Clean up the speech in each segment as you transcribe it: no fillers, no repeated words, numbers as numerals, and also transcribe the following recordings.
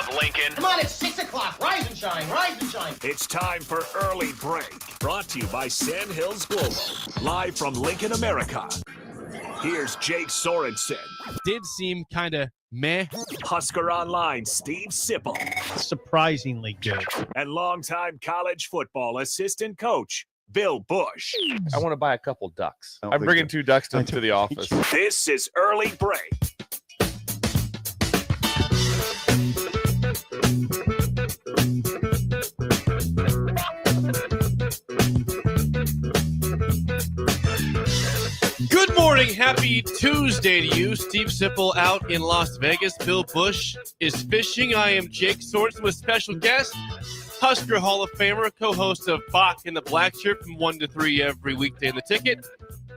of Lincoln. Come on, it's 6 o'clock. Rise and shine, rise and shine. It's time for Early Break, brought to you by Sand Hills Global, live from Lincoln, America. Here's Jake Sorensen. Did seem kind of meh. Husker Online, Steve Sipple. Surprisingly good. And longtime college football assistant coach, Bill Busch. I want to buy a couple ducks. I'm bringing 2 ducks to the office. This is Early Break. Good morning. Happy Tuesday to you. Steve Sipple out in Las Vegas. Bill Busch is fishing. I am Jake Sorensen with special guest, Husker Hall of Famer, co-host of Bach in the Black Shirt from 1 to 3 every weekday in the ticket,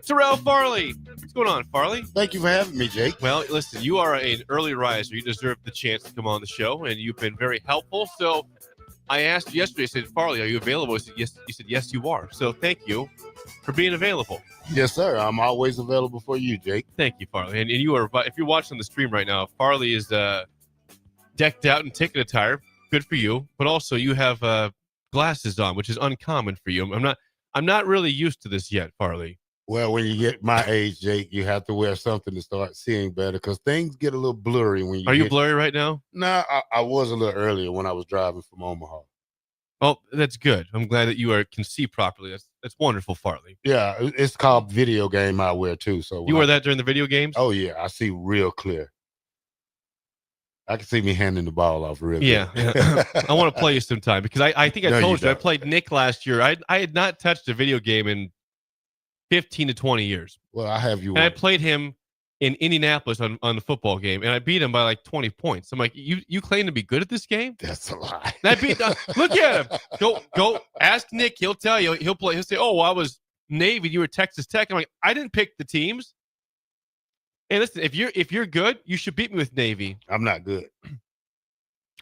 Terrell Farley. What's going on, Farley? Thank you for having me, Jake. Well, listen, you are an early riser. You deserve the chance to come on the show, and you've been very helpful. So I asked you yesterday, I said, Farley, are you available? I said, yes. You said, yes, you are. So thank you for being available. Yes, sir. I'm always available for you, Jake. Thank you, Farley. And you are, if you're watching the stream right now, Farley is decked out in ticket attire. Good for you. But also you have glasses on, which is uncommon for you. I'm not really used to this yet, Farley. Well, when you get my age, Jake, you have to wear something to start seeing better because things get a little blurry when you Are you blurry right now? No, I was a little earlier when I was driving from Omaha. Oh, that's good. I'm glad that you can see properly. That's wonderful, Farley. Yeah, it's called video game eyewear too. So you wear that during the video games? Oh yeah, I see real clear. I can see me handing the ball off real yeah. good. I want to play you sometime because I think I told you I don't. played Nick last year. I had not touched a video game in 15 to 20 years. Well, I have you. And I played him in Indianapolis on the football game, and I beat him by like 20 points. I'm like, you claim to be good at this game? That's a lie. And I beat. Look at him. Go ask Nick. He'll tell you. He'll play. He'll say, "Oh, well, I was Navy. You were Texas Tech." I'm like, I didn't pick the teams. And listen, if you're good, you should beat me with Navy. I'm not good.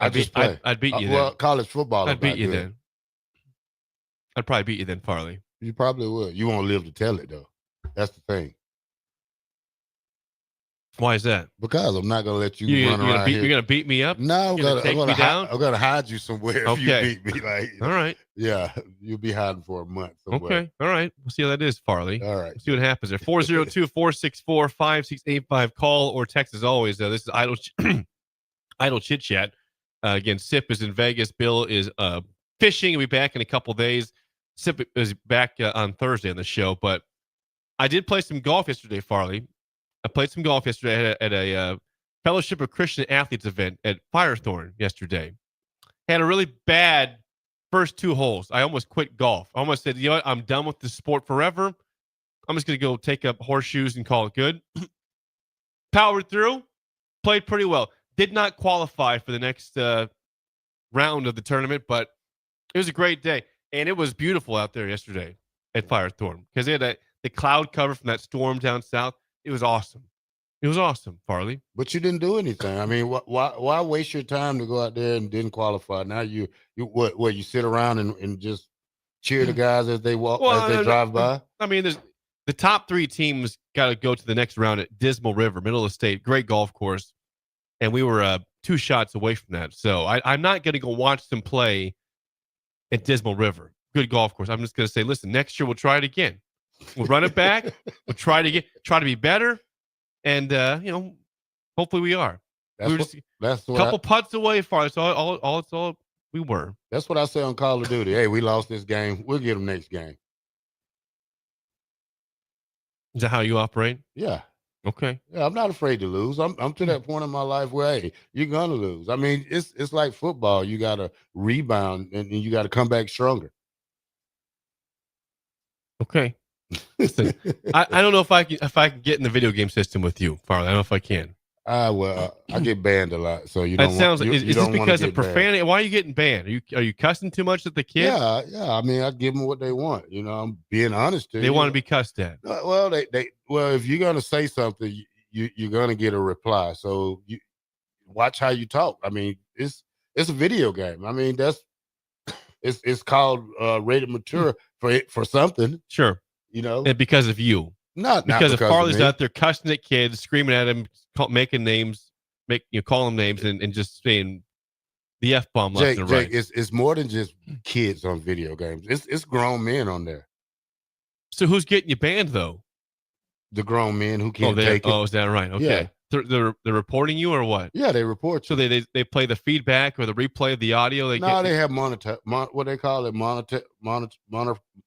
I'd beat you then. Well, college football. I'd beat you then. I'd probably beat you then, Farley. You probably would. You won't live to tell it though. That's the thing. Why is that? Because I'm not gonna let you run around here. You're gonna beat me up? No, I'm gonna hide you somewhere if Okay. you beat me. Like, all right. Yeah, you'll be hiding for a month somewhere. Okay. All right. We'll see how that is, Farley. All right. We'll see what happens there. 402-464-5685. Call or text as always. This is Idle Chit Chat. Again, Sip is in Vegas. Bill is fishing. He'll be back in a couple days. Sip is back on Thursday on the show. But I did play some golf yesterday, Farley. I played some golf yesterday at a Fellowship of Christian Athletes event at Firethorn yesterday. Had a really bad first 2 holes. I almost quit golf. I almost said, you know what? I'm done with this sport forever. I'm just going to go take up horseshoes and call it good. Powered through. Played pretty well. Did not qualify for the next round of the tournament, but it was a great day. And it was beautiful out there yesterday at Firethorn because they had the cloud cover from that storm down south. It was awesome. It was awesome, Farley. But you didn't do anything. I mean, why waste your time to go out there and didn't qualify? Now you sit around and just cheer the guys as they walk, as they drive by? I mean, there's the top 3 teams got to go to the next round at Dismal River, middle of the state, great golf course. And we were 2 shots away from that. So I'm not going to go watch them play at Dismal River. Good golf course. I'm just going to say, listen, next year we'll try it again. We'll run it back. We'll try to be better. And, hopefully we are. That's a couple putts away far. That's all we were. That's what I say on Call of Duty. Hey, we lost this game. We'll get them next game. Is that how you operate? Yeah. Okay. Yeah, I'm not afraid to lose. I'm to that point in my life where, hey, you're gonna lose. I mean, it's like football. You gotta rebound and you gotta come back stronger. Okay. Listen, I don't know if I can get in the video game system with you, Farley. I don't know if I can. I get banned a lot, so you that don't. Sounds. Want, you, is you this don't because of profanity? Banned. Why are you getting banned? Are you cussing too much at the kids? Yeah. I mean, I give them what they want. I'm being honest to you. They want to be cussed at. Well, well, if you're gonna say something, you're gonna get a reply. So you watch how you talk. I mean, it's a video game. I mean, it's called rated mature for something. Sure. And because of you. Not because of Farley's out there cussing at kids, screaming at him, making names, calling them names, and just saying the F-bomb left and right. It's more than just kids on video games. It's grown men on there. So who's getting you banned though? The grown men who can't take it. Oh, is that right? Okay. Yeah. They're reporting you or what? Yeah, they report you. So they play the feedback or the replay of the audio. They have what they call it, monitor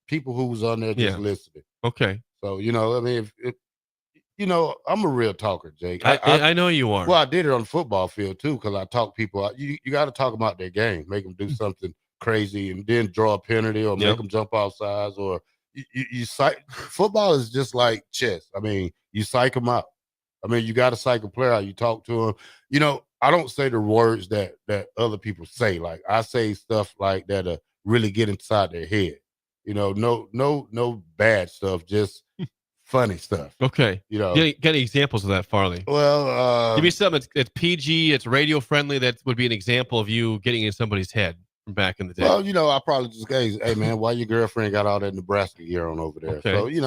people who's on there just listening. Okay. So I mean, if I'm a real talker, Jake. I know you are. Well, I did it on the football field too, because I talk people out. You got to talk about their game, make them do something crazy, and then draw a penalty or make them jump off sides. Or you psych. Football is just like chess. I mean, you psych them out. I mean, you got to psych a player out. You talk to them. I don't say the words that other people say. Like I say stuff like that really get inside their head. No bad stuff, just funny stuff. Okay. Get any examples of that, Farley? Well, give me something that's PG, it's radio friendly. That would be an example of you getting in somebody's head from back in the day. Well, I probably just say, hey man, why your girlfriend got all that Nebraska gear on over there? Okay. So he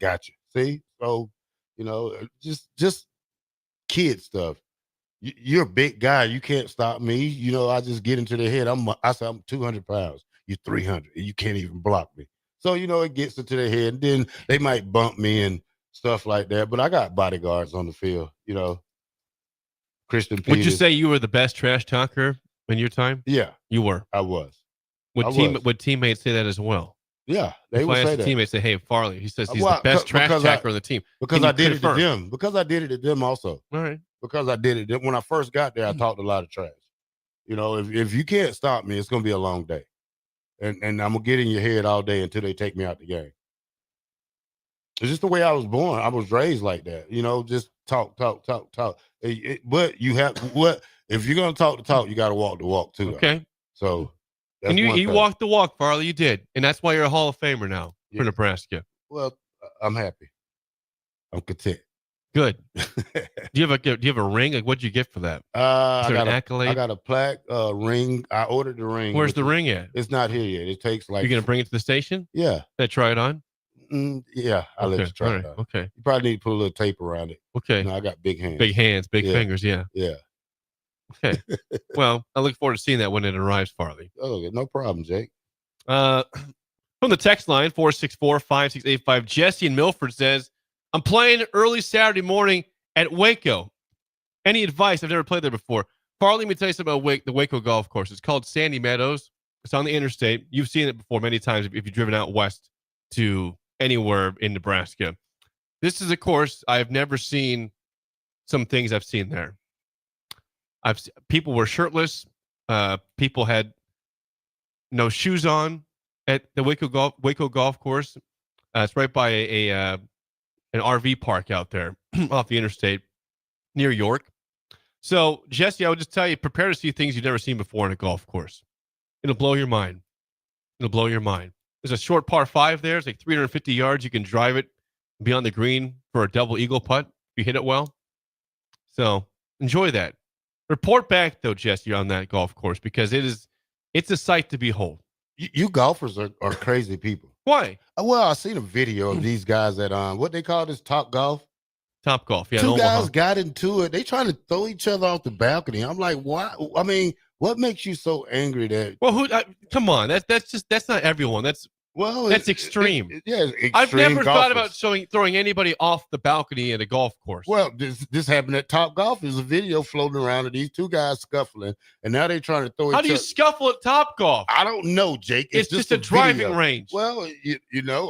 got you. See, so just kid stuff. You're a big guy. You can't stop me. I just get into their head. I say I'm 200 pounds. You're 300, and you can't even block me. So, it gets into their head. And then they might bump me and stuff like that. But I got bodyguards on the field, Christian Peters. Would you say you were the best trash talker in your time? Yeah. You were? I was. Would teammates say that as well? Yeah. They would say that. Teammates say, hey, Farley, he says he's the best trash talker on the team. Because I did it to them. Because I did it to them also. All right. Because I did it. When I first got there, I talked a lot of trash. If you can't stop me, it's going to be a long day. And I'm going to get in your head all day until they take me out the game. It's just the way I was born. I was raised like that. Just talk. But if you're going to talk the talk, you got to walk the walk too. Okay. So. And you walked the walk, Farley. You did. And that's why you're a Hall of Famer now for Nebraska. Well, I'm happy. I'm content. Good. Do you have a ring? Like, what'd you get for that? I got an accolade? I got a plaque, ring. I ordered the ring. Where's the ring at? It's not here yet. It takes like. You're gonna bring it to the station? Yeah. Can I try it on? Yeah, I'll let you try it on. Okay. You probably need to put a little tape around it. Okay. I got big hands. Big hands, big fingers. Yeah. Yeah. Okay. Well, I look forward to seeing that when it arrives, Farley. Oh, no problem, Jake. From the text line 464-5685, Jesse in Milford says, "I'm playing early Saturday morning at Waco. Any advice? I've never played there before. Farley, let me tell you something about the Waco golf course. It's called Sandy Meadows. It's on the interstate. You've seen it before many times if you've driven out west to anywhere in Nebraska. This is a course I've never seen some things I've seen there. People were shirtless. People had no shoes on at the Waco golf course. It's right by an RV park out there off the interstate near York. So, Jesse, I would just tell you, prepare to see things you've never seen before in a golf course. It'll blow your mind. It'll blow your mind. There's a short par 5 there. It's like 350 yards. You can drive it beyond the green for a double eagle putt if you hit it well. So, enjoy that. Report back, though, Jesse, on that golf course because it's a sight to behold. You golfers are crazy people. Why? Well, I seen a video of these guys at what they call this Top Golf. Top Golf, yeah. Two guys got into it. They trying to throw each other off the balcony. I'm like, why? I mean, what makes you so angry that? Well, come on. That's not everyone. That's extreme. Extreme. I've never thought golfers. about throwing anybody off the balcony at a golf course. Well, this happened at Top Golf. There's a video floating around of these two guys scuffling, and now they're trying to throw each other. How do you scuffle at Top Golf? I don't know, Jake. It's just a driving range. Well,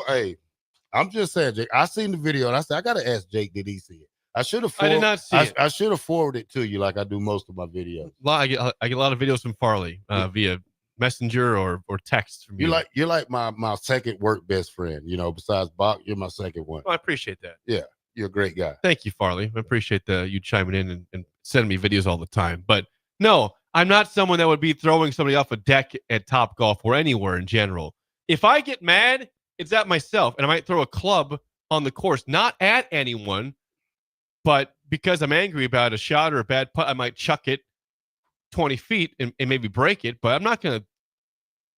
hey, I'm just saying, Jake. I seen the video, and I said I got to ask Jake, did he see it? I did not see it. I should have forwarded it to you, like I do most of my videos. I get a lot of videos from Farley via messenger or text from you. You're like my second work best friend. Besides Bach, you're my second one. Well, I appreciate that. Yeah, you're a great guy. Thank you, Farley. I appreciate you chiming in and sending me videos all the time. But no, I'm not someone that would be throwing somebody off a deck at Top Golf or anywhere in general. If I get mad, it's at myself, and I might throw a club on the course, not at anyone. But because I'm angry about a shot or a bad putt, I might chuck it 20 feet and maybe break it. But I'm not going to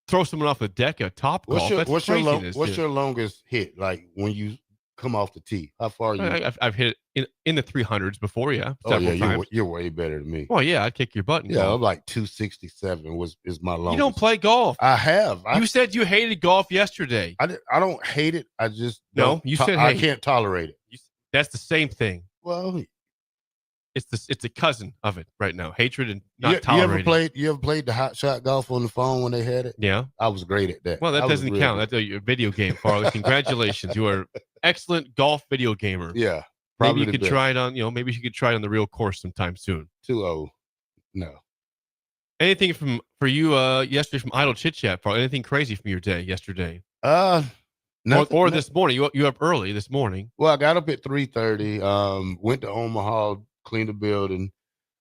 throw someone off a deck at Top Golf. What's your longest hit? Like when you come off the tee? How far are you? I've hit it in the 300s before, yeah. Oh yeah, times. you're way better than me. Well, yeah, I'd kick your butt. Yeah, I'm like 267 is my longest. You don't play golf. I have. You said you hated golf yesterday. I don't hate it. I just no. You said I can't tolerate it. That's the same thing. Well, it's a cousin of it right now. Hatred and not tolerating. You ever played the hot shot golf on the phone when they had it? Yeah, I was great at that. Well, that doesn't count. That's a video game, Farley. Congratulations, you are an excellent golf video gamer. Yeah, maybe you could try it on. Maybe you could try it on the real course sometime soon. Too old. No. Anything for you yesterday from Idle Chit Chat, Farley? Anything crazy from your day yesterday? Nothing, or this morning. You up early this morning? Well, I got up at 3:30. Went to Omaha, cleaned the building.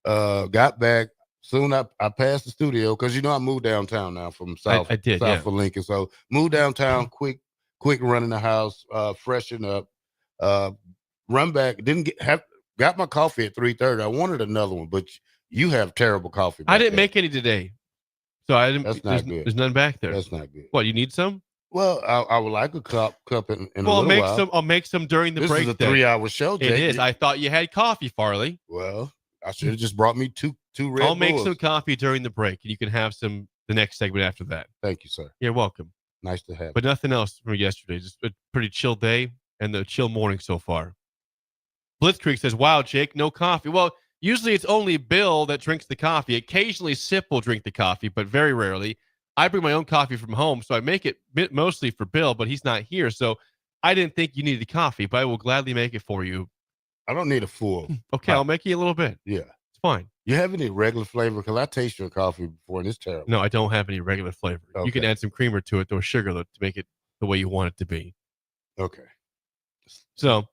Got back soon. I passed the studio because I moved downtown now from south. I did, south of Lincoln. So moved downtown. Quick run in the house. Freshen up. Run back. Got my coffee at 3:30. I wanted another one, but you have terrible coffee. I didn't make any today, so I didn't. That's not good. There's none back there. That's not good. What, you need some? Well, I would like a cup in a little while. I'll make some during the break. This is a 3-hour show, Jake. It is. I thought you had coffee, Farley. Well, I should have just brought me two Red I'll make Bulls. some coffee during the break, and you can have some the next segment after that. Thank you, sir. You're welcome. Nice to have But nothing else from yesterday. Just a pretty chill day and the chill morning so far. Blitzkrieg says, wow, Jake, no coffee. Well, usually it's only Bill that drinks the coffee. Occasionally Sip will drink the coffee, but very rarely. I bring my own coffee from home, so I make it mostly for Bill, but he's not here. So I didn't think you needed coffee, but I will gladly make it for you. I don't need a full. Okay, I'll make you a little bit. Yeah. It's fine. You have any regular flavor? Because I taste your coffee before, and it's terrible. No, I don't have any regular flavor. Okay. You can add some creamer to it or sugar to make it the way you want it to be. Okay. So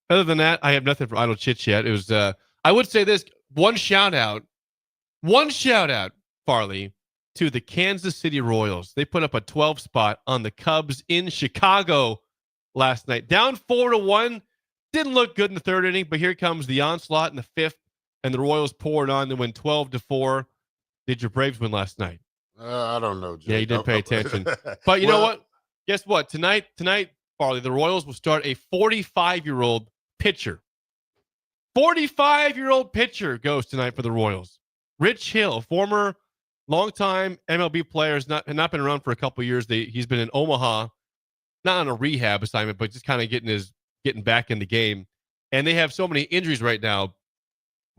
other than that, I have nothing for Idle Chit Chat. It was, I would say this, one shout out, Farley, to the Kansas City Royals. They put up a 12 spot on the Cubs in Chicago last night. Down 4-1. Didn't look good in the third inning, but here comes the onslaught in the fifth, and the Royals poured on to win 12-4. Did your Braves win last night? I don't know, Jay. Yeah, you didn't pay attention. But you know what? Guess what? Tonight, Farley, the Royals will start a 45-year-old pitcher. 45-year-old pitcher goes tonight for the Royals. Rich Hill, former longtime MLB player, has not been around for a couple of years. He's been in Omaha, not on a rehab assignment, but just kind of getting back in the game. And they have so many injuries right now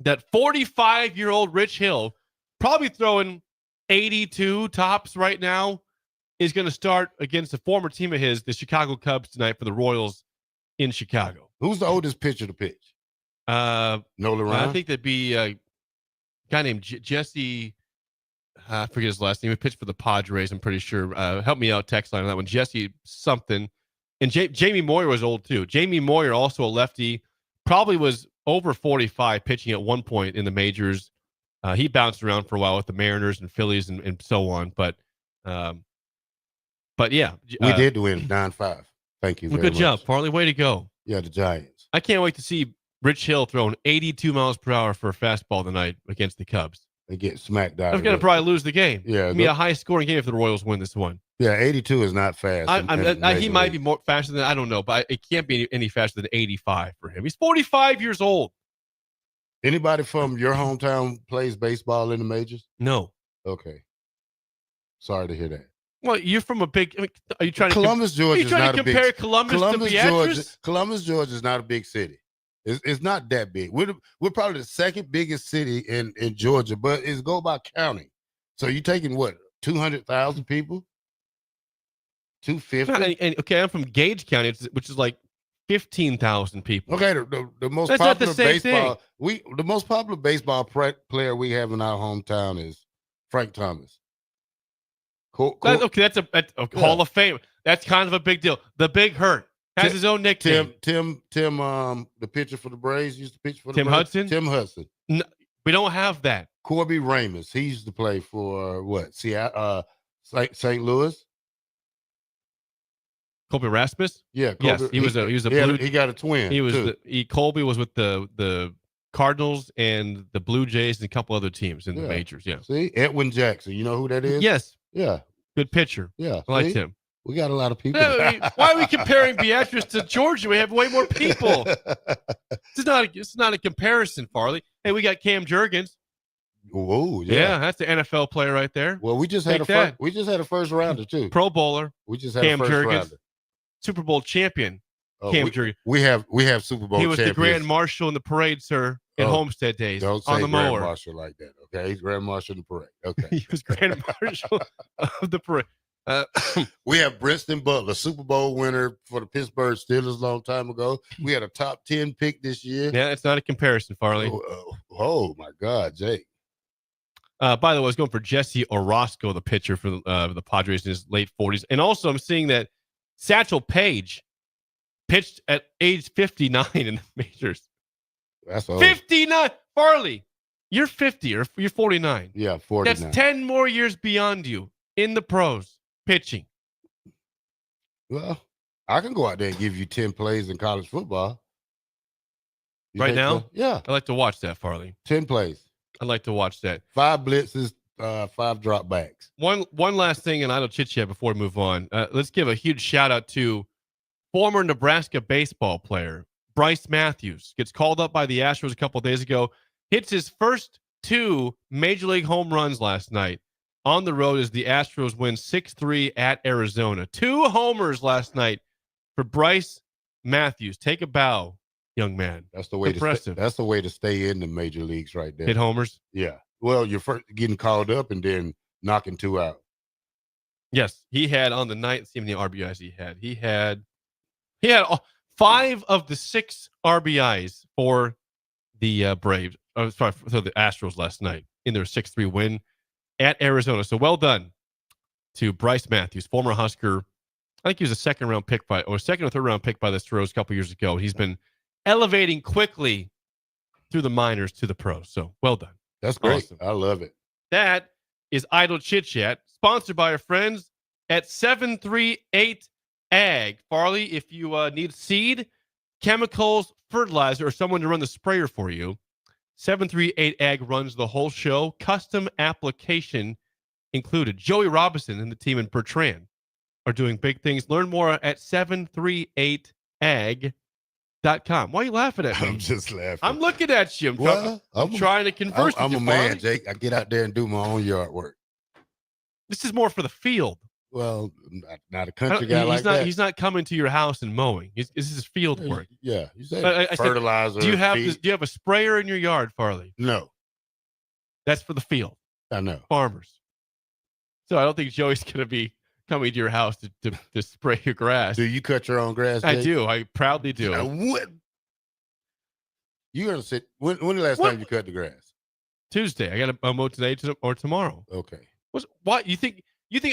that 45-year-old Rich Hill, probably throwing 82 tops right now, is going to start against a former team of his, the Chicago Cubs, tonight for the Royals in Chicago. Who's the oldest pitcher to pitch? Nolan Ryan? I think that'd be a guy named Jesse. I forget his last name. He pitched for the Padres, I'm pretty sure. Help me out, text line on that one. Jesse something. And Jamie Moyer was old, too. Jamie Moyer, also a lefty, probably was over 45 pitching at one point in the majors. He bounced around for a while with the Mariners and Phillies and so on. But yeah. We did win 9-5. Thank you very much. Good job, Farley. Way to go. Yeah, the Giants. I can't wait to see Rich Hill throwing 82 miles per hour for a fastball tonight against the Cubs. They get smacked out. They're going to probably lose the game. Yeah. It'll be a high-scoring game if the Royals win this one. Yeah, 82 is not fast. He might be more faster than, I don't know, but it can't be any faster than 85 for him. He's 45 years old. Anybody from your hometown plays baseball in the majors? No. Okay. Sorry to hear that. Well, you're from a big. Are you trying to Columbus, Georgia? Are you trying to compare Columbus to Beatrice? Columbus, Georgia is not a big city. It's not that big. We're probably the second biggest city in Georgia, but it's go by county. So you're taking what, 200,000 people? 250? Okay, I'm from Gage County, which is like 15,000 people. Okay, the most That's popular not the same baseball thing. The most popular baseball player we have in our hometown is Frank Thomas. That's a Hall of Fame. That's kind of a big deal. The Big Hurt has his own nickname. Tim, the pitcher for the Braves used to pitch for the Braves. Hudson? Tim Hudson. No, we don't have that. Corby Ramos. He used to play for what? Seattle, St. Louis. Colby Rasmus? Yeah. Colby, yes, he was a Blue. He got a twin. He was Colby was with the Cardinals and the Blue Jays and a couple other teams in the majors. Yeah. See, Edwin Jackson. You know who that is? Yes. Yeah. Good pitcher. Yeah. I liked him. We got a lot of people. I mean, why are we comparing Beatrice to Georgia? We have way more people. It's not a comparison, Farley. Hey, we got Cam Jurgens. Whoa, Yeah, that's the NFL player right there. Well, we just had a first rounder too. Pro bowler. We just had Cam a first Jurgens, rounder. Super Bowl champion. Cam Jurgens. We have Super Bowl. He was champions. the Grand Marshal in the parade, sir, in Homestead days. Don't say on the Grand mower. Marshal like that, okay? He's Grand Marshal in the parade. Okay. He was Grand Marshal of the parade. We have Briston Butler, Super Bowl winner for the Pittsburgh Steelers a long time ago. We had a top 10 pick this year. Yeah, it's not a comparison, Farley. Oh my God, Jake. By the way, I was going for Jesse Orozco, the pitcher for the Padres in his late 40s. And also, I'm seeing that Satchel Paige pitched at age 59 in the majors. That's old. 59. Farley, you're 50 or you're 49. Yeah, 49. That's 10 more years beyond you in the pros pitching. Well, I can go out there and give you 10 plays in college football. Right now? So? Yeah. I like to watch that, Farley. 10 plays. I'd like to watch that. 5 blitzes, 5 drop backs. One last thing, and I don't chit chat before we move on. Let's give a huge shout out to former Nebraska baseball player Bryce Matthews. Gets called up by the Astros a couple of days ago. Hits his first 2 major league home runs last night on the road as the Astros win 6-3 at Arizona. 2 homers last night for Bryce Matthews. Take a bow, young man. That's the way Impressive. that's the way to stay in the major leagues right there. Hit homers? Yeah. Well, you're first getting called up and then knocking 2 out. Yes, he had on the night. See how many RBIs he had. He had 5 of the 6 RBIs for the Braves. Oh, sorry, for the Astros last night in their 6-3 win at Arizona. So well done to Bryce Matthews, former Husker. I think he was a second or third round pick by the Astros a couple years ago. He's been elevating quickly through the minors to the pros. So well done. That's great. Awesome. I love it. That is Idle Chit Chat, sponsored by our friends at 738 Ag. Farley, if you need seed, chemicals, fertilizer, or someone to run the sprayer for you, 738 Ag runs the whole show. Custom application included. Joey Robinson and the team in Bertrand are doing big things. Learn more at 738ag.com. Why are you laughing at me? I'm just laughing. I'm looking at you. I'm trying to converse with you, I'm a man, Farley. Jake. I get out there and do my own yard work. This is more for the field. Well, not a country guy like that. He's not coming to your house and mowing. This is field work. Yeah, you say Said, fertilizer. do you have a sprayer in your yard, Farley? No. That's for the field. I know. Farmers. So I don't think Joey's going to be coming to your house to spray your grass. Do you cut your own grass, Jake? I do. I proudly do. What? You're going to sit. When the last time you cut the grass? Tuesday. I got to mow today or tomorrow. Okay. What? You think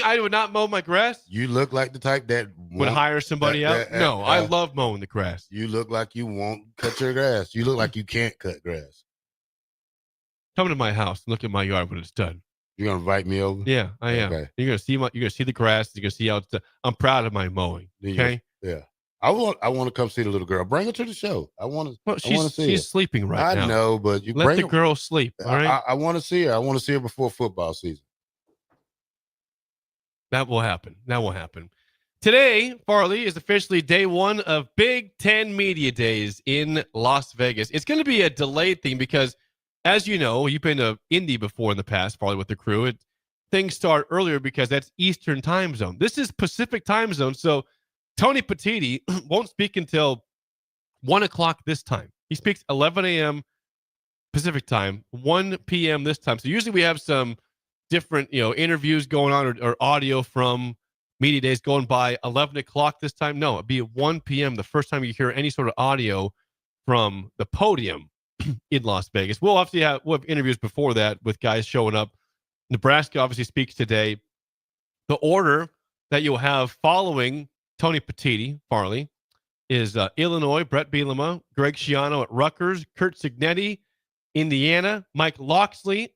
I would not mow my grass? You look like the type that would hire somebody out? No, I love mowing the grass. You look like you won't cut your grass. You look like you can't cut grass. Come to my house and look at my yard when it's done. You're gonna invite me over? Yeah, I am. Okay. You're gonna see the grass. You're gonna see how it's done. I'm proud of my mowing. Okay. Yeah. I want to come see the little girl. Bring her to the show. I want to. Well, see she's her. sleeping right now. I know, but you let the girl sleep. All right. I want to see her. I want to see her before football season. That will happen. Today, Farley, is officially day 1 of Big Ten Media Days in Las Vegas. It's going to be a delayed thing because, as you know, you've been to Indy before in the past, Farley, with the crew. Things start earlier because that's Eastern time zone. This is Pacific time zone. So Tony Petitti won't speak until 1 o'clock this time. He speaks 11 a.m. Pacific time, 1 p.m. this time. So usually we have some different, interviews going on or audio from media days going by 11 o'clock this time. No, it'd be at 1 p.m. the first time you hear any sort of audio from the podium in Las Vegas. We'll have interviews before that with guys showing up. Nebraska obviously speaks today. The order that you'll have following Tony Petitti, Farley, is Illinois, Brett Bielema, Greg Schiano at Rutgers, Kurt Signetti, Indiana, Mike Loxley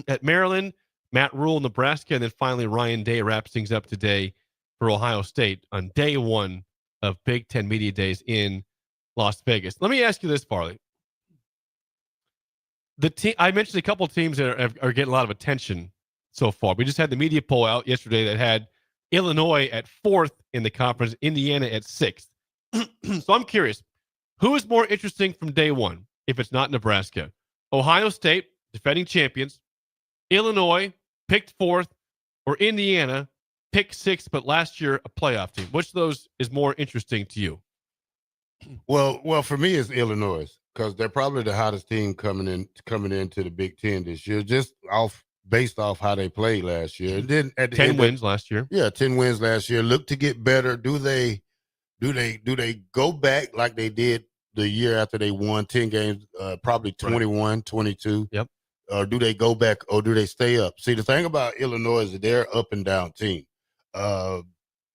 at Maryland, Matt Rule, Nebraska, and then finally Ryan Day wraps things up today for Ohio State on day 1 of Big Ten Media Days in Las Vegas. Let me ask you this, Farley. I mentioned a couple of teams that are getting a lot of attention so far. We just had the media poll out yesterday that had Illinois at 4th in the conference, Indiana at 6th. So I'm curious, who is more interesting from day one if it's not Nebraska? Ohio State, defending champions, Illinois, picked 4th, or Indiana, picked 6th, but last year a playoff team? Which of those is more interesting to you? Well, for me, it's Illinois because they're probably the hottest team coming into the Big Ten this year, just based off how they played last year. And then at the 10 wins last year. Yeah, 10 wins last year. Look to get better. Do they go back like they did the year after they won 10 games, probably 21, 22? Yep. Or do they go back or do they stay up? See, the thing about Illinois is that they're up and down team.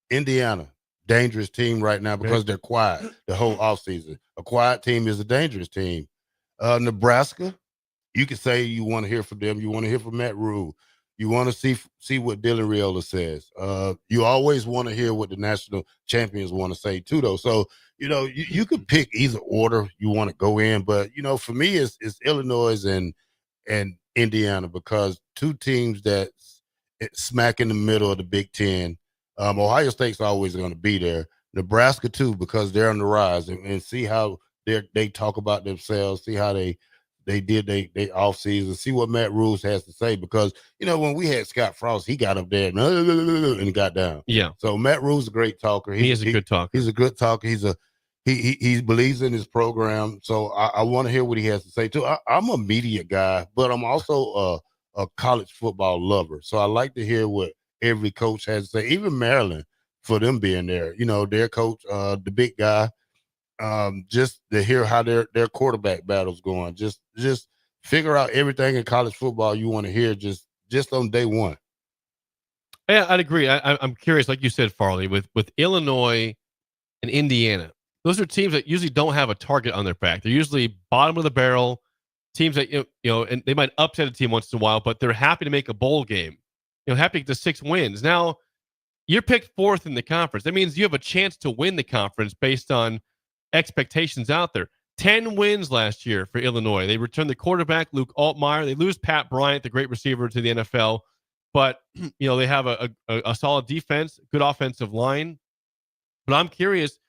Indiana, dangerous team right now because they're quiet the whole offseason. A quiet team is a dangerous team. Nebraska, you can say you want to hear from them. You want to hear from Matt Rule. You want to see what Dylan Raiola says. You always want to hear what the national champions want to say too, though. So, you could pick either order you want to go in. But, for me, it's Illinois and Indiana because two teams that's smack in the middle of the Big Ten. Ohio State's always going to be there. Nebraska, too, because they're on the rise. And see how they talk about themselves, see how they did they off season. See what Matt Rules has to say because when we had Scott Frost, he got up there and got down. Yeah. So Matt Rules is a great talker. He is a good talker. He's a good talker. He believes in his program. So I want to hear what he has to say too. I'm a media guy, but I'm also a college football lover. So I like to hear what every coach has to say. Even Maryland, for them being there, their coach, the big guy. Just to hear how their quarterback battle's going, just figure out everything in college football you want to hear just on day one. Yeah, I'd agree. I'm curious, like you said, Farley, with Illinois and Indiana. Those are teams that usually don't have a target on their back. They're usually bottom of the barrel teams that and they might upset a team once in a while, but they're happy to make a bowl game. Happy to get to 6 wins. Now you're picked 4th in the conference. That means you have a chance to win the conference based on expectations out there. 10 wins last year for Illinois. They returned the quarterback, Luke Altmaier. They lose Pat Bryant, the great receiver, to the NFL. But, they have a solid defense, good offensive line. But I'm curious,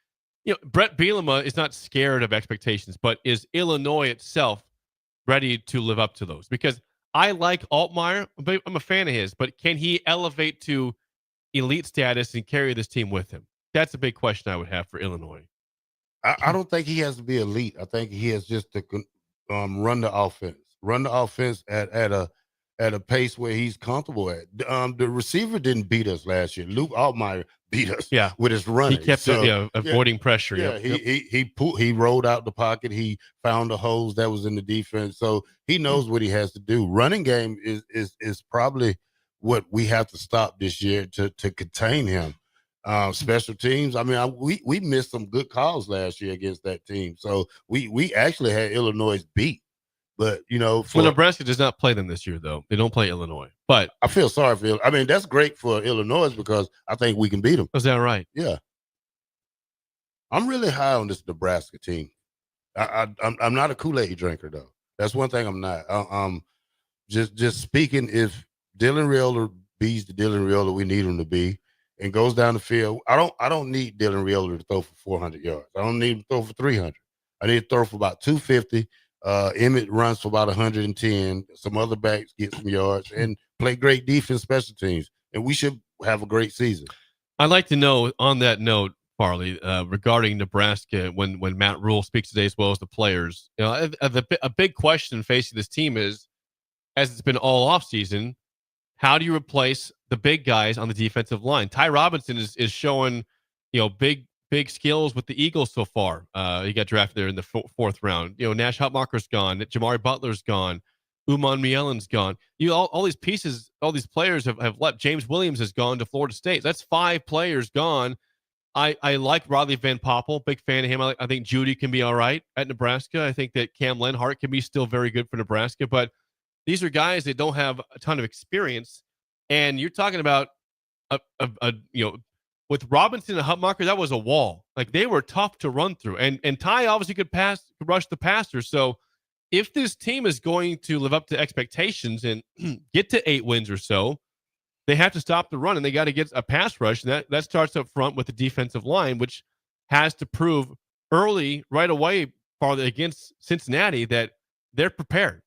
Brett Bielema is not scared of expectations, but is Illinois itself ready to live up to those? Because I like Altmaier. I'm a fan of his, but can he elevate to elite status and carry this team with him? That's a big question I would have for Illinois. I don't think he has to be elite. I think he has just to run the offense at a pace where he's comfortable at. The receiver didn't beat us last year. Luke Altmaier beat us with his running. He kept avoiding pressure. Yeah, he rolled out the pocket. He found the holes that was in the defense. So he knows what he has to do. Running game is probably what we have to stop this year to contain him. Special teams. I mean, we missed some good calls last year against that team. So we actually had Illinois beat. But, Nebraska does not play them this year, though. They don't play Illinois. But I feel sorry for I mean, that's great for Illinois because I think we can beat them. Is that right? Yeah. I'm really high on this Nebraska team. I'm not a Kool-Aid drinker, though. That's one thing I'm not. Just speaking, if Dylan Raiola beats the Dylan Raiola we need him to be, and goes down the field. I don't need Dylan Raiola to throw for 400 yards. I don't need him to throw for 300. I need to throw for about 250. Emmett runs for about 110. Some other backs get some yards and play great defense, special teams. And we should have a great season. I'd like to know, on that note, Farley, regarding Nebraska, when Matt Rule speaks today as well as the players, a big question facing this team is, as it's been all offseason, how do you replace the big guys on the defensive line? Ty Robinson is showing, big skills with the Eagles so far. He got drafted there in the 4th round. Nash Hutmacher's gone. Jamari Butler's gone. Uman Mielen's gone. All these pieces, all these players have left. James Williams has gone to Florida State. That's 5 players gone. I like Rodley Van Poppel. Big fan of him. I think Judy can be all right at Nebraska. I think that Cam Lenhart can be still very good for Nebraska. But these are guys that don't have a ton of experience. And you're talking about with Robinson and Hutmacher, that was a wall. Like, they were tough to run through. And Ty obviously could rush the passer. So if this team is going to live up to expectations and get to 8 wins or so, they have to stop the run, and they got to get a pass rush. And that starts up front with the defensive line, which has to prove early, right away, against Cincinnati, that they're prepared.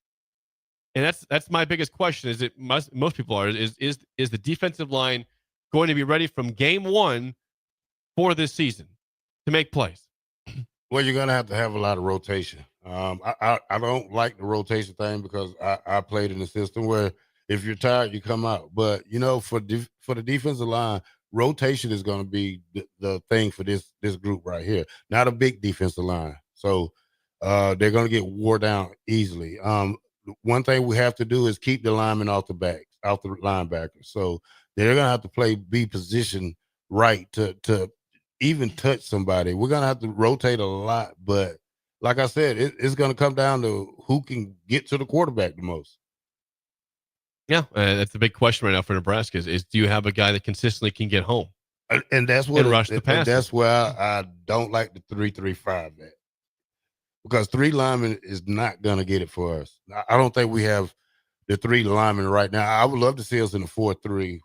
And that's my biggest question. Is it most people are is the defensive line going to be ready from game one for this season to make plays? Well, you're gonna have to have a lot of rotation. I don't like the rotation thing because I played in a system where if you're tired, you come out. But for the defensive line, rotation is going to be the thing for this group right here. Not a big defensive line, so they're going to get wore down easily. One thing we have to do is keep the linemen off the linebackers. So they're going to have to be positioned right to even touch somebody. We're going to have to rotate a lot, but like I said, it's going to come down to who can get to the quarterback the most. Yeah, that's the big question right now for Nebraska is do you have a guy that consistently can get home? And that's what rush the pass. That's where I don't like the 3-3-5 at. Because 3 linemen is not going to get it for us. I don't think we have the 3 linemen right now. I would love to see us in a 4-3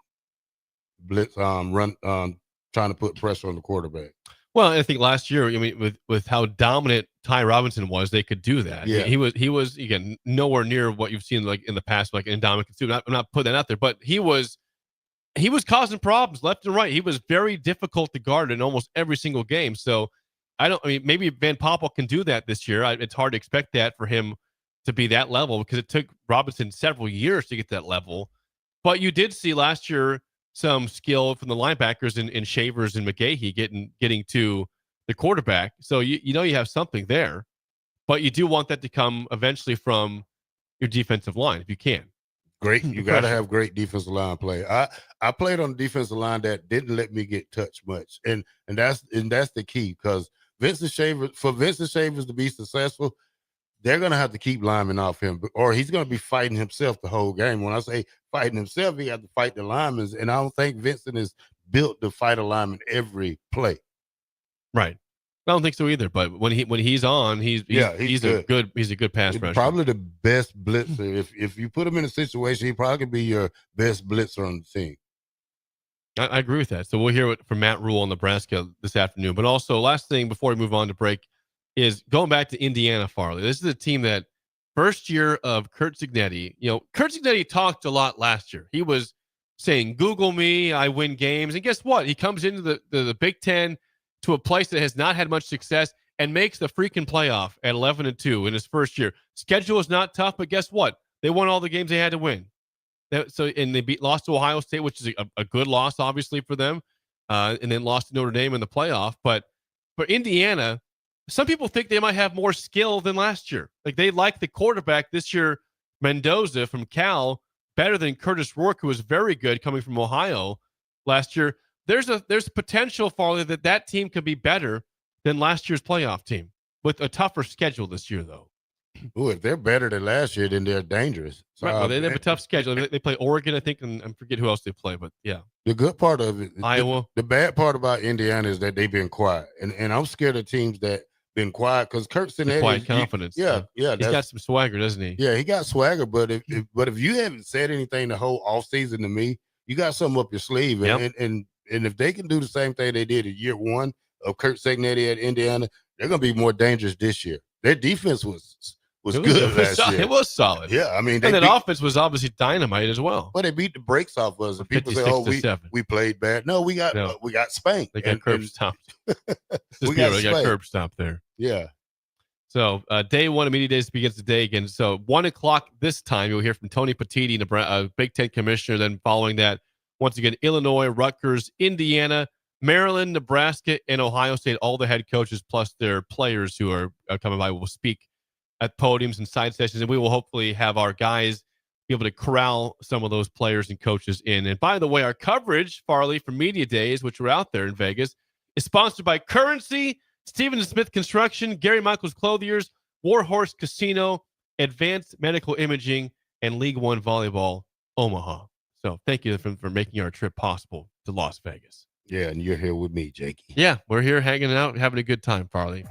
blitz run, trying to put pressure on the quarterback. Well, I think last year, I mean, with how dominant Ty Robinson was, they could do that. Yeah. He was again nowhere near what you've seen like in the past, like in Dominican. I'm not putting that out there, but he was causing problems left and right. He was very difficult to guard in almost every single game. So maybe Van Poppel can do that this year. It's hard to expect that for him to be that level because it took Robinson several years to get that level. But you did see last year some skill from the linebackers in Shavers and McGahee getting to the quarterback. So you have something there, but you do want that to come eventually from your defensive line if you can. Great. You got to have great defensive line play. I played on a defensive line that didn't let me get touched much. And that's the key because Vincent Shavers to be successful, they're going to have to keep linemen off him or he's going to be fighting himself the whole game. When I say fighting himself, he has to fight the linemen. And I don't think Vincent is built to fight a lineman every play. Right. I don't think so either. But when he's on, he's a good pass rusher. Probably the best blitzer. If you put him in a situation, he probably could be your best blitzer on the team. I agree with that. So we'll hear from Matt Rule on Nebraska this afternoon. But also, last thing before we move on to break is going back to Indiana, Farley. This is a team that first year of Curt Cignetti. Curt Cignetti talked a lot last year. He was saying, "Google me, I win games." And guess what? He comes into the Big Ten to a place that has not had much success and makes the freaking playoff at 11-2 in his first year. Schedule is not tough, but guess what? They won all the games they had to win. And they lost to Ohio State, which is a good loss, obviously, for them, and then lost to Notre Dame in the playoff. But for Indiana, some people think they might have more skill than last year. Like they like the quarterback this year, Mendoza from Cal, better than Curtis Rourke, who was very good coming from Ohio last year. There's potential, Farley, that team could be better than last year's playoff team with a tougher schedule this year, though. Ooh, if they're better than last year, then they're dangerous. So, right, well, they have a tough schedule. They play Oregon, I think, and I forget who else they play, but yeah. The good part of it, Iowa. The bad part about Indiana is that they've been quiet, and I'm scared of teams that been quiet because Curt Cignetti, quiet confidence. Yeah. He's got some swagger, doesn't he? Yeah, he got swagger, but if you haven't said anything the whole offseason to me, you got something up your sleeve, and if they can do the same thing they did in year one of Curt Cignetti at Indiana, they're going to be more dangerous this year. Their defense was good last year. It was solid. Yeah, I mean, and that offense was obviously dynamite as well. But they beat the brakes off us. And people say, "Oh, we played bad." No, we got spanked. They got curb stomped. We got curb stomped there. Yeah. So day one of media days begins today again. So 1:00 this time, you'll hear from Tony Petitti, Big Ten commissioner. Then following that, once again, Illinois, Rutgers, Indiana, Maryland, Nebraska, and Ohio State. All the head coaches plus their players who are coming by will speak at podiums and side sessions, and we will hopefully have our guys be able to corral some of those players and coaches in. And by the way, our coverage, Farley, for media days, which we're out there in Vegas, is sponsored by Currency, Stephen Smith Construction, Gary Michaels Clothiers, Warhorse Casino, Advanced Medical Imaging, and League One Volleyball Omaha. So thank you for making our trip possible to Las Vegas. Yeah, and you're here with me, Jakey. Yeah, we're here hanging out, having a good time, Farley.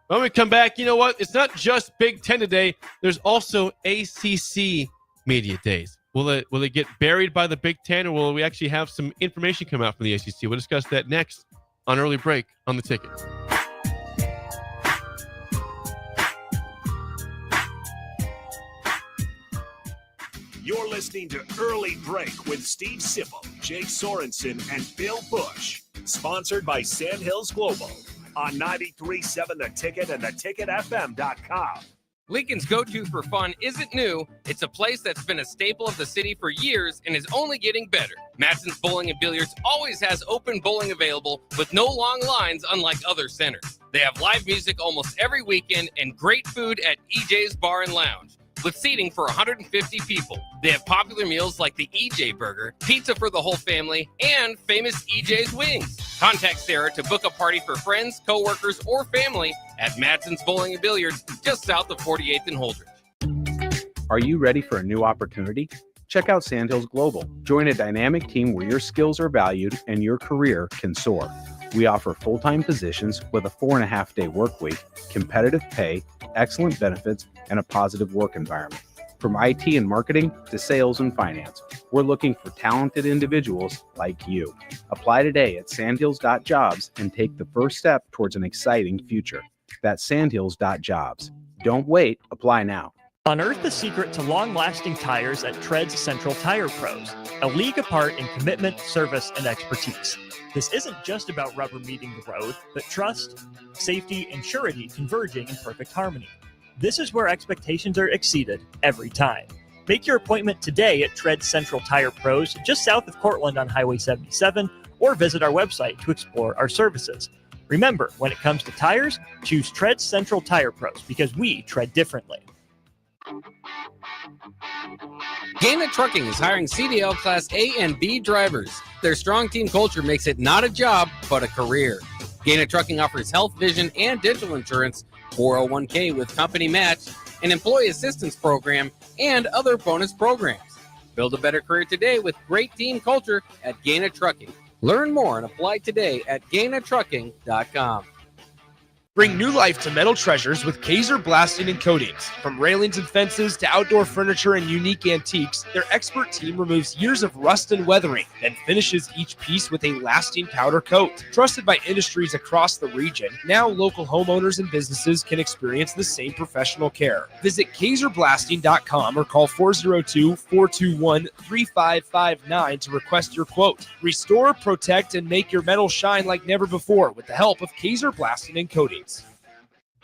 When we come back, you know what? It's not just Big Ten today. There's also ACC Media Days. Will it get buried by the Big Ten, or will we actually have some information come out from the ACC? We'll discuss that next on Early Break on the Ticket. You're listening to Early Break with Steve Sipple, Jake Sorensen, and Bill Busch. Sponsored by Sandhills Global on 93.7 The Ticket and theticketfm.com. Lincoln's go-to for fun isn't new. It's a place that's been a staple of the city for years and is only getting better. Matson's Bowling and Billiards always has open bowling available with no long lines, unlike other centers. They have live music almost every weekend and great food at EJ's Bar and Lounge, with seating for 150 people. They have popular meals like the EJ Burger, pizza for the whole family, and famous EJ's Wings. Contact Sarah to book a party for friends, coworkers, or family at Matson's Bowling and Billiards, just south of 48th and Holdridge. Are you ready for a new opportunity? Check out Sandhills Global. Join a dynamic team where your skills are valued and your career can soar. We offer full-time positions with a 4.5-day work week, competitive pay, excellent benefits, and a positive work environment. From IT and marketing to sales and finance, we're looking for talented individuals like you. Apply today at sandhills.jobs and take the first step towards an exciting future. That's sandhills.jobs. Don't wait, apply now. Unearth the secret to long-lasting tires at Tread's Central Tire Pros, a league apart in commitment, service, and expertise. This isn't just about rubber meeting the road, but trust, safety, and surety converging in perfect harmony. This is where expectations are exceeded every time. Make your appointment today at Tread Central Tire Pros, just south of Cortland on Highway 77, or visit our website to explore our services. Remember, when it comes to tires, choose Tread Central Tire Pros because we tread differently. Gaina Trucking is hiring CDL Class A and B drivers. Their strong team culture makes it not a job, but a career. Gaina Trucking offers health, vision, and dental insurance, 401k with company match, an employee assistance program, and other bonus programs. Build a better career today with great team culture at Gaina Trucking. Learn more and apply today at GainaTrucking.com. Bring new life to metal treasures with Kaiser Blasting and Coatings. From railings and fences to outdoor furniture and unique antiques, their expert team removes years of rust and weathering, then finishes each piece with a lasting powder coat. Trusted by industries across the region, now local homeowners and businesses can experience the same professional care. Visit KaiserBlasting.com or call 402-421-3559 to request your quote. Restore, protect, and make your metal shine like never before with the help of Kaiser Blasting and Coatings.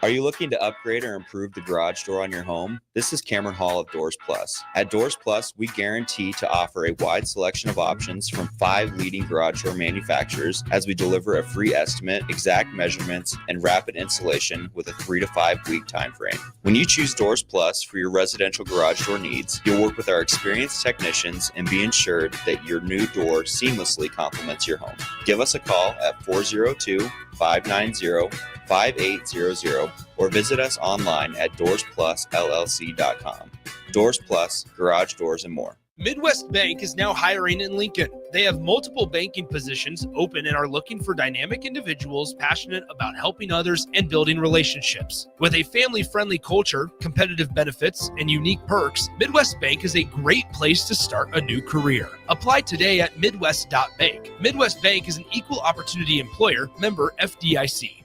Are you looking to upgrade or improve the garage door on your home? This is Cameron Hall of Doors Plus. At Doors Plus, we guarantee to offer a wide selection of options from 5 leading garage door manufacturers as we deliver a free estimate, exact measurements, and rapid installation with a 3 to 5 week time frame. When you choose Doors Plus for your residential garage door needs, you'll work with our experienced technicians and be ensured that your new door seamlessly complements your home. Give us a call at 402-590-5800 or visit us online at DoorsPlusLLC.com. Doors Plus, garage doors, and more. Midwest Bank is now hiring in Lincoln. They have multiple banking positions open and are looking for dynamic individuals passionate about helping others and building relationships. With a family-friendly culture, competitive benefits, and unique perks, Midwest Bank is a great place to start a new career. Apply today at Midwest.bank. Midwest Bank is an equal opportunity employer, member FDIC.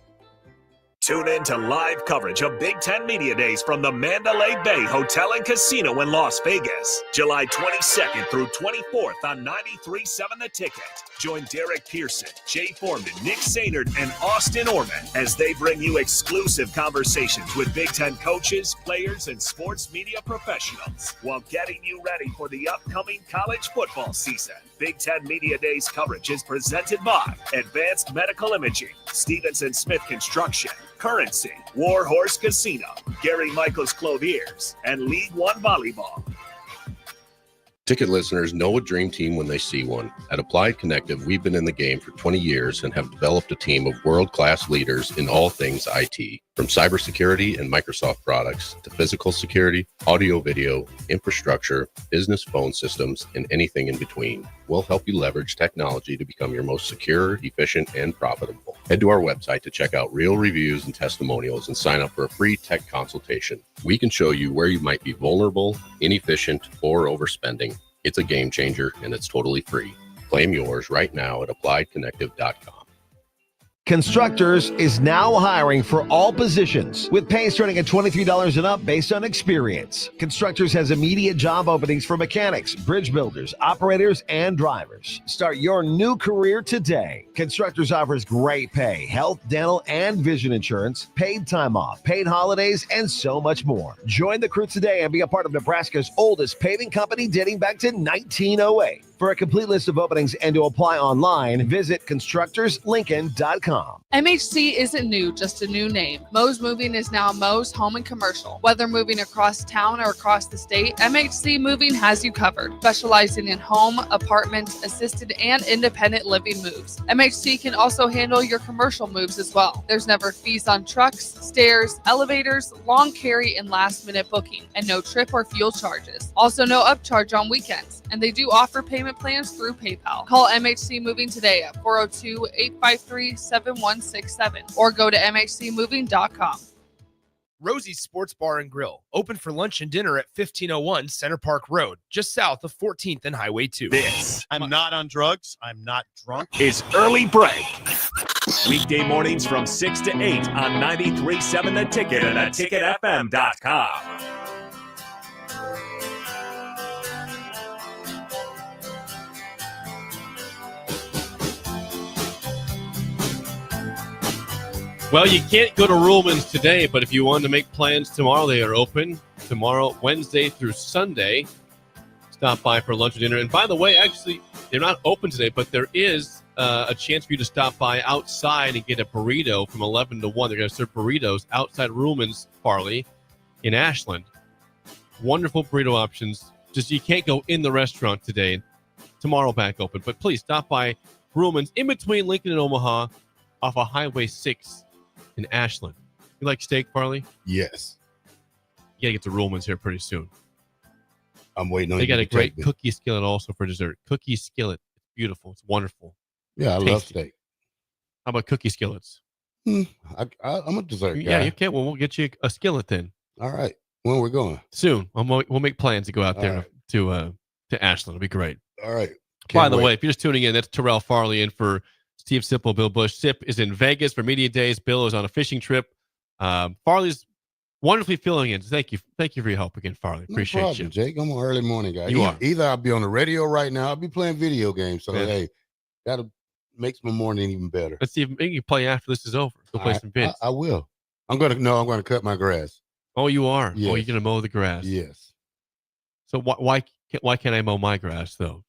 Tune in to live coverage of Big Ten Media Days from the Mandalay Bay Hotel and Casino in Las Vegas, July 22nd through 24th on 93.7 The Ticket. Join Derek Pearson, Jay Foreman, Nick Sainert, and Austin Orman as they bring you exclusive conversations with Big Ten coaches, players, and sports media professionals while getting you ready for the upcoming college football season. Big Ten Media Days coverage is presented by Advanced Medical Imaging, Stevenson Smith Construction, Currency, Warhorse Casino, Gary Michaels Clothiers, and League One Volleyball. Ticket listeners know a dream team when they see one. At Applied Connective, we've been in the game for 20 years and have developed a team of world-class leaders in all things IT. From cybersecurity and Microsoft products to physical security, audio-video, infrastructure, business phone systems, and anything in between. We'll help you leverage technology to become your most secure, efficient, and profitable. Head to our website to check out real reviews and testimonials and sign up for a free tech consultation. We can show you where you might be vulnerable, inefficient, or overspending. It's a game changer, and it's totally free. Claim yours right now at appliedconnective.com. Constructors is now hiring for all positions, with pay starting at $23 and up based on experience. Constructors has immediate job openings for mechanics, bridge builders, operators, and drivers. Start your new career today. Constructors offers great pay, health, dental, and vision insurance, paid time off, paid holidays, and so much more. Join the crew today and be a part of Nebraska's oldest paving company dating back to 1908. For a complete list of openings and to apply online, visit constructorslincoln.com. MHC isn't new, just a new name. Moe's Moving is now Moe's Home and Commercial. Whether moving across town or across the state, MHC Moving has you covered, specializing in home, apartment, assisted, and independent living moves. MHC can also handle your commercial moves as well. There's never fees on trucks, stairs, elevators, long carry, and last-minute booking, and no trip or fuel charges. Also, no upcharge on weekends, and they do offer payment plans through PayPal. Call MHC Moving today at 402-853-7167 or go to mhcmoving.com. Rosie's Sports Bar and Grill, open for lunch and dinner at 1501 Center Park Road, just south of 14th and Highway 2. This I'm not on drugs. I'm not drunk. is Early Break. Weekday mornings from 6 to 8 on 93.7 The Ticket and theticketfm.com. Well, you can't go to Ruhlman's today, but if you want to make plans tomorrow, they are open tomorrow, Wednesday through Sunday. Stop by for lunch or dinner. And by the way, actually, they're not open today, but there is a chance for you to stop by outside and get a burrito from 11 to 1. They're going to serve burritos outside Ruhlman's, Farley, in Ashland. Wonderful burrito options. Just you can't go in the restaurant today. Tomorrow back open. But please stop by Ruhlman's in between Lincoln and Omaha off of Highway 6. In Ashland. You like steak, Farley? Yes. You gotta get to Ruhlman's here pretty soon. I'm waiting on They you got to a great take me. cookie skillet also for dessert. Cookie skillet. It's beautiful. It's wonderful. Yeah, I love Tasty. steak. How about cookie skillets? I'm a dessert guy. Yeah, you can. Well, we'll get you a skillet then. All right. When are we going? Soon. We'll make plans to go out there All right. to Ashland. It'll be great. All right. By the way, if you're just tuning in, that's Terrell Farley in for Steve Sipple, Bill Busch. Sip is in Vegas for media days. Bill is on a fishing trip. Farley's wonderfully filling in. Thank you for your help again, Farley. Appreciate no problem, you. Jake. I'm an early morning guy. You are. Either I'll be on the radio right now, I'll be playing video games. So Yeah. hey, that makes my morning even better. Let's see if maybe you can play after this is over. Go play some bids. I will. I'm gonna cut my grass. Oh, you are. Yes. Oh, you're gonna mow the grass. Yes. So why can't I mow my grass though?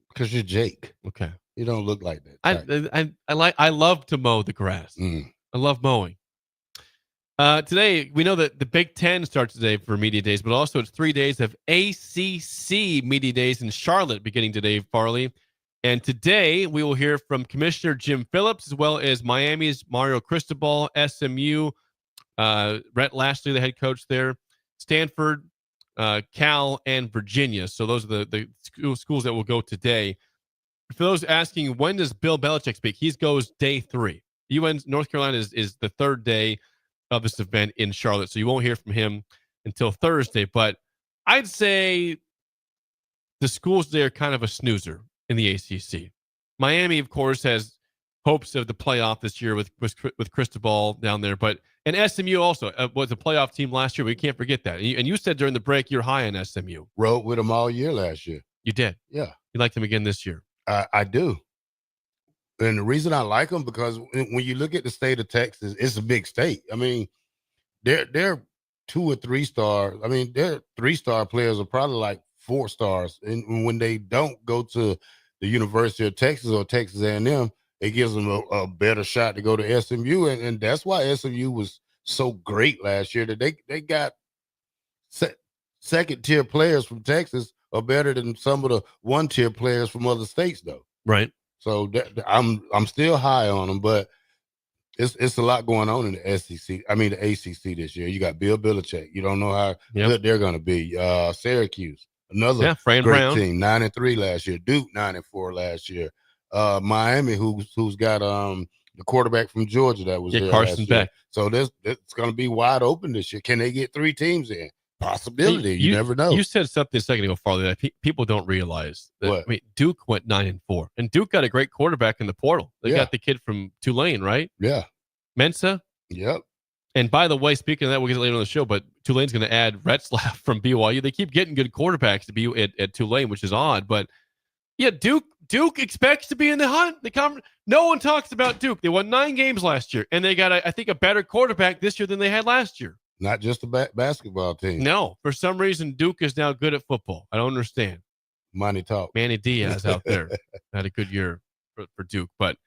Because you're Jake. Okay. You don't look like that. I love to mow the grass. I love mowing. Today, we know that the Big Ten starts today for Media Days, but also it's 3 days of ACC Media Days in Charlotte beginning today, Farley. And today, we will hear from Commissioner Jim Phillips, as well as Miami's Mario Cristobal, SMU, Rhett Lashley, the head coach there, Stanford, Cal, and Virginia. So those are the schools that will go today. For those asking, when does Bill Belichick speak? He goes day 3. North Carolina is the third day of this event in Charlotte, so you won't hear from him until Thursday. But I'd say the schools today are kind of a snoozer in the ACC. Miami, of course, has hopes of the playoff this year with Cristobal down there, and SMU also was a playoff team last year. We can't forget that. And you said during the break you're high on SMU. Rode with them all year last year. You did. Yeah. You like them again this year. I do. And the reason I like them because when you look at the state of Texas, it's a big state. I mean, they're 2 or 3 stars. I mean, their 3-star players are probably like 4 stars. And when they don't go to the University of Texas or Texas A&M, it gives them a better shot to go to SMU. And that's why SMU was so great last year, that they got second-tier players from Texas are better than some of the 1-tier players from other states, though. Right. So I'm still high on them, but it's a lot going on in the SEC. I mean the ACC this year. You got Bill Belichick. You don't know how good they're going to be. Syracuse, another great team, 9-3 last year. Duke 9-4 last year. Miami, who's got the quarterback from Georgia that was there Carson last year. Beck. So it's going to be wide open this year. Can they get 3 teams in? possibility. You never know. You said something a second ago, Farley, that people don't realize. That, What? I mean, Duke went 9-4, and Duke got a great quarterback in the portal. They got the kid from Tulane, right? Yeah. Mensa. Yep. And by the way, speaking of that, we'll get it later on the show, but Tulane's going to add Retzlaff from BYU. They keep getting good quarterbacks to be at Tulane, which is odd. But, yeah, Duke expects to be in the hunt. No one talks about Duke. They won 9 games last year, and they got, I think, a better quarterback this year than they had last year. Not just a basketball team. No. For some reason, Duke is now good at football. I don't understand. Money talk. Manny Diaz out there had a good year for Duke. But,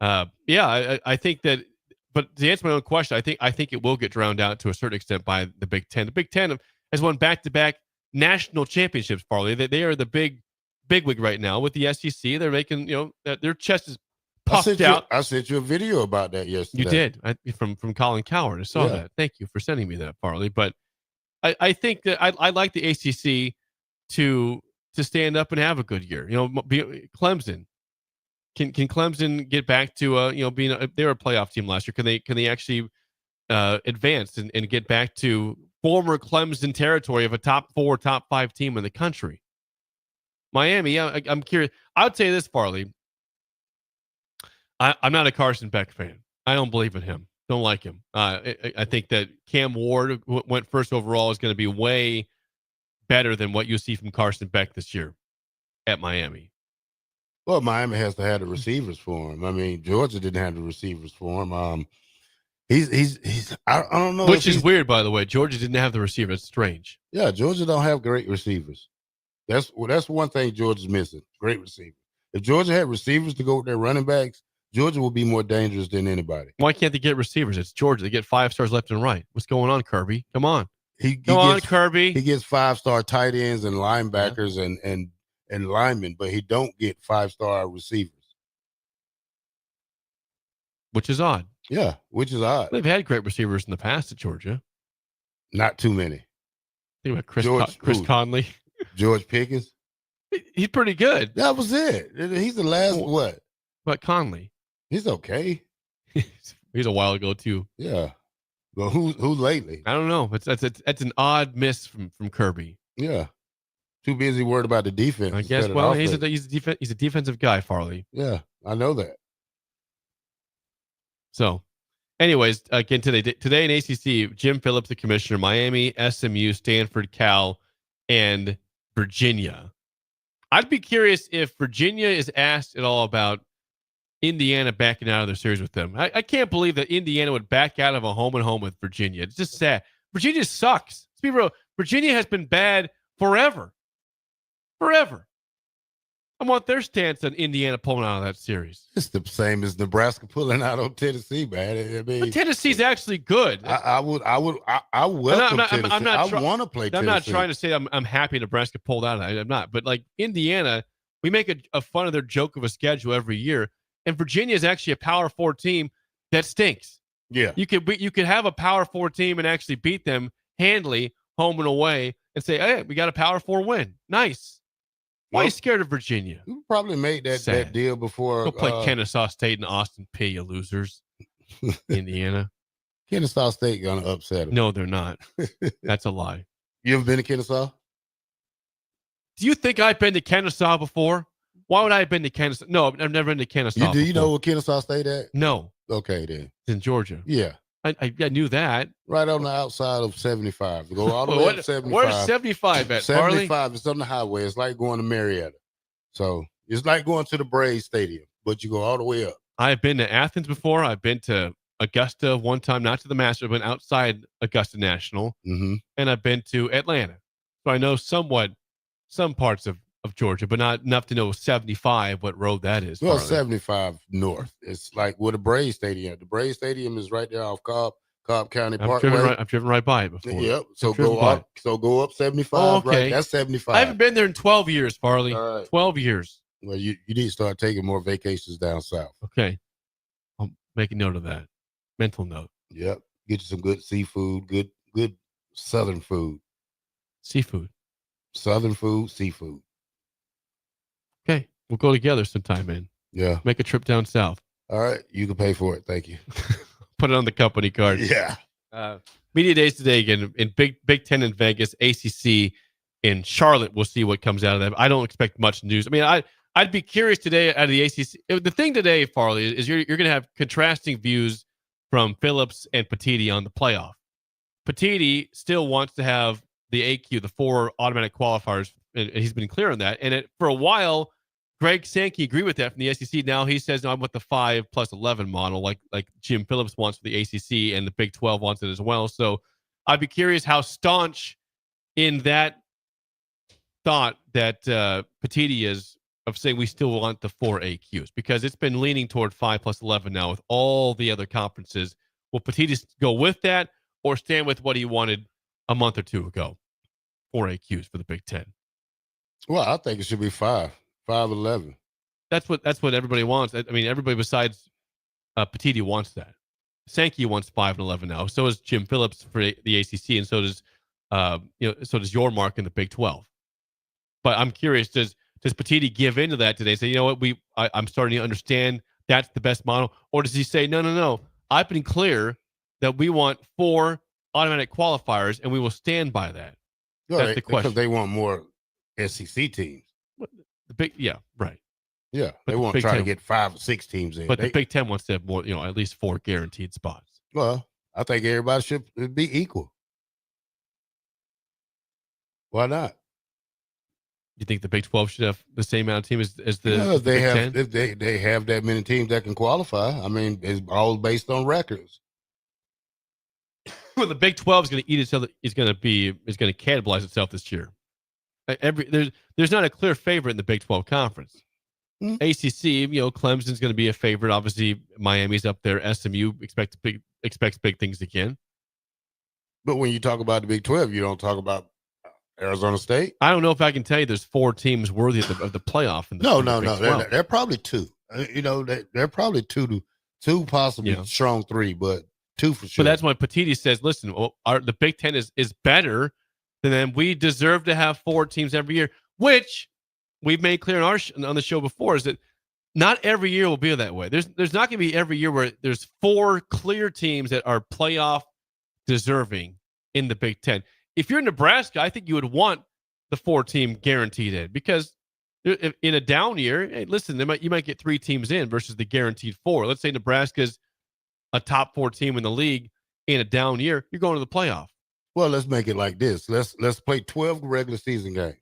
I think that – but to answer my own question, I think it will get drowned out to a certain extent by the Big Ten. The Big Ten has won back-to-back national championships, Farley. They are the bigwig right now with the SEC. They're making, their chest is puffed out. I sent you a video about that yesterday. You did. From Colin Coward. I saw that. Thank you for sending me that, Farley. But I think that I like the ACC to stand up and have a good year. Clemson. Can Clemson get back to being they were a playoff team last year? Can they actually advance and get back to former Clemson territory of a top 4, top 5 team in the country? Miami, I'm curious. I would say this, Farley. I'm not a Carson Beck fan. I don't believe in him. Don't like him. I think that Cam Ward went first overall is going to be way better than what you see from Carson Beck this year at Miami. Well, Miami has to have the receivers for him. I mean, Georgia didn't have the receivers for him. He's I don't know. Which is weird, by the way. Georgia didn't have the receiver. It's strange. Yeah, Georgia don't have great receivers. That's one thing Georgia's missing. Great receivers. If Georgia had receivers to go with their running backs, Georgia will be more dangerous than anybody. Why can't they get receivers? It's Georgia. They get 5 stars left and right. What's going on, Kirby? Come on. Come on, Kirby. He gets 5-star tight ends and linebackers and linemen, but he don't get 5-star receivers. Which is odd. Yeah, which is odd. They've had great receivers in the past at Georgia. Not too many. Think about Chris Conley. George Pickens. He's pretty good. That was it. He's the last what? But Conley. He's okay. He's a while ago too. Yeah. Well, who lately? I don't know. That's an odd miss from Kirby. Yeah. Too busy worried about the defense. I guess. Well, he's a defensive guy, Farley. Yeah, I know that. So, anyways, again today in ACC, Jim Phillips, the commissioner, Miami, SMU, Stanford, Cal, and Virginia. I'd be curious if Virginia is asked at all about Indiana backing out of their series with them. I can't believe that Indiana would back out of a home-and-home with Virginia. It's just sad. Virginia sucks. Let's be real. Virginia has been bad forever. I want their stance on Indiana pulling out of that series. It's the same as Nebraska pulling out on Tennessee, man. I mean, but Tennessee's actually good. I welcome Tennessee. I want to play Tennessee. I'm not trying to say I'm happy Nebraska pulled out of it. I'm not. But like Indiana, we make a fun of their joke of a schedule every year. And Virginia is actually a Power 4 team that stinks. Yeah. You could have a Power 4 team and actually beat them handily, home and away, and say, hey, we got a Power 4 win. Nice. Why are you scared of Virginia? You probably made that deal before. Go play Kennesaw State and Austin Peay, you losers. Indiana. Kennesaw State going to upset them. No, they're not. That's a lie. You ever been to Kennesaw? Do you think I've been to Kennesaw before? Why would I have been to Kennesaw? No, I've never been to Kennesaw. Do you know where Kennesaw State at? No. Okay, then. It's in Georgia. Yeah. I knew that. Right on the outside of 75. Go all the way up 75. Where's 75 at, 75 Farley? is on the highway. It's like going to Marietta. So it's like going to the Braves Stadium, but you go all the way up. I've been to Athens before. I've been to Augusta one time, not to the Masters, but outside Augusta National. Mm-hmm. And I've been to Atlanta. So I know some parts of Georgia, but not enough to know 75, what road that is. Well, Farley. 75 north. It's like where the Braves Stadium. The Braves Stadium is right there off Cobb County Parkway. I've driven right by it before. Yep. So go up 75. Oh, okay. Right. That's 75. I haven't been there in 12 years, Farley. All right. 12 years. Well, you need to start taking more vacations down south. Okay. I'll make a note of that. Mental note. Yep. Get you some good seafood, good southern food. Seafood. Southern food, seafood. Okay. We'll go together sometime, man. Yeah. Make a trip down south. All right. You can pay for it. Thank you. Put it on the company card. Yeah. Media days today again in Big Ten in Vegas, ACC in Charlotte. We'll see what comes out of that. I don't expect much news. I mean, I'd be curious today out of the ACC. The thing today, Farley, is you're going to have contrasting views from Phillips and Petiti on the playoff. Petiti still wants to have the AQ, the 4 automatic qualifiers, and he's been clear on that. And for a while, Greg Sankey agreed with that from the SEC. Now he says, no, I'm with the 5+11 model, like Jim Phillips wants for the ACC, and the Big 12 wants it as well. So I'd be curious how staunch in that thought that Petiti is of saying we still want the 4 AQs, because it's been leaning toward 5+11 now with all the other conferences. Will Petiti go with that or stand with what he wanted a month or two ago? 4 AQs for the Big Ten. Well, I think it should be 5.11. That's what everybody wants. I mean, everybody besides Petiti wants that. Sankey wants 5.11 now. So does Jim Phillips for the ACC, and so does your mark in the Big 12. But I'm curious, does Petiti give into that today? Say, you know what, I'm starting to understand that's the best model, or does he say, no, I've been clear that we want 4 automatic qualifiers, and we will stand by that. No, that's the question. Because they want more SEC teams. Right. Yeah, But they want to Big try to Ten- get 5 or 6 teams in. But the Big Ten wants to have more, at least 4 guaranteed spots. Well, I think everybody should be equal. Why not? You think the Big 12 should have the same amount of teams as the Yeah, Big Ten? if they have that many teams that can qualify. I mean, it's all based on records. Well, the Big 12 is going to eat itself. Is going to cannibalize itself this year. There's not a clear favorite in the Big 12 conference. ACC, Clemson's going to be a favorite. Obviously, Miami's up there. SMU expects big things again. But when you talk about the Big 12, you don't talk about Arizona State. I don't know if I can tell you there's 4 teams worthy of the playoff. In the No. Big 12. They're probably 2. They're probably 2, possibly strong 3, but 2 for sure. But that's why Petiti says, listen, the Big Ten is better than we deserve to have 4 teams every year, which we've made clear on the show before, is that not every year will be that way. There's not going to be every year where there's 4 clear teams that are playoff deserving in the Big Ten. If you're Nebraska, I think you would want the 4-team guaranteed in, because in a down year, hey, listen, you might get 3 teams in versus the guaranteed 4. Let's say Nebraska's a top 4 team in the league in a down year, you're going to the playoff. Well, let's make it like this. Let's play 12 regular season games.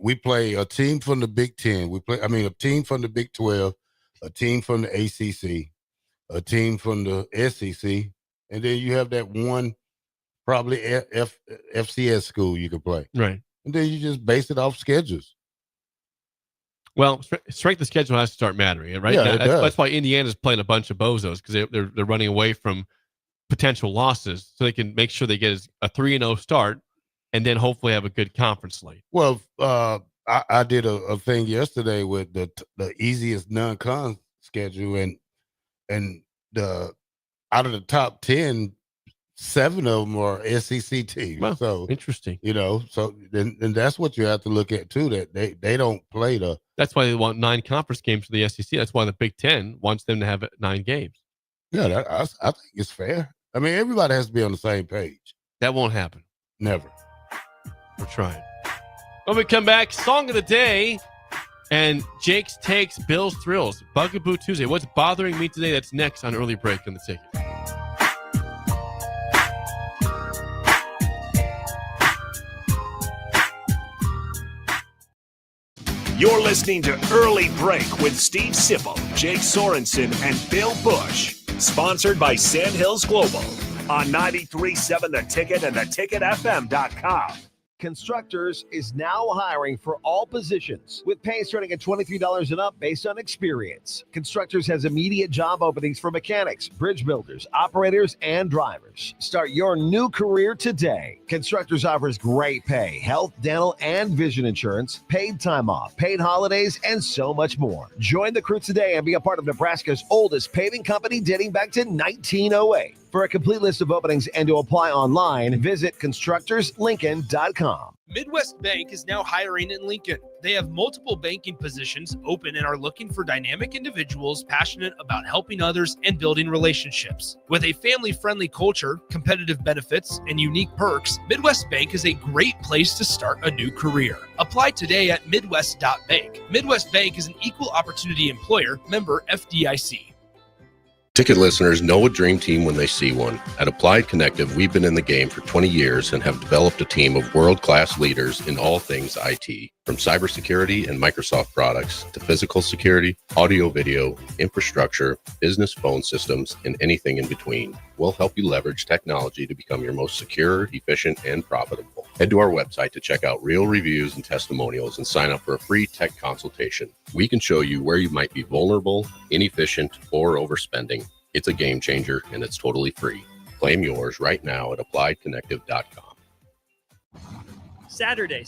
We play a team from the Big Ten. A team from the Big 12, a team from the ACC, a team from the SEC, and then you have that one probably FCS school you could play. Right. And then you just base it off schedules. Well, strength of schedule has to start mattering, right? Yeah, That's why Indiana's playing a bunch of bozos, because they're running away from potential losses, so they can make sure they get a 3-0 start and then hopefully have a good conference slate. Well, I did a thing yesterday with the easiest non-con schedule, and out of the top 10, 7 of them are SEC teams. Well, so interesting. So then that's what you have to look at too. That they don't play the. That's why they want 9 conference games for the SEC. That's why the Big Ten wants them to have 9 games. Yeah, I think it's fair. I mean, everybody has to be on the same page. That won't happen. Never. We're trying. When we come back, song of the day, and Jake's takes, Bill's thrills, Bugaboo Tuesday. What's bothering me today? That's next on Early Break on the Ticket. You're listening to Early Break with Steve Sipple, Jake Sorensen, and Bill Busch. Sponsored by Sandhills Global on 93.7 The Ticket and theticketfm.com. Constructors is now hiring for all positions, with pay starting at $23 and up based on experience. Constructors has immediate job openings for mechanics, bridge builders, operators, and drivers. Start your new career today. Constructors offers great pay, health, dental, and vision insurance, paid time off, paid holidays, and so much more. Join the crew today and be a part of Nebraska's oldest paving company dating back to 1908. For a complete list of openings and to apply online, visit constructorslincoln.com. Midwest Bank is now hiring in Lincoln. They have multiple banking positions open and are looking for dynamic individuals passionate about helping others and building relationships. With a family-friendly culture, competitive benefits, and unique perks, Midwest Bank is a great place to start a new career. Apply today at midwest.bank. Midwest Bank is an equal opportunity employer, member FDIC. Ticket listeners know a dream team when they see one. At Applied Connective, we've been in the game for 20 years and have developed a team of world-class leaders in all things IT. From cybersecurity and Microsoft products to physical security, audio-video, infrastructure, business phone systems, and anything in between. We'll help you leverage technology to become your most secure, efficient, and profitable. Head to our website to check out real reviews and testimonials and sign up for a free tech consultation. We can show you where you might be vulnerable, inefficient, or overspending. It's a game changer, and it's totally free. Claim yours right now at appliedconnective.com. Saturday.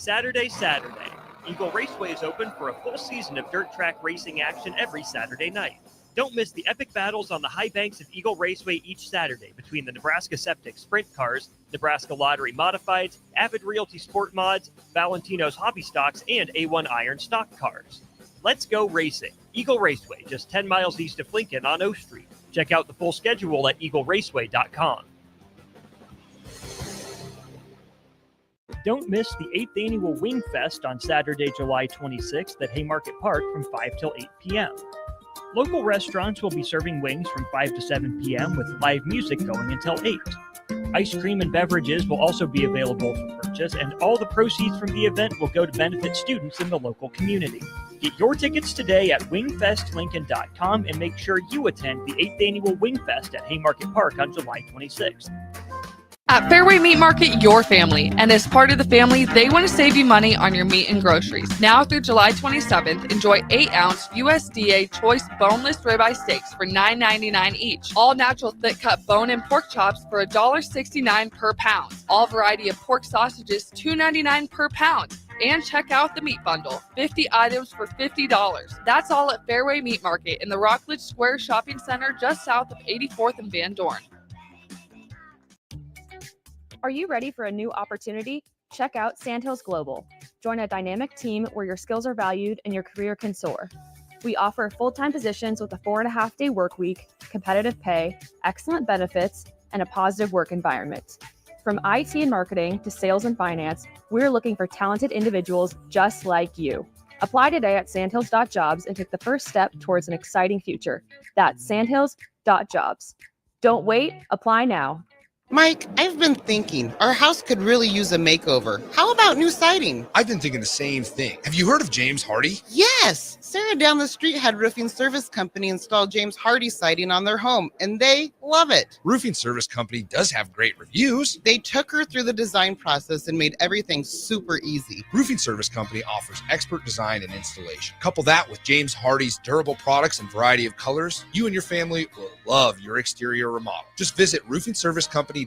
Eagle Raceway is open for a full season of dirt track racing action every Saturday night. Don't miss the epic battles on the high banks of Eagle Raceway each Saturday between the Nebraska Septic Sprint Cars, Nebraska Lottery Modifieds, Avid Realty Sport Mods, Valentino's Hobby Stocks, and A1 Iron Stock Cars. Let's go racing. Eagle Raceway, just 10 miles east of Lincoln on O Street. Check out the full schedule at eagleraceway.com. Don't miss the 8th Annual Wing Fest on Saturday, July 26th at Haymarket Park from 5 till 8 p.m. Local restaurants will be serving wings from 5 to 7 p.m. with live music going until 8. Ice cream and beverages will also be available for purchase, and all the proceeds from the event will go to benefit students in the local community. Get your tickets today at wingfestlincoln.com and make sure you attend the 8th Annual Wing Fest at Haymarket Park on July 26th. At Fairway Meat Market, your family. And as part of the family, they want to save you money on your meat and groceries. Now through July 27th, enjoy 8-ounce USDA choice boneless ribeye steaks for $9.99 each. All natural thick-cut bone and pork chops for $1.69 per pound. All variety of pork sausages, $2.99 per pound. And check out the meat bundle, 50 items for $50. That's all at Fairway Meat Market in the Rockledge Square Shopping Center just south of 84th and Van Dorn. Are you ready for a new opportunity? Check out Sandhills Global. Join a dynamic team where your skills are valued and your career can soar. We offer full-time positions with a 4.5-day work week, competitive pay, excellent benefits, and a positive work environment. From IT and marketing to sales and finance, we're looking for talented individuals just like you. Apply today at sandhills.jobs and take the first step towards an exciting future. That's sandhills.jobs. Don't wait, apply now. Mike, I've been thinking, our house could really use a makeover. How about new siding? I've been thinking the same thing. Have you heard of James Hardy? Yes! Sarah down the street had Roofing Service Company install James Hardy siding on their home, and they love it. Roofing Service Company does have great reviews. They took her through the design process and made everything super easy. Roofing Service Company offers expert design and installation. Couple that with James Hardy's durable products and variety of colors, you and your family will love your exterior remodel. Just visit roofingservicecompany.com.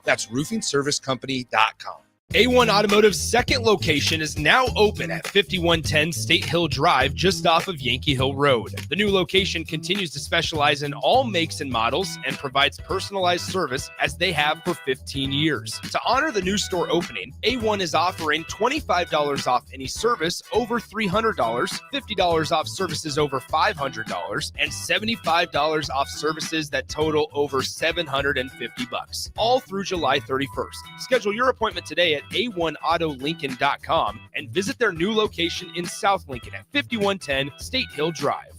That's roofingservicecompany.com. A1 Automotive's second location is now open at 5110 State Hill Drive, just off of Yankee Hill Road. The new location continues to specialize in all makes and models and provides personalized service as they have for 15 years. To honor the new store opening, A1 is offering $25 off any service over $300, $50 off services over $500, and $75 off services that total over $750, all through July 31st. Schedule your appointment today at a1autolincoln.com and visit their new location in South Lincoln at 5110 State Hill Drive.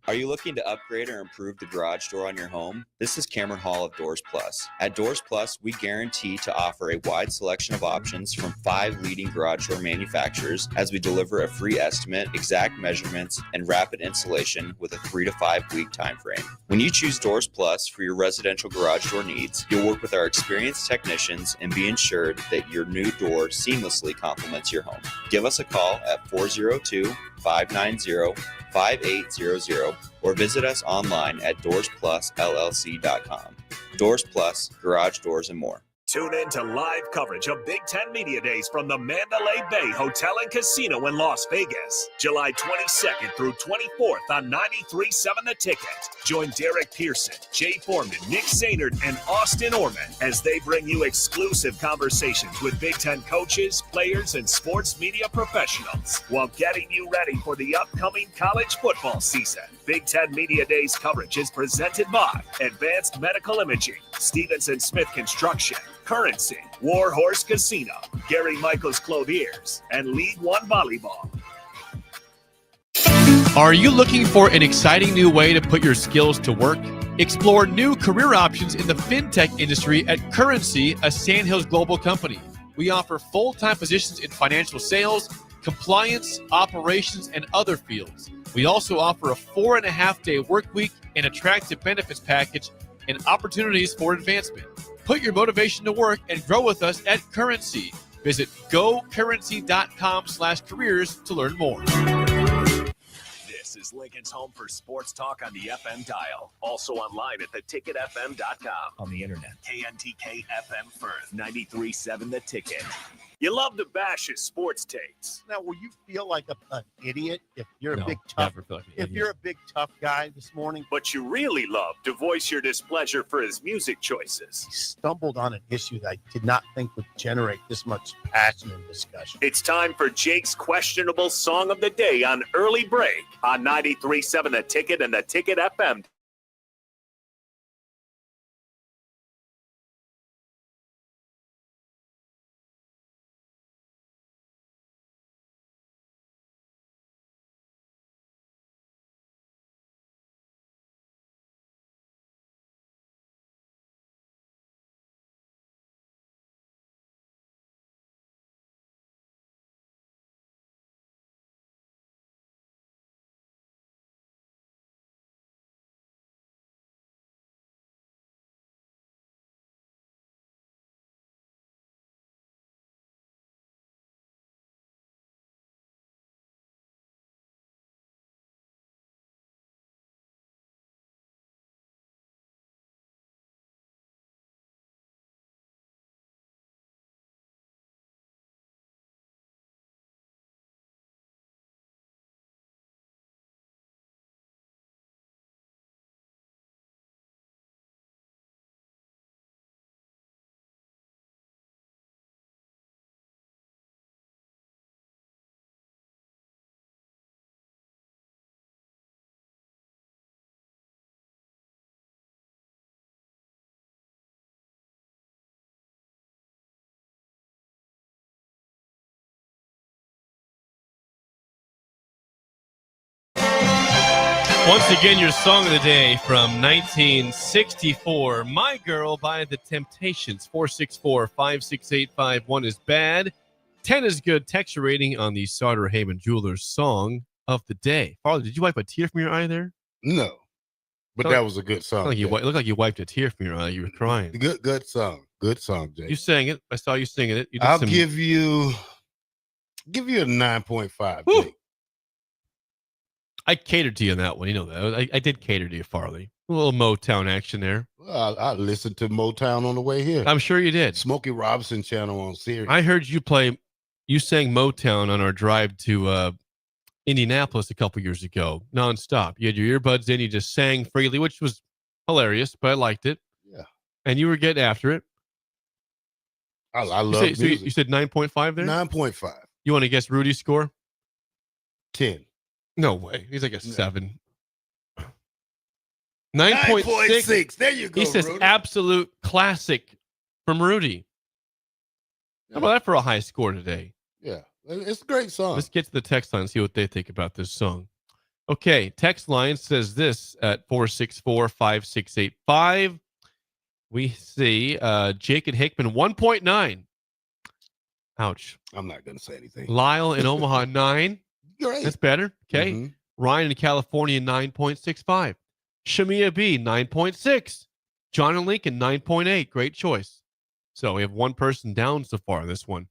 Are you looking to upgrade or improve the garage door on your home? This is Cameron Hall of Doors Plus. At Doors Plus, we guarantee to offer a wide selection of options from 5 leading garage door manufacturers as we deliver a free estimate, exact measurements, and rapid installation with a 3 to 5 week time frame. When you choose Doors Plus for your residential garage door needs, you'll work with our experienced technicians and be ensured that your new door seamlessly complements your home. Give us a call at 402-590-5800 or visit us online at doorsplusllc.com. Doors Plus, garage doors, and more. Tune in to live coverage of Big Ten Media Days from the Mandalay Bay Hotel and Casino in Las Vegas, July 22nd through 24th on 93.7 The Ticket. Join Derek Pearson, Jay Foreman, Nick Sainert, and Austin Orman as they bring you exclusive conversations with Big Ten coaches, players, and sports media professionals while getting you ready for the upcoming college football season. Big Ten Media Days coverage is presented by Advanced Medical Imaging, Stevenson Smith Construction, Currency, Warhorse Casino, Gary Michaels Clothiers, and League One Volleyball. Are you looking for an exciting new way to put your skills to work? Explore new career options in the fintech industry at Currency, a Sandhills Global company. We offer full-time positions in financial sales, compliance, operations, and other fields. We also offer a 4.5-day work week, an attractive benefits package, and opportunities for advancement. Put your motivation to work and grow with us at Currency. Visit gocurrency.com/careers to learn more. This is Lincoln's home for sports talk on the FM dial. Also online at theticketfm.com. On the internet. KNTK FM Firth, 93.7 The Ticket. You love to bash his sports takes. Now, will you feel like an idiot if you're No, a big tough never feel like an if idiot. you're a big tough guy this morning? But you really love to voice your displeasure for his music choices. He stumbled on an issue that I did not think would generate this much passion and discussion. It's time for Jake's questionable song of the day on Early Break on 93.7 The Ticket and the Ticket FM. Once again, your song of the day from 1964, My Girl by The Temptations. 464-568-51 is bad. 10 is good. Text your rating on the Sauter Heyman Jewelers song of the day. Farley, did you wipe a tear from your eye there? No, but that was a good song. It looked like you wiped a tear from your eye. You were crying. Good song. Good song, Jay. You sang it. I saw you singing it. I'll give you a 9.5. Jake. I catered to you on that one. You know that. I did cater to you, Farley. A little Motown action there. Well, I listened to Motown on the way here. I'm sure you did. Smokey Robinson channel on Sirius. I heard you sang Motown on our drive to Indianapolis a couple years ago, nonstop. You had your earbuds in, you just sang freely, which was hilarious, but I liked it. Yeah. And you were getting after it. I love music. So you said 9.5 there? 9.5. You want to guess Rudy's score? 10. No way. He's like a 7. 9.6. There you go. He says Rudy. absolute classic from Rudy. How about that for a high score today? Yeah. It's a great song. Let's get to the text line and see what they think about this song. Okay. Text line says this at 464-5685. We see Jake and Hickman 1.9. Ouch. I'm not going to say anything. Lyle in Omaha 9. Great. That's better. Okay. Ryan in California 9.65. Shamia B 9.6. John and Lincoln 9.8. Great choice. So we have one person down so far in this one.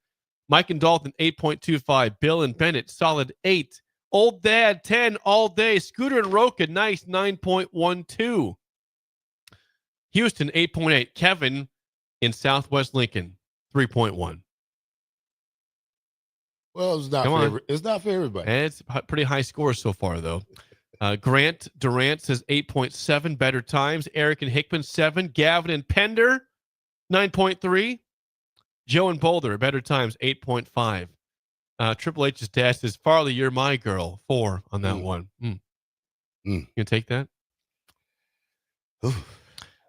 Mike and Dalton 8.25. Bill and Bennett solid 8. Old Dad 10 all day. Scooter and Roca nice 9.12. Houston 8.8. Kevin in Southwest Lincoln, 3.1. Well, it's not for everybody. And it's a pretty high score so far, though. Grant Durant says 8.7, better times. Eric and Hickman, 7. Gavin and Pender, 9.3. Joe and Boulder, better times, 8.5. Triple H's dad says, Farley, you're my girl, 4 on that one. You can take that?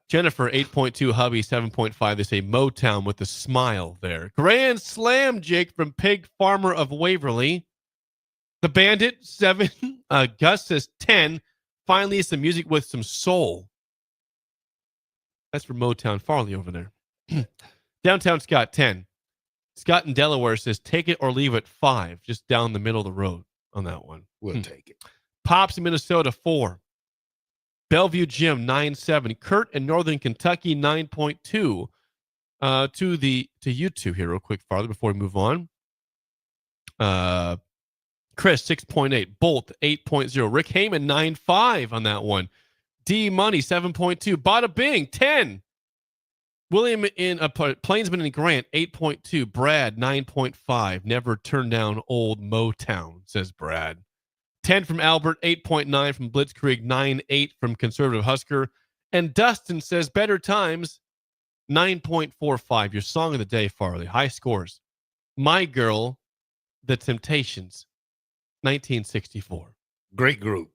Jennifer, 8.2. Hubby, 7.5. They say Motown with a smile there. Grand Slam, Jake, from Pig Farmer of Waverly. The Bandit, 7. Gus says 10. Finally, some music with some soul. That's for Motown Farley over there. Downtown Scott, 10. Scott in Delaware says, take it or leave it, 5. Just down the middle of the road on that one. We'll take it. Pops in Minnesota, 4. Bellevue Jim, 9.7. Kurt in Northern Kentucky, 9.2. To you two here real quick, farther before we move on. Chris, 6.8. Bolt, 8.0. Rick Heyman, 9.5 on that one. D Money, 7.2. Bada Bing, 10. William in Plainsman and Grant, 8.2. Brad, 9.5. Never turn down old Motown, says Brad. 10 from Albert, 8.9 from Blitzkrieg, 9.8 from Conservative Husker. And Dustin says better times, 9.45. Your song of the day, Farley. High scores. My Girl, The Temptations, 1964. Great group.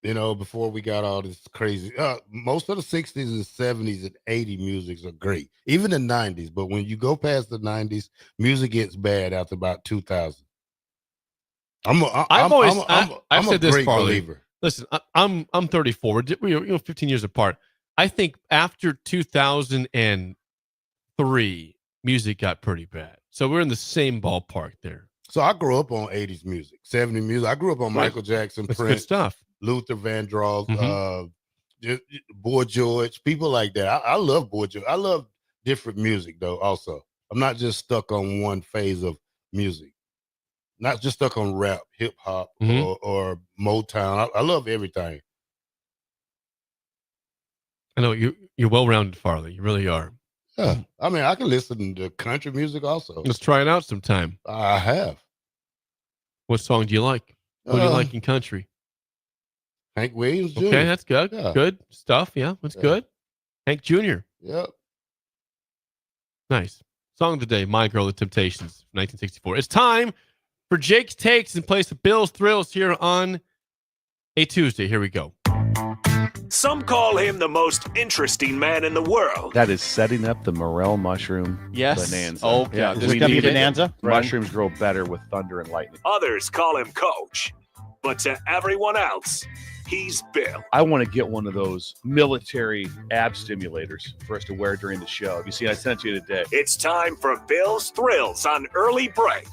You know, before we got all this crazy, most of the 60s and 70s and 80s musics are great, even the 90s. But when you go past the 90s, music gets bad after about 2000. I've said this, great Farley. believer. Listen, I'm 34. We're 15 years apart. I think after 2003, music got pretty bad. So we're in the same ballpark there. So I grew up on 80s music, 70s music. I grew up on Michael Jackson, That's Prince, good stuff. Luther Vandross, Boy George, people like that. I love Boy George. I love different music, though, also. I'm not just stuck on one phase of music. Not just stuck on rap, hip-hop, or Motown. I love everything. I know you're well-rounded, Farley. You really are. Yeah. I mean, I can listen to country music also. Let's try it out sometime. I have. What song do you like? What do you like in country? Hank Williams Jr. Okay, that's good. Yeah. Good stuff. Yeah, that's good. Hank Jr. Yep. Nice. Song of the day, My Girl, The Temptations, 1964. It's time for Jake's Takes in place of Bill's Thrills here on a Tuesday. Here we go. Some call him the most interesting man in the world. That is setting up the morel mushroom bonanza. Oh, yeah. This is going to be bonanza. Mushrooms grow better with thunder and lightning. Others call him Coach. But to everyone else, he's Bill. I want to get one of those military ab stimulators for us to wear during the show. Have you seen? I sent it to you today. It's time for Bill's Thrills on Early Break.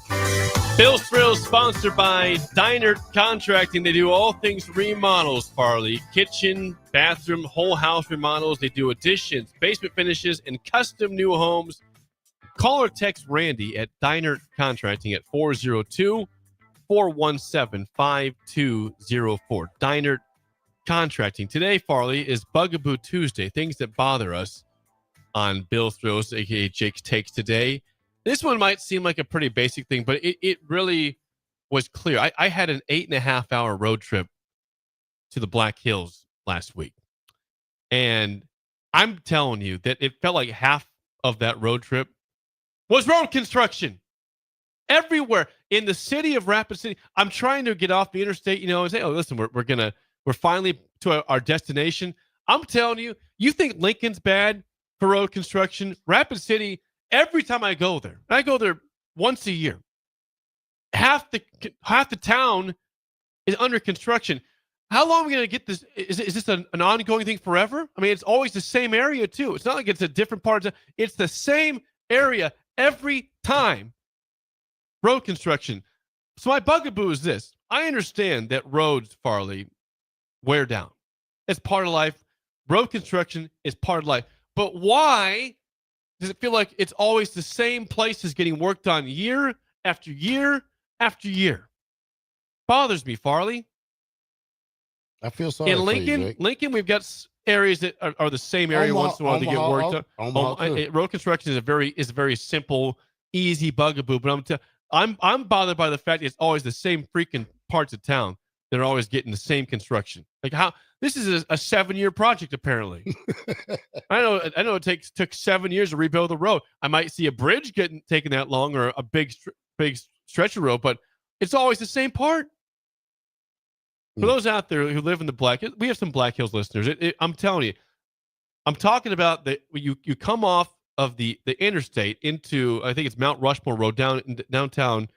Bill's Thrills sponsored by Diner Contracting. They do all things remodels, Farley. Kitchen, bathroom, whole house remodels. They do additions, basement finishes, and custom new homes. Call or text Randy at Diner Contracting at 402-417-5204. Diner Contracting. Today, Farley, is Bugaboo Tuesday. Things that bother us on Bill's Thrills, a.k.a. Jake's Takes today. This one might seem like a pretty basic thing, but it really was clear. I had an 8.5-hour road trip to the Black Hills last week. And I'm telling you that it felt like half of that road trip was road construction. Everywhere in the city of Rapid City. I'm trying to get off the interstate, and say, oh, listen, we're finally to our destination. I'm telling you, you think Lincoln's bad for road construction? Rapid City, every time I go there once a year, half the town is under construction. How long are we going to get this? Is this an ongoing thing forever? I mean, it's always the same area too. It's not like it's a different part of it's the same area every time. Road construction. So my bugaboo is this. I understand that roads, Farley, wear down. It's part of life. Road construction is part of life. But why does it feel like it's always the same places getting worked on year after year after year? Bothers me, Farley. I feel sorry in for Lincoln. you, Jake. Lincoln, we've got areas that are the same area once in a while to get worked on. Road construction is a very simple, easy bugaboo. But I'm bothered by the fact it's always the same freaking parts of town that are always getting the same construction. Like how this is a 7-year project apparently. I know it took 7 years to rebuild the road. I might see a bridge taking that long or a big stretch of road, but it's always the same part. For those out there who live in the we have some Black Hills listeners. I'm telling you, I'm talking about you come off of the interstate into, I think it's Mount Rushmore Road down in downtown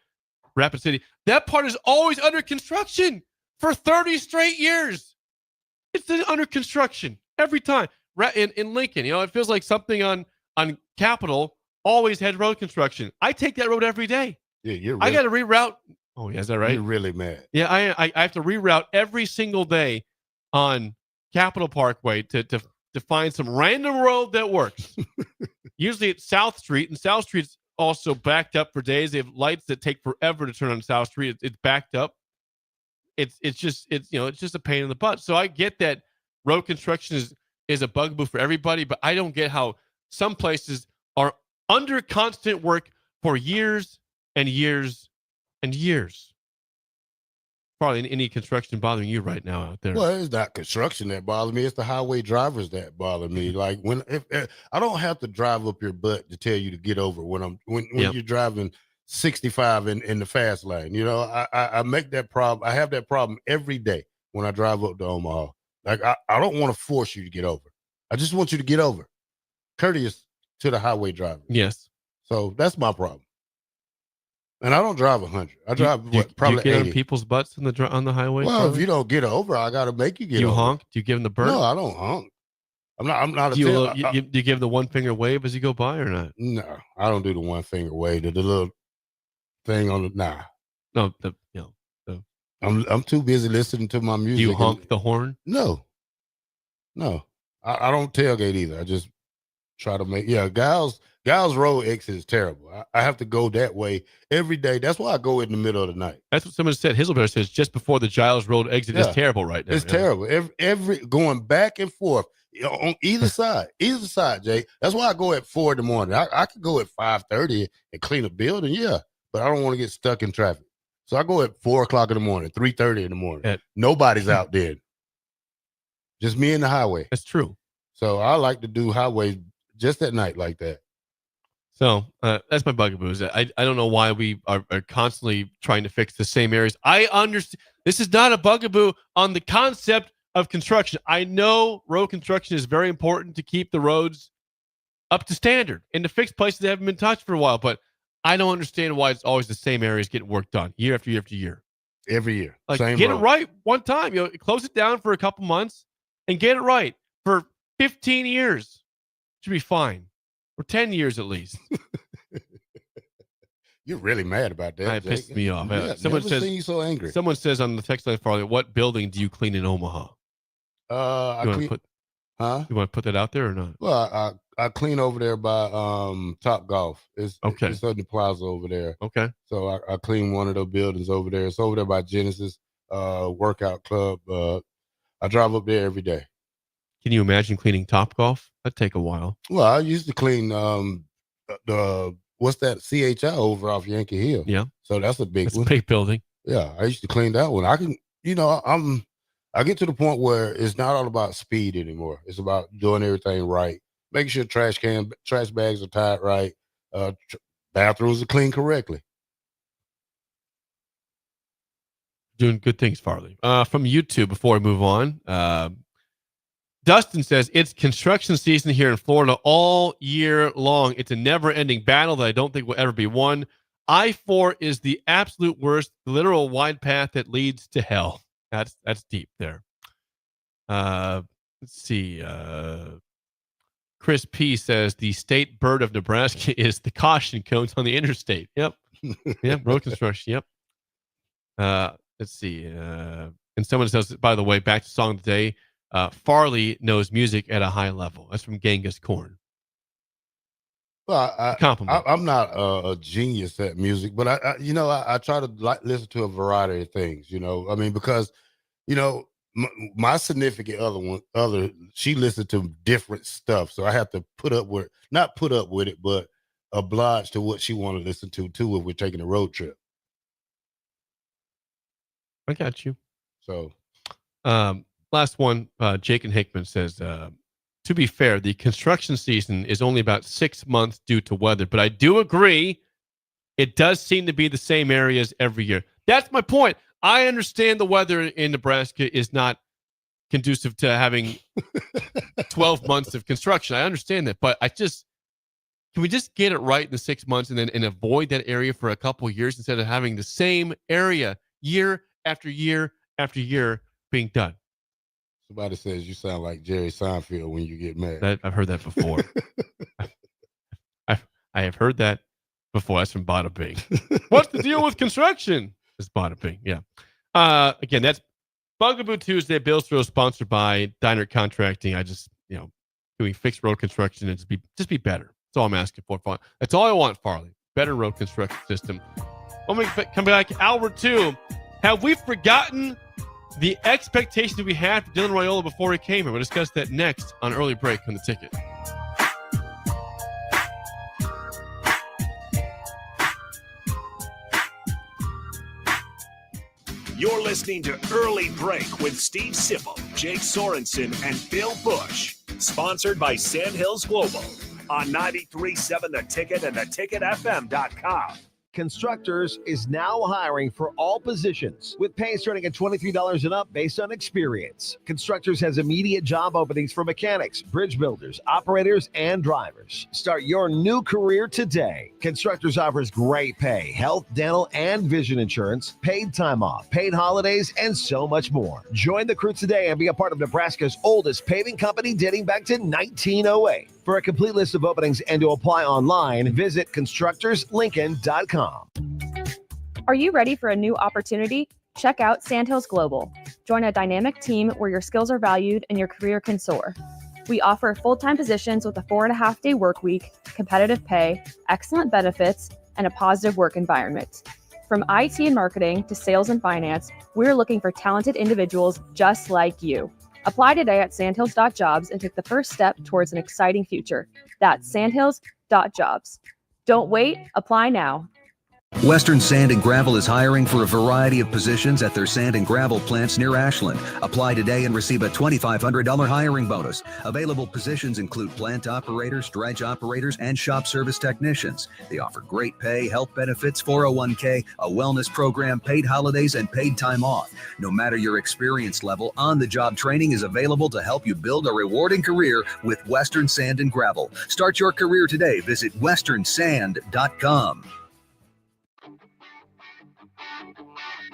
Rapid City. That part is always under construction for 30 straight years. It's under construction every time. In Lincoln, it feels like something on Capitol always had road construction. I take that road every day. Yeah, I got to reroute. Oh, yeah, is that right? You're really mad. Yeah, I have to reroute every single day on Capitol Parkway to find some random road that works. Usually it's South Street, and South Street's also backed up for days. They have lights that take forever to turn on South Street. It's backed up. It's just a pain in the butt. So I get that road construction is a bugaboo for everybody, but I don't get how some places are under constant work for years and years and years. Probably any construction bothering you right now out there. Well, it's not construction that bothers me. It's the highway drivers that bother me. Like if I don't have to drive up your butt to tell you to get over when you're driving 65 in the fast lane. I make that problem. I have that problem every day when I drive up to Omaha. Like I don't want to force you to get over. I just want you to get over. Courteous to the highway driver. Yes. So that's my problem. And I don't drive 100. I drive probably you get 80. on people's butts on the highway? Well, if you don't get over, I got to make you get over. Do you honk? Do you give them the bird? No, I don't honk. I'm not. Do you give the one finger wave as you go by or not? No, I don't do the one finger wave. The little thing on the No, I'm too busy listening to my music. Do you honk the horn? No. I don't tailgate either. I just try to make Giles Road exit is terrible. I have to go that way every day. That's why I go in the middle of the night. That's what someone said. Hizzlebear says just before the Giles Road exit is terrible right now. It's terrible. Every going back and forth on either side, Jay. That's why I go at 4 a.m. I could go at 5:30 and clean a building, but I don't want to get stuck in traffic. So I go at 4 o'clock in the morning, 3:30 in the morning. Nobody's out there. Just me and the highway. That's true. So I like to do highways just at night like that. So that's my bugaboo. I don't know why we are constantly trying to fix the same areas. I understand. This is not a bugaboo on the concept of construction. I know road construction is very important to keep the roads up to standard and to fix places that haven't been touched for a while. But I don't understand why it's always the same areas getting work done year after year after year. Every year. Like same get road. it right one time. Close it down for a couple months and get it right for 15 years. Should be fine. For 10 years at least. You're really mad about that. That pissed me off. Yeah, Someone says seen you so angry. Someone says on the text line, Farley, what building do you clean in Omaha? You want to put that out there or not? Well, I clean over there by Top Golf. It's on the plaza over there. Okay. So I clean one of those buildings over there. It's over there by Genesis Workout Club. I drive up there every day. Can you imagine cleaning Top Golf? That'd take a while. Well, I used to clean the what's that CHI over off Yankee Hill. Yeah. So that's a big one. A big building. Yeah, I used to clean that one. I can, I get to the point where it's not all about speed anymore. It's about doing everything right, making sure trash bags are tied right, bathrooms are cleaned correctly. Doing good things, Farley. From YouTube, before we move on, Dustin says, it's construction season here in Florida all year long. It's a never-ending battle that I don't think will ever be won. I-4 is the absolute worst, literal wide path that leads to hell. That's deep there. Let's see. Chris P. says, the state bird of Nebraska is the caution cones on the interstate. Yep. Yep. Road construction. Yep. Let's see. And someone says, by the way, back to Song of the Day, Farley knows music at a high level. That's from Genghis Corn. Well, I'm not a genius at music, but I try to listen to a variety of things. Because my significant other, she listened to different stuff, so I have to not put up with it, but oblige to what she want to listen to too if we're taking a road trip. I got you. So, last one, Jake and Hickman says, to be fair, the construction season is only about 6 months due to weather, but I do agree it does seem to be the same areas every year. That's my point. I understand the weather in Nebraska is not conducive to having 12 months of construction. I understand that, but can we just get it right in the 6 months and avoid that area for a couple of years instead of having the same area year after year after year being done? Somebody says you sound like Jerry Seinfeld when you get mad. I've heard that before. I have heard that before. That's from Bada Bing. What's the deal with construction? It's Bada Bing. Yeah. Again, that's Bugaboo Tuesday. Bill's Throw sponsored by Diner Contracting. I just, can we fix road construction and just be better? That's all I'm asking for. That's all I want, Farley. Better road construction system. When we come back, hour 2, have we forgotten the expectations we had for Dylan Raiola before he came here? We'll discuss that next on Early Break on The Ticket. You're listening to Early Break with Steve Sipple, Jake Sorensen, and Bill Busch. Sponsored by Sandhills Global on 93.7 The Ticket and theticketfm.com. Constructors is now hiring for all positions with pay starting at $23 and up based on experience. Constructors has immediate job openings for mechanics, bridge builders, operators, and drivers. Start your new career today. Constructors offers great pay, health, dental, and vision insurance, paid time off, paid holidays, and so much more. Join the crew today and be a part of Nebraska's oldest paving company dating back to 1908. For a complete list of openings and to apply online, visit constructorslincoln.com. Are you ready for a new opportunity? Check out Sandhills Global. Join a dynamic team where your skills are valued and your career can soar. We offer full-time positions with a 4.5-day work week, competitive pay, excellent benefits, and a positive work environment. From IT and marketing to sales and finance, we're looking for talented individuals just like you. Apply today at sandhills.jobs and take the first step towards an exciting future. That's sandhills.jobs. Don't wait, apply now. Western Sand and Gravel is hiring for a variety of positions at their sand and gravel plants near Ashland. Apply today and receive a $2,500 hiring bonus. Available positions include plant operators, dredge operators, and shop service technicians. They offer great pay, health benefits, 401k, a wellness program, paid holidays, and paid time off. No matter your experience level, on-the-job training is available to help you build a rewarding career with Western Sand and Gravel. Start your career today. Visit westernsand.com.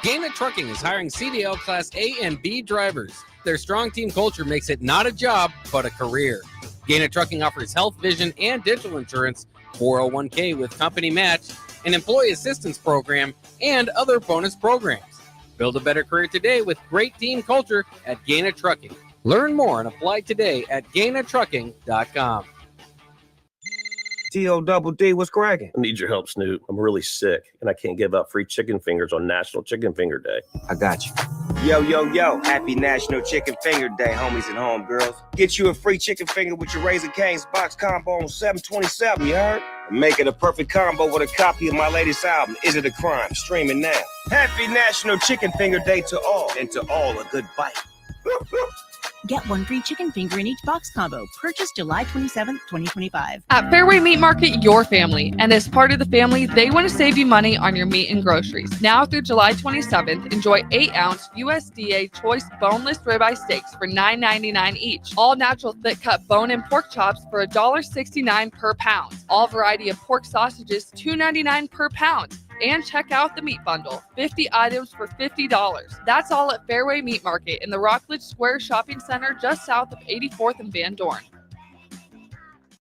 Gaina Trucking is hiring CDL Class A and B drivers. Their strong team culture makes it not a job, but a career. Gaina Trucking offers health, vision, and dental insurance, 401k with company match, an employee assistance program, and other bonus programs. Build a better career today with great team culture at Gaina Trucking. Learn more and apply today at GainaTrucking.com. T-O-double-D, what's cracking? I need your help, Snoop. I'm really sick, and I can't give up free chicken fingers on National Chicken Finger Day. I got you. Yo, happy National Chicken Finger Day, homies and homegirls. Get you a free chicken finger with your Raising Cane's box combo on $7.27, you heard? Make it a perfect combo with a copy of my latest album, Is It a Crime? Streaming now. Happy National Chicken Finger Day to all, and to all a good bite. Get one free chicken finger in each box combo. Purchase July 27th, 2025. At Fairway Meat Market, your family. And as part of the family, they want to save you money on your meat and groceries. Now through July 27th, enjoy 8-ounce USDA choice boneless ribeye steaks for $9.99 each. All natural thick-cut bone and pork chops for $1.69 per pound. All variety of pork sausages, $2.99 per pound. And check out the meat bundle, 50 items for $50. That's all at Fairway Meat Market in the Rockledge Square Shopping Center just south of 84th and Van Dorn.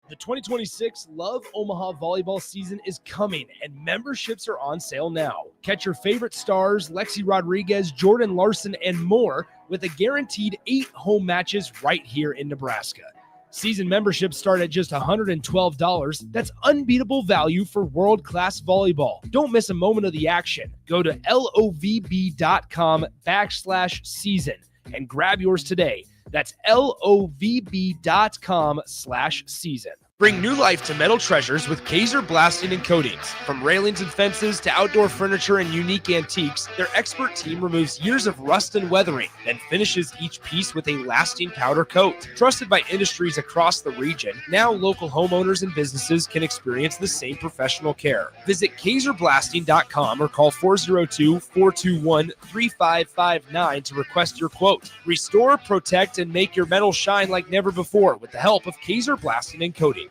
The 2026 Love Omaha volleyball season is coming, and memberships are on sale now. Catch your favorite stars, Lexi Rodriguez, Jordan Larson, and more with a guaranteed 8 home matches right here in Nebraska. Season memberships start at just $112. That's unbeatable value for world-class volleyball. Don't miss a moment of the action. Go to lovb.com/season. and grab yours today. That's lovb.com/season. Bring new life to metal treasures with Kaiser Blasting and Coatings. From railings and fences to outdoor furniture and unique antiques, their expert team removes years of rust and weathering, then finishes each piece with a lasting powder coat. Trusted by industries across the region, now local homeowners and businesses can experience the same professional care. Visit KaiserBlasting.com or call 402-421-3559 to request your quote. Restore, protect, and make your metal shine like never before with the help of Kaiser Blasting and Coatings.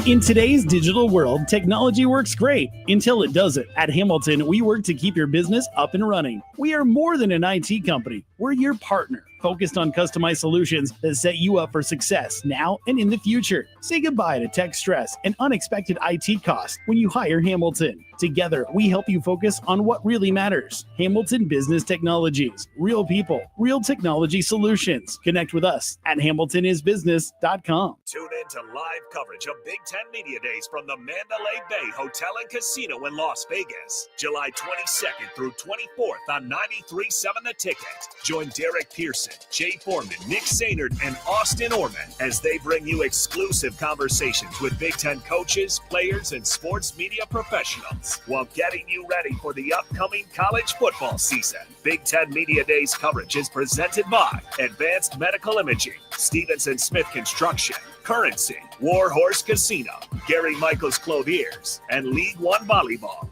In today's digital world, technology works great until it doesn't. At Hamilton, we work to keep your business up and running. We are more than an IT company. We're your partner, focused on customized solutions that set you up for success now and in the future. Say goodbye to tech stress and unexpected IT costs when you hire Hamilton. Together, we help you focus on what really matters. Hamilton Business Technologies. Real people, real technology solutions. Connect with us at hamiltonisbusiness.com. Tune in to live coverage of Big Ten Media Days from the Mandalay Bay Hotel and Casino in Las Vegas, July 22nd through 24th on 93.7 The Ticket. Join Derek Pearson, Jay Foreman, Nick Sainert, and Austin Orman as they bring you exclusive conversations with Big Ten coaches, players, and sports media professionals while getting you ready for the upcoming college football season. Big Ten Media Days coverage is presented by Advanced Medical Imaging, Stevenson Smith Construction, Currency, Warhorse Casino, Gary Michaels Clothiers, and League One Volleyball.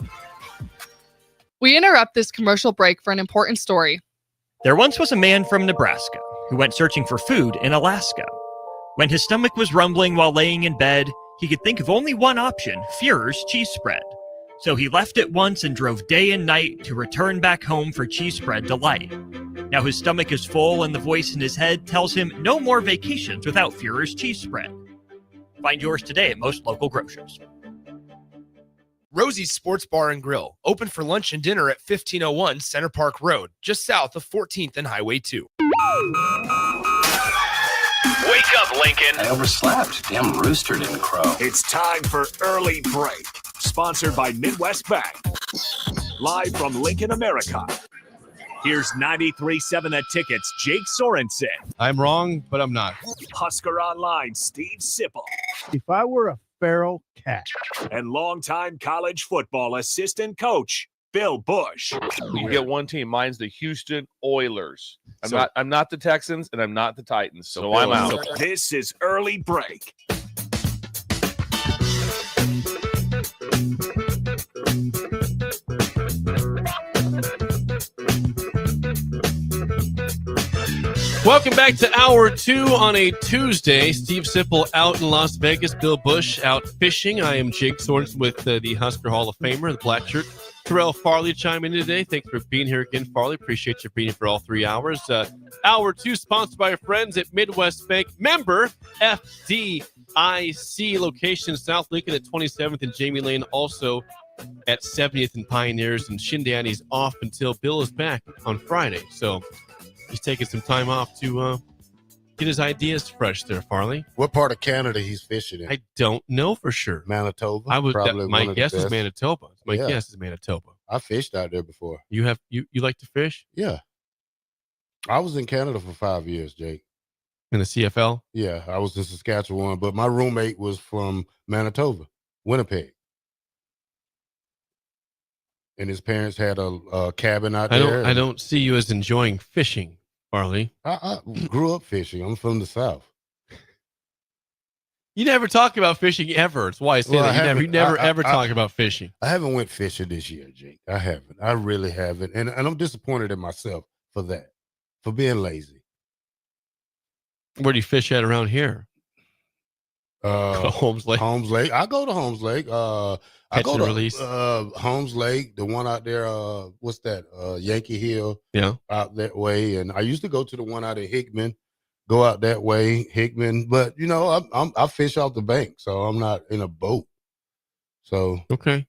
We interrupt this commercial break for an important story. There once was a man from Nebraska who went searching for food in Alaska. When his stomach was rumbling while laying in bed, he could think of only one option, Führer's cheese spread. So he left at once and drove day and night to return back home for cheese spread delight. Now his stomach is full and the voice in his head tells him no more vacations without Führer's cheese spread. Find yours today at most local grocers. Rosie's Sports Bar and Grill, open for lunch and dinner at 1501 Center Park Road, just south of 14th and Highway 2. Wake up, Lincoln. I overslept. Damn rooster didn't crow. It's time for Early Break, sponsored by Midwest Bank. Live from Lincoln, America. Here's 93.7 The Ticket's Jake Sorensen. I'm wrong, but I'm not. Husker Online, Steve Sipple. If I were a feral cat. And longtime college football assistant coach, Bill Busch. You get one team. Mine's the Houston Oilers. I'm not the Texans, and I'm not the Titans, so I'm out. This is Early Break. Welcome back to Hour 2 on a Tuesday. Steve Sipple out in Las Vegas. Bill Busch out fishing. I am Jake Sorensen with the Husker Hall of Famer, the black shirt. Terrell Farley chime in today. Thanks for being here again, Farley. Appreciate you being here for all 3 hours. Hour 2 sponsored by our friends at Midwest Bank. Member FDIC, location South Lincoln at 27th and Jamie Lane. Also at 70th and Pioneers. And Shindani's off until Bill is back on Friday. So he's taking some time off to get his ideas fresh there, Farley. What part of Canada he's fishing in? I don't know for sure. Manitoba. My guess is Manitoba. My guess is Manitoba. I fished out there before. You like to fish? Yeah. I was in Canada for 5 years, Jake. In the CFL? Yeah, I was in Saskatchewan, but my roommate was from Manitoba, Winnipeg. And his parents had a cabin out there. I don't see you as enjoying fishing, Farley. I grew up fishing. I'm from the South. You never talk about fishing ever. That's why I say that. You never ever talk about fishing. I haven't went fishing this year, Jake. I haven't. I really haven't. And I'm disappointed in myself for that, for being lazy. Where do you fish at around here? Holmes Lake. Holmes Lake. I go to Holmes Lake. I go to release. Holmes Lake, the one out there. What's that? Yankee Hill. Yeah. Out that way. And I used to go to the one out at Hickman. Go out that way, Hickman. But you know, I fish off the bank, so I'm not in a boat. So okay.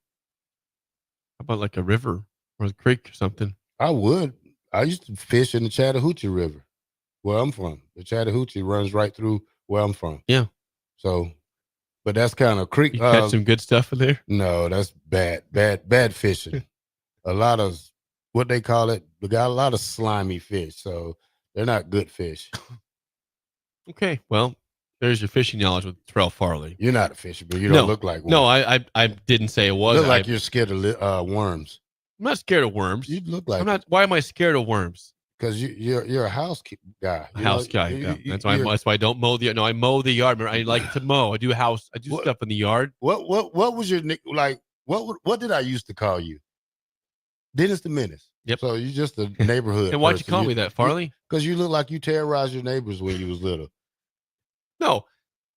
How about like a river or a creek or something? I would. I used to fish in the Chattahoochee River, where I'm from. The Chattahoochee runs right through where I'm from. Yeah. So, but that's kind of creek. You catch some good stuff in there? No, that's bad fishing. A lot of what they call it. We got a lot of slimy fish, so they're not good fish. Okay, well, there's your fishing knowledge with Terrell Farley. You're not a fisher, but you don't look like one. No, I didn't say it was. You look like you're scared of worms. I'm not scared of worms. You look like I'm not. Why am I scared of worms? Because you're a house guy. Guy. Yeah. That's why I don't mow the yard. No, I mow the yard. I like to mow. I do stuff in the yard. What was your nick like? What did I used to call you? Dennis the Menace. Yep. So you're just a neighborhood. And why'd you call me that, Farley? Because you look like you terrorized your neighbors when you was little. No,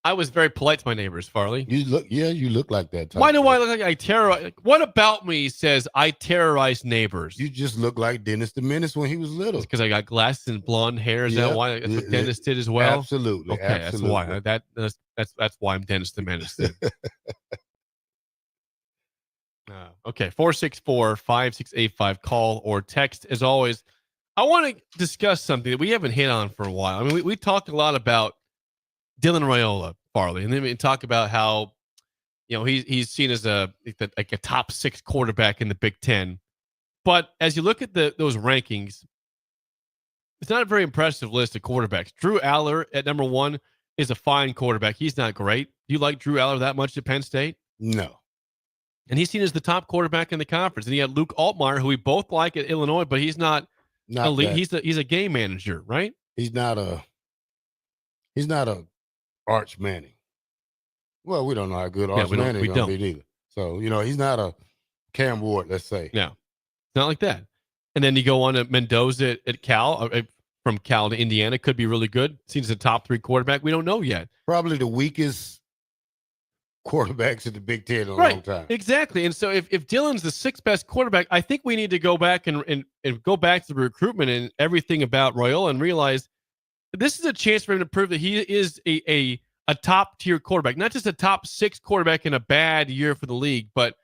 I was very polite to my neighbors, Farley. You look like that. Why do I look like I terrorize? What about me says I terrorize neighbors? You just look like Dennis the Menace when he was little. Because I got glasses and blonde hair. Is that why? That's what Dennis did as well. Absolutely. Okay, absolutely. That's why I'm Dennis the Menace. Then. Okay, 464-5685. Call or text. As always, I want to discuss something that we haven't hit on for a while. I mean, we talked a lot about Dylan Raiola, Farley, and then we talk about how he's seen as a top 6 quarterback in the Big Ten. But as you look at those rankings, it's not a very impressive list of quarterbacks. Drew Aller at number 1 is a fine quarterback. He's not great. Do you like Drew Aller that much at Penn State? No. And he's seen as the top quarterback in the conference. And he had Luke Altmaier, who we both like at Illinois, but he's not elite. He's a game manager, right? He's not a Arch Manning. Well, we don't know how good Arch Manning is going to be either. So, he's not a Cam Ward, let's say. Yeah. It's not like that. And then you go on to Mendoza at Cal, from Cal to Indiana, could be really good. Seems a top 3 quarterback. We don't know yet. Probably the weakest quarterbacks in the Big Ten in a long time. Exactly. And so if Dylan's the 6th best quarterback, I think we need to go back and go back to the recruitment and everything about Raiola and realize this is a chance for him to prove that he is a top tier quarterback, not just a top 6 quarterback in a bad year for the league, but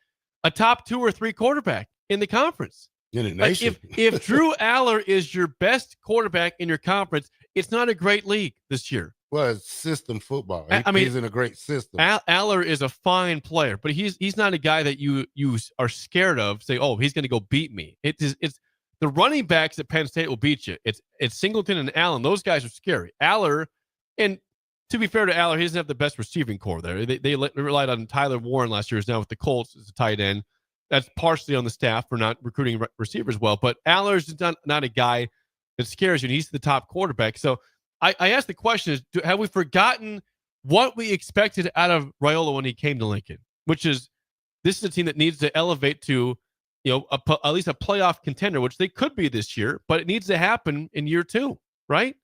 a top 2 or 3 quarterback in the conference. In the nation. If Drew Aller is your best quarterback in your conference, it's not a great league this year. Well, it's system football. He's in a great system. Aller is a fine player, but he's not a guy that you are scared of. Say, oh, he's going to go beat me. It's the running backs at Penn State will beat you. It's Singleton and Allen. Those guys are scary. Aller, and to be fair to Aller, he doesn't have the best receiving core there. They relied on Tyler Warren last year. Who's now with the Colts as a tight end. That's partially on the staff for not recruiting receivers well. But Aller's not a guy that scares you. And he's the top quarterback. So I asked the question: have we forgotten what we expected out of Raiola when he came to Lincoln? Which is, this is a team that needs to elevate to, at least a playoff contender, which they could be this year, but it needs to happen in year 2, right?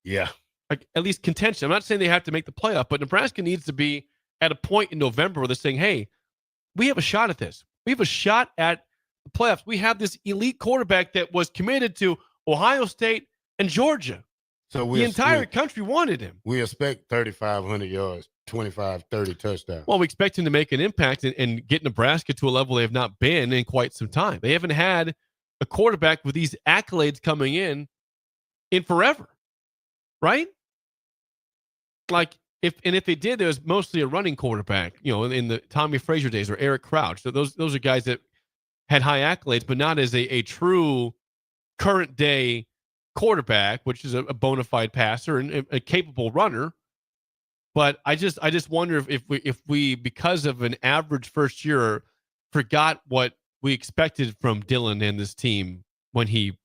Yeah, like at least contention. I'm not saying they have to make the playoff, but Nebraska needs to be at a point in November where they're saying, "Hey, we have a shot at this. We have a shot at the playoffs. We have this elite quarterback that was committed to Ohio State and Georgia." So the entire country wanted him. We expect 3,500 yards, 25, 30 touchdowns. Well, we expect him to make an impact and get Nebraska to a level they have not been in quite some time. They haven't had a quarterback with these accolades coming in forever, right? Like, if they did, there was mostly a running quarterback, in the Tommy Frazier days or Eric Crouch. So those are guys that had high accolades, but not as a true current day quarterback, which is a bona fide passer and a capable runner. But I just wonder if we because of an average first year forgot what we expected from Dylan and this team when he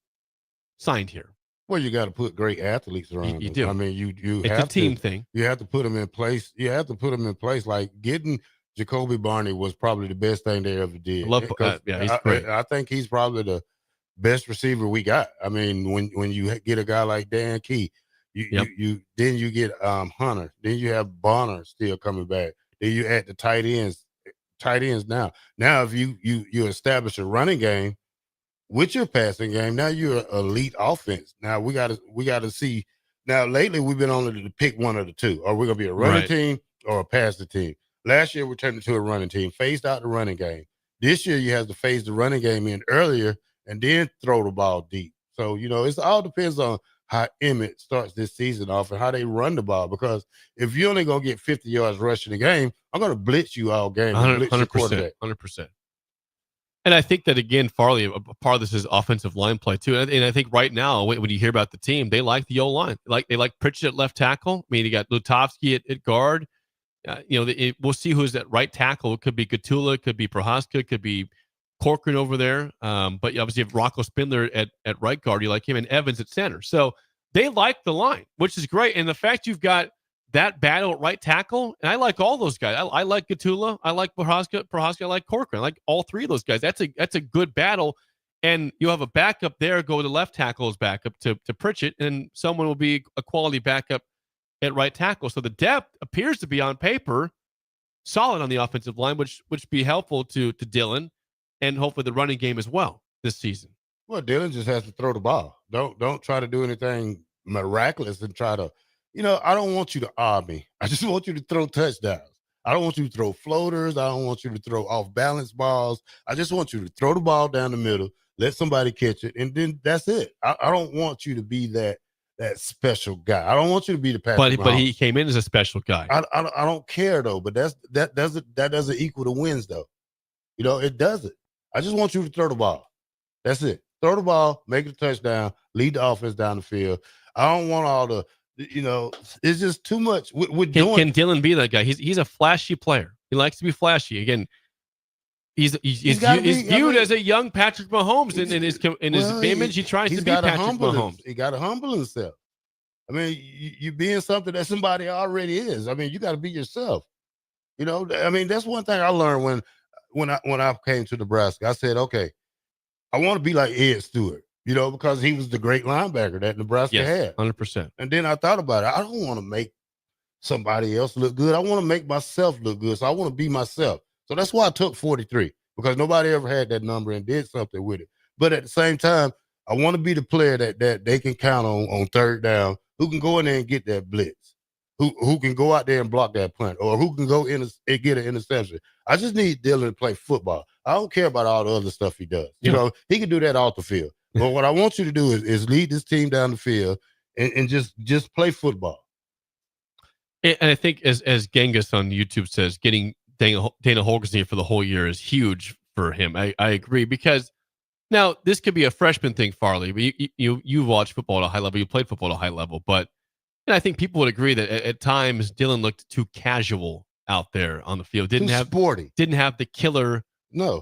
signed here. Well, you got to put great athletes around. You do. I mean, you it's have a team thing. You have to put them in place. You have to put them in place. Like getting Jacoby Barney was probably the best thing they ever did. He's great. I think he's probably the best receiver we got. I mean, when you get a guy like Dan Key, you get Hunter, then you have Bonner still coming back. Then you add the tight ends now. Now, if you establish a running game with your passing game, now you're an elite offense. Now we gotta see. Now lately we've been only to pick one of the two. Are we gonna be a running team or a passing team? Last year we turned into a running team, phased out the running game. This year you have to phase the running game in earlier and then throw the ball deep. So it all depends on how Emmett starts this season off and how they run the ball. Because if you're only gonna get 50 yards rushing the game, I'm gonna blitz you all game. 100%. And I think that, again, Farley, a part of this is offensive line play, too. And I think right now, when you hear about the team, they like the O-line. They like Pritchett at left tackle. I mean, you got Lutovsky at guard. We'll see who's at right tackle. It could be Gatula, could be Prohaska, could be Corcoran over there. But you obviously have Rocco Spindler at right guard. You like him, and Evans at center. So they like the line, which is great. And the fact you've got that battle at right tackle, and I like all those guys. I like Gatula, I like Prohaska, I like Corcoran. I like all three of those guys. That's a good battle. And you have a backup there, go to left tackle as backup to Pritchett, and someone will be a quality backup at right tackle. So the depth appears to be on paper solid on the offensive line, which be helpful to Dylan, and hopefully the running game as well this season. Well, Dylan just has to throw the ball. Don't try to do anything miraculous and try to, I don't want you to me. I just want you to throw touchdowns. I don't want you to throw floaters. I don't want you to throw off balance balls. I just want you to throw the ball down the middle, let somebody catch it, and then that's it. I don't want you to be that special guy. I don't want you to be the Patrick But he came in as a special guy. I don't care though. But that doesn't equal the wins though. It doesn't. I just want you to throw the ball. That's it. Throw the ball, make it a touchdown, lead the offense down the field. I don't want all the, it's just too much. Can Dylan be that guy? He's a flashy player. He likes to be flashy. Again, he's viewed as a young Patrick Mahomes in his image. He tries to be Patrick Mahomes. He got to humble himself. I mean, you being something that somebody already is. I mean, you got to be yourself. I mean, that's one thing I learned when I came to Nebraska. I said, okay, I want to be like Ed Stewart, because he was the great linebacker that Nebraska had. 100%. And then I thought about it. I don't want to make somebody else look good. I want to make myself look good. So I want to be myself. So that's why I took 43, because nobody ever had that number and did something with it. But at the same time, I want to be the player that they can count on third down, who can go in there and get that blitz, who can go out there and block that punt, or who can go in and get an interception. I just need Dylan to play football. I don't care about all the other stuff he does. He can do that off the field. But what I want you to do is lead this team down the field and just play football. And I think as Genghis on YouTube says, getting Dana Holgorsen here for the whole year is huge for him. I agree, because now this could be a freshman thing, Farley. But you watch football at a high level. You played football at a high level. But I think people would agree that at times Dylan looked too casual out there on the field. Didn't have the killer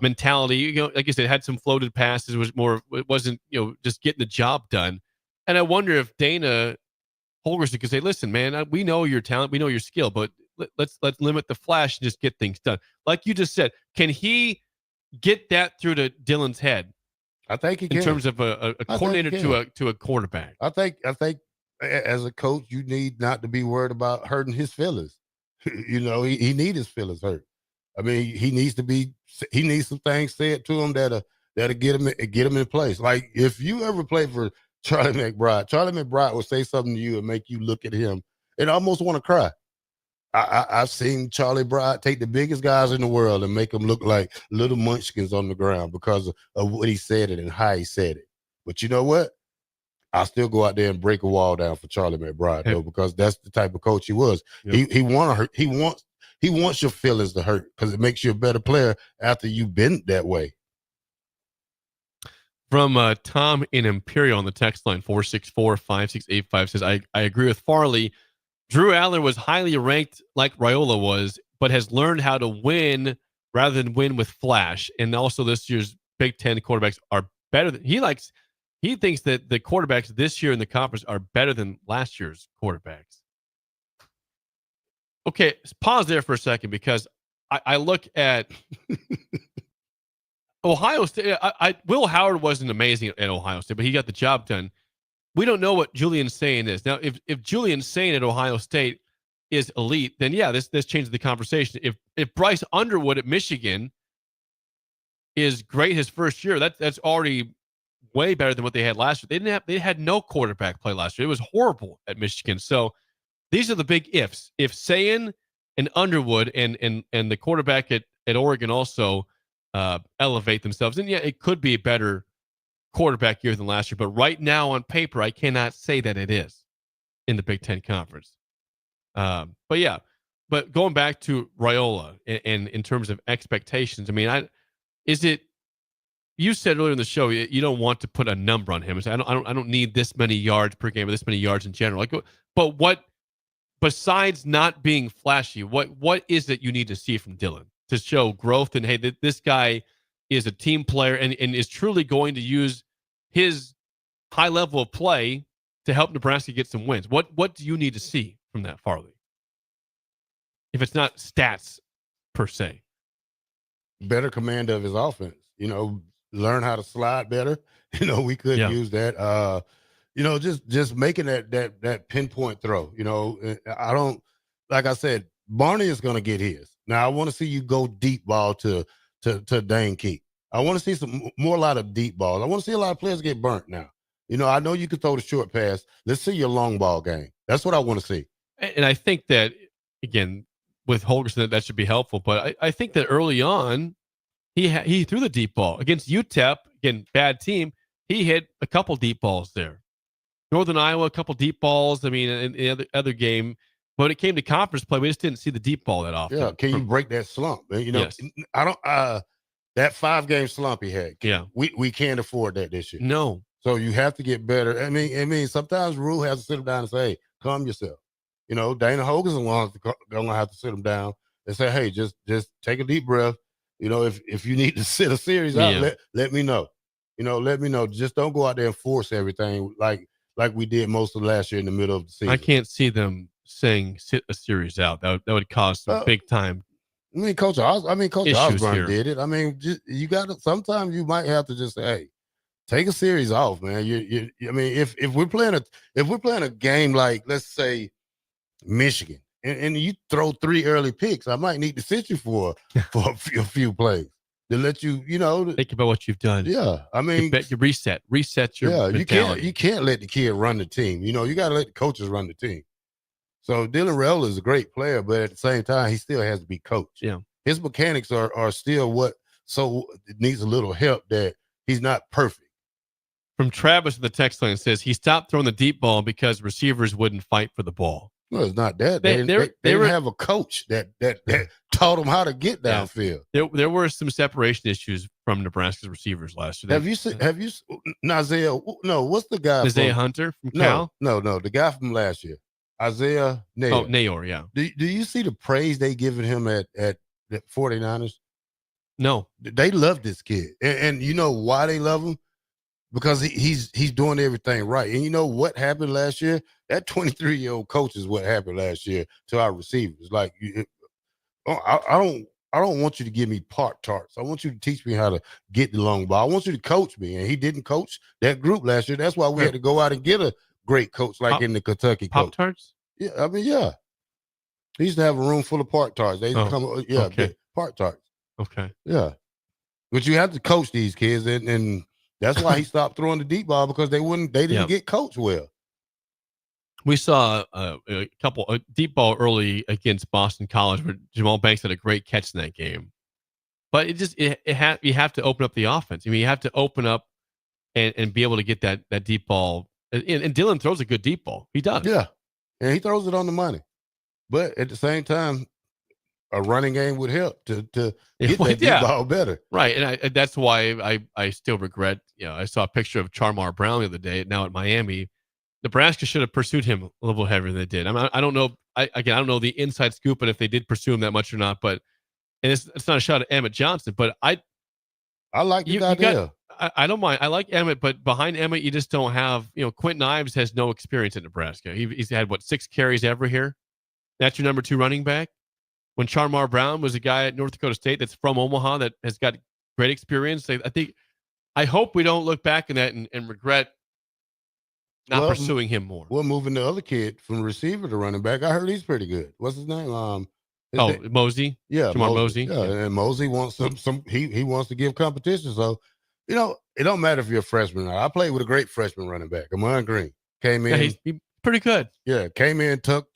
mentality. Like you said, had some floated passes. It wasn't just getting the job done. And I wonder if Dana Holgorsen could say, "Listen, man, we know your talent, we know your skill, but let's limit the flash and just get things done." Like you just said, can he get that through to Dylan's head? I think he can. In terms of a coordinator to a quarterback. I think as a coach, you need not to be worried about hurting his feelings. He needs his feelings hurt. I mean, he needs some things said to him that'll get him in place. Like if you ever played for Charlie McBride will say something to you and make you look at him and almost want to cry. I've seen Charlie Bride take the biggest guys in the world and make them look like little munchkins on the ground because of what he said it and how he said it. But you know what? I'll still go out there and break a wall down for Charlie McBride, though, because that's the type of coach he was. Yep. He wants your feelings to hurt because it makes you a better player after you've been that way. From Tom in Imperial on the text line, 464-5685 says, I agree with Farley. Drew Allen was highly ranked like Raiola was, but has learned how to win rather than win with flash. And also this year's Big Ten quarterbacks are better than he thinks that the quarterbacks this year in the conference are better than last year's quarterbacks. Okay, pause there for a second, because I look at Ohio State. Will Howard wasn't amazing at Ohio State, but he got the job done. We don't know what Julian Sayin is. Now, if Julian Sayin at Ohio State is elite, then yeah, this changes the conversation. If Bryce Underwood at Michigan is great his first year, that's already way better than what they had last year. They had no quarterback play last year. It was horrible at Michigan. So these are the big ifs. If Sayin and Underwood and the quarterback at Oregon also elevate themselves, then yeah, it could be a better quarterback year than last year. But right now on paper, I cannot say that it is in the Big Ten Conference. But going back to Raiola and in terms of expectations, I mean, is it you said earlier in the show you don't want to put a number on him. I don't need this many yards per game or this many yards in general. But what besides not being flashy, what is it you need to see from Dylan to show growth and hey, this guy is a team player and is truly going to use his high level of play to help Nebraska get some wins? What do you need to see from that, Farley? If it's not stats per se. Better command of his offense, learn how to slide better. We could use that. Just making that pinpoint throw. I don't, like I said, Barney is going to get his. Now I want to see you go deep ball to Dane Key. I want to see a lot of deep balls. I want to see a lot of players get burnt now. I know you can throw the short pass. Let's see your long ball game. That's what I want to see. And I think that, again, with Holgorsen, that should be helpful. But I think that early on, he threw the deep ball. Against UTEP, again, bad team, he hit a couple deep balls there. Northern Iowa, a couple deep balls. I mean, in the other game. But when it came to conference play, we just didn't see the deep ball that often. Yeah, can you break that slump? Yes. I don't that 5-game slump he had. Yeah. We can't afford that this year. No. So you have to get better. I mean, sometimes Rule has to sit him down and say, hey, calm yourself. Dana Holgorsen going to have to sit him down and say, hey, just take a deep breath. If you need to sit a series out, let me know. Let me know. Just don't go out there and force everything like we did most of last year in the middle of the season. I can't see them saying sit a series out. That would cause some big time. Coach Osborne here. did it. You got to. Sometimes you might have to just say, hey, take a series off, man. If we're playing a game like, let's say, Michigan, and you throw 3 early picks, I might need to sit you for a few plays to let you, think about what you've done. Yeah, you reset your mentality. You can't let the kid run the team. You got to let the coaches run the team. So Dylan Raiola is a great player, but at the same time, he still has to be coached. Yeah, his mechanics are still so it needs a little help that he's not perfect. From Travis in the text line says he stopped throwing the deep ball because receivers wouldn't fight for the ball. No, it's not that. They didn't have a coach that taught them how to get downfield. There were some separation issues from Nebraska's receivers last year. Have you seen Isaiah? No, what's the guy? Isaiah Hunter from Cal? No, the guy from last year. Isaiah Nayor. Oh, Nayor, yeah. Do you see the praise they giving him at the 49ers? No. They love this kid. And you know why they love him? Because he's doing everything right. And you know what happened last year? That 23-year-old coach is what happened last year to our receivers. Like, I don't want you to give me Pop-Tarts. I want you to teach me how to get the long ball. I want you to coach me. And he didn't coach that group last year. That's why we had to go out and get a great coach in the Kentucky coach. Pop-Tarts? Yeah, yeah. He used to have a room full of Pop-Tarts. They used to come, okay. Pop-Tarts. Okay. Yeah. But you have to coach these kids, and that's why he stopped throwing the deep ball, because they didn't get coached well. We saw a deep ball early against Boston College, where Jamal Banks had a great catch in that game. But you have to open up the offense. You have to open up and be able to get that deep ball. And Dylan throws a good deep ball. He does. Yeah. And he throws it on the money. But at the same time, a running game would help to get that deep ball better. Right. And that's why I still regret, I saw a picture of Charmar Brown the other day, now at Miami. Nebraska should have pursued him a little heavier than they did. I don't know. I don't know the inside scoop, and if they did pursue him that much or not, but, and it's not a shot at Emmett Johnson, but I like the idea. I don't mind. I like Emmett, but behind Emmett, you just don't have, Quentin Ives has no experience at Nebraska. He's had 6 carries ever here. That's your number 2 running back. When Charmar Brown was a guy at North Dakota State that's from Omaha that has got great experience. I hope we don't look back in that and regret not pursuing him more. We're moving the other kid from receiver to running back. I heard he's pretty good. What's his name? Mosey. Yeah, Jamar Mosey. Yeah, and Mosey wants he wants to give competition. So, it don't matter if you're a freshman or not. I played with a great freshman running back, Amon Green. Came in. Yeah, he's pretty good. Yeah, came in, took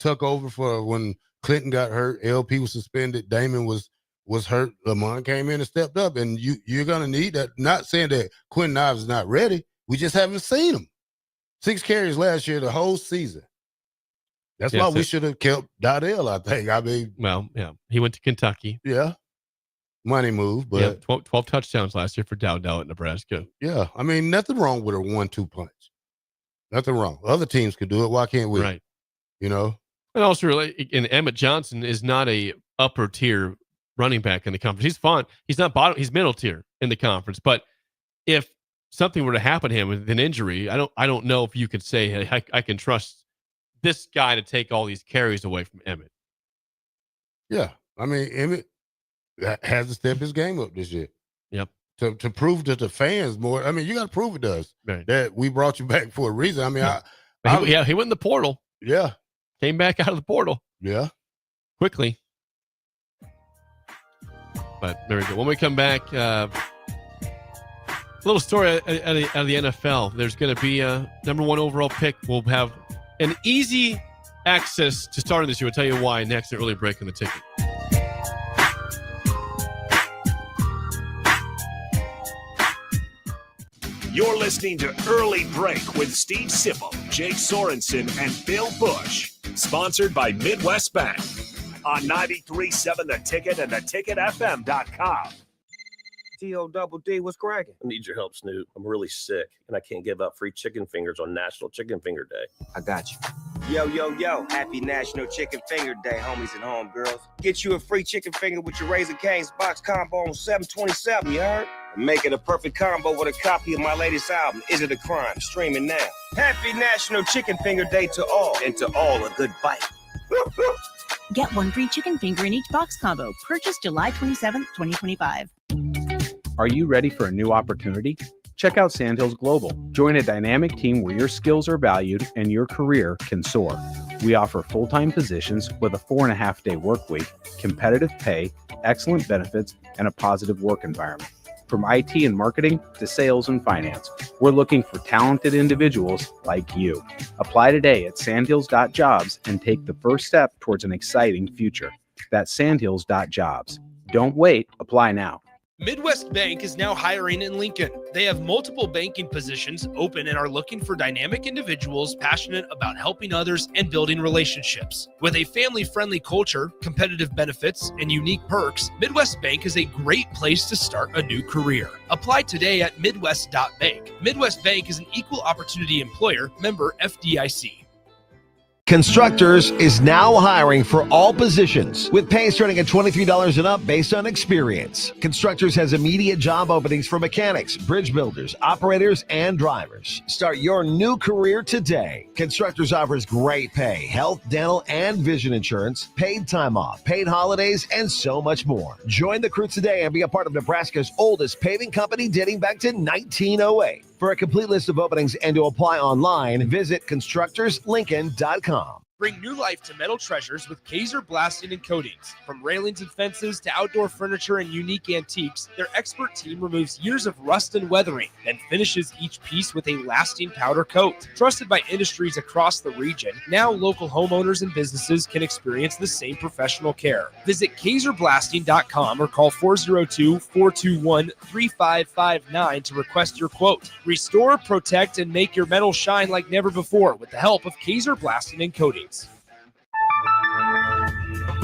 over for when Clinton got hurt. LP was suspended. Damon was hurt. Lamont came in and stepped up, and you're gonna need that. Not saying that Quentin Ives is not ready. We just haven't seen him. 6 carries last year, the whole season. That's why we should have kept Dardell, I think. Well, yeah, he went to Kentucky. Yeah. money move, but yeah, 12 touchdowns last year for Dowdell at Nebraska. Yeah, I mean, nothing wrong with a 1-2 punch. Nothing wrong. Other teams can do it. Why can't we? Right. You know? And also, and Emmett Johnson is not a upper tier running back in the conference. He's fun. He's not bottom. He's middle tier in the conference. But if something were to happen to him with an injury, I don't know if you could say, hey, I can trust this guy to take all these carries away from Emmett. Yeah. I mean, Emmett has to step his game up this year. Yep. To prove to the fans more. I mean, you got to prove it to us that we brought you back for a reason. I mean, he went in the portal. Yeah. Came back out of the portal. Yeah. Quickly. But there we go. When we come back, a little story out of the NFL. There's going to be a number 1 overall pick. We'll have an easy access to starting this year. We'll tell you why next at Early Break in the Ticket. You're listening to Early Break with Steve Sipple, Jake Sorensen, and Bill Busch. Sponsored by Midwest Bank on 93.7 The Ticket and theticketfm.com. T-O-double-D, what's cracking? I need your help, Snoop. I'm really sick, and I can't give out free chicken fingers on National Chicken Finger Day. I got you. Yo, happy National Chicken Finger Day, homies and homegirls. Get you a free chicken finger with your Raising Cane's box combo on $7.27, you heard? Make it a perfect combo with a copy of my latest album, Is It a Crime? Streaming now. Happy National Chicken Finger Day to all, and to all a good bite. Get 1 free chicken finger in each box combo. Purchase July 27th, 2025. Are you ready for a new opportunity? Check out Sandhills Global. Join a dynamic team where your skills are valued and your career can soar. We offer full-time positions with a 4.5-day work week, competitive pay, excellent benefits, and a positive work environment. From IT and marketing to sales and finance, we're looking for talented individuals like you. Apply today at sandhills.jobs and take the first step towards an exciting future. That's sandhills.jobs. Don't wait. Apply now. Midwest Bank is now hiring in Lincoln. They have multiple banking positions open and are looking for dynamic individuals passionate about helping others and building relationships. With a family-friendly culture, competitive benefits, and unique perks, Midwest Bank is a great place to start a new career. Apply today at midwest.bank. Midwest Bank is an equal opportunity employer, member FDIC. Constructors is now hiring for all positions with pay starting at $23 and up based on experience. Constructors has immediate job openings for mechanics, bridge builders, operators, and drivers. Start your new career today. Constructors offers great pay, health, dental, and vision insurance, paid time off, paid holidays, and so much more. Join the crew today and be a part of Nebraska's oldest paving company dating back to 1908. For a complete list of openings and to apply online, visit constructorslincoln.com. Bring new life to metal treasures with Kaiser Blasting and Coatings. From railings and fences to outdoor furniture and unique antiques, their expert team removes years of rust and weathering, then finishes each piece with a lasting powder coat. Trusted by industries across the region, now local homeowners and businesses can experience the same professional care. Visit KaiserBlasting.com or call 402-421-3559 to request your quote. Restore, protect, and make your metal shine like never before with the help of Kaiser Blasting and Coatings.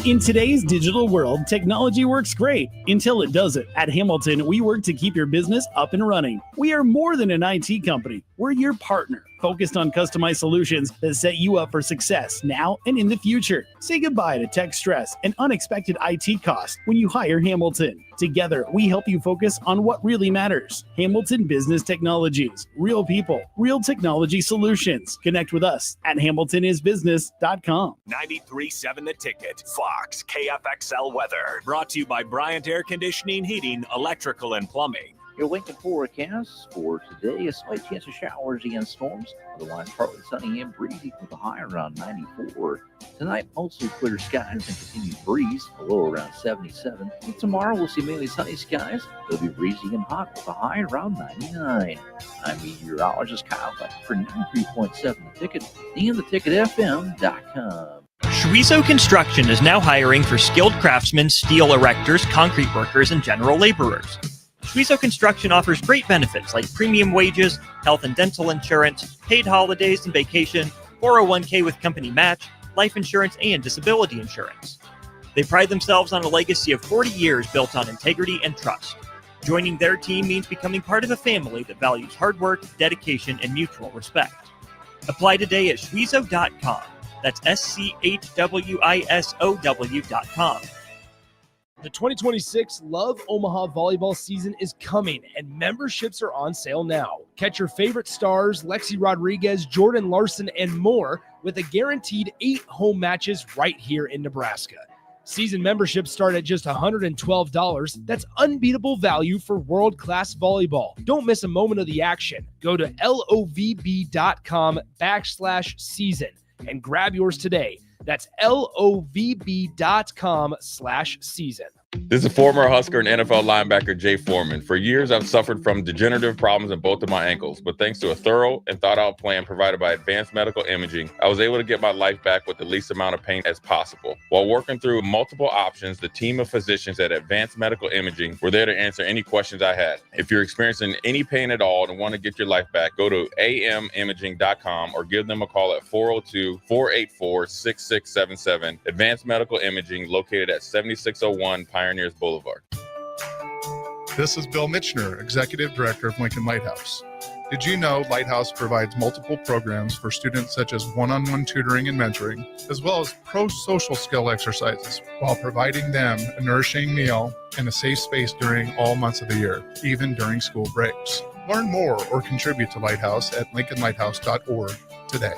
In today's digital world, technology works great until it doesn't. At Hamilton, we work to keep your business up and running. We are more than an IT company. We're your partner, focused on customized solutions that set you up for success now and in the future. Say goodbye to tech stress and unexpected IT costs when you hire Hamilton. Together, we help you focus on what really matters. Hamilton Business Technologies. Real people, real technology solutions. Connect with us at hamiltonisbusiness.com. 93.7 The Ticket. Fox KFXL weather. Brought to you by Bryant Air Conditioning, Heating, Electrical, and Plumbing. Your Lincoln forecast for today, a slight chance of showers and storms. Otherwise, partly sunny and breezy with a high around 94. Tonight, mostly clear skies and continued breeze, a low around 77. And tomorrow, we'll see mainly sunny skies. It'll be breezy and hot with a high around 99. I'm meteorologist Kyle Beck for 93.7 The Ticket and theticketfm.com. Schweizo Construction is now hiring for skilled craftsmen, steel erectors, concrete workers, and general laborers. Schweizo Construction offers great benefits like premium wages, health and dental insurance, paid holidays and vacation, 401k with company match, life insurance, and disability insurance. They pride themselves on a legacy of 40 years built on integrity and trust. Joining their team means becoming part of a family that values hard work, dedication, and mutual respect. Apply today at Schwizo.com. That's SCHWISOW.com. The 2026 Love Omaha volleyball season is coming, and memberships are on sale now. Catch your favorite stars, Lexi Rodriguez, Jordan Larson, and more with a guaranteed 8 home matches right here in Nebraska. Season memberships start at just $112. That's unbeatable value for world-class volleyball. Don't miss a moment of the action. Go to lovb.com/season and grab yours today. That's lovb.com/season. This is former Husker and NFL linebacker Jay Foreman. For years, I've suffered from degenerative problems in both of my ankles, but thanks to a thorough and thought-out plan provided by Advanced Medical Imaging, I was able to get my life back with the least amount of pain as possible. While working through multiple options, the team of physicians at Advanced Medical Imaging were there to answer any questions I had. If you're experiencing any pain at all and want to get your life back, go to amimaging.com or give them a call at 402-484-6677. Advanced Medical Imaging, located at 7601 Pioneers Boulevard. This is Bill Mitchner, Executive Director of Lincoln Lighthouse. Did you know Lighthouse provides multiple programs for students such as one-on-one tutoring and mentoring, as well as pro-social skill exercises, while providing them a nourishing meal and a safe space during all months of the year, even during school breaks. Learn more or contribute to Lighthouse at lincolnlighthouse.org today.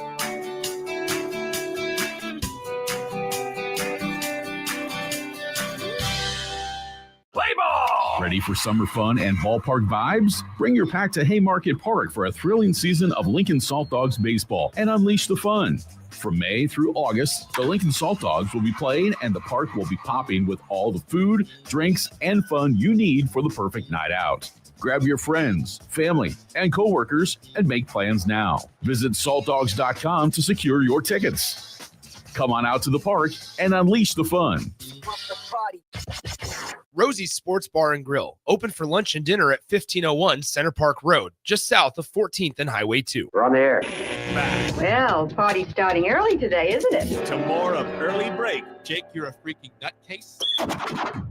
Play ball! Ready for summer fun and ballpark vibes? Bring your pack to Haymarket Park for a thrilling season of Lincoln Salt Dogs baseball and unleash the fun. From May through August, the Lincoln Salt Dogs will be playing and the park will be popping with all the food, drinks, and fun you need for the perfect night out. Grab your friends, family, and coworkers and make plans now. Visit saltdogs.com to secure your tickets. Come on out to the park and unleash the fun. Rosie's Sports Bar and Grill, open for lunch and dinner at 1501 Center Park Road, just south of 14th and Highway 2. We're on the air. Well, party's starting early today, isn't it? To more of Early Break. Jake, you're a freaking nutcase. On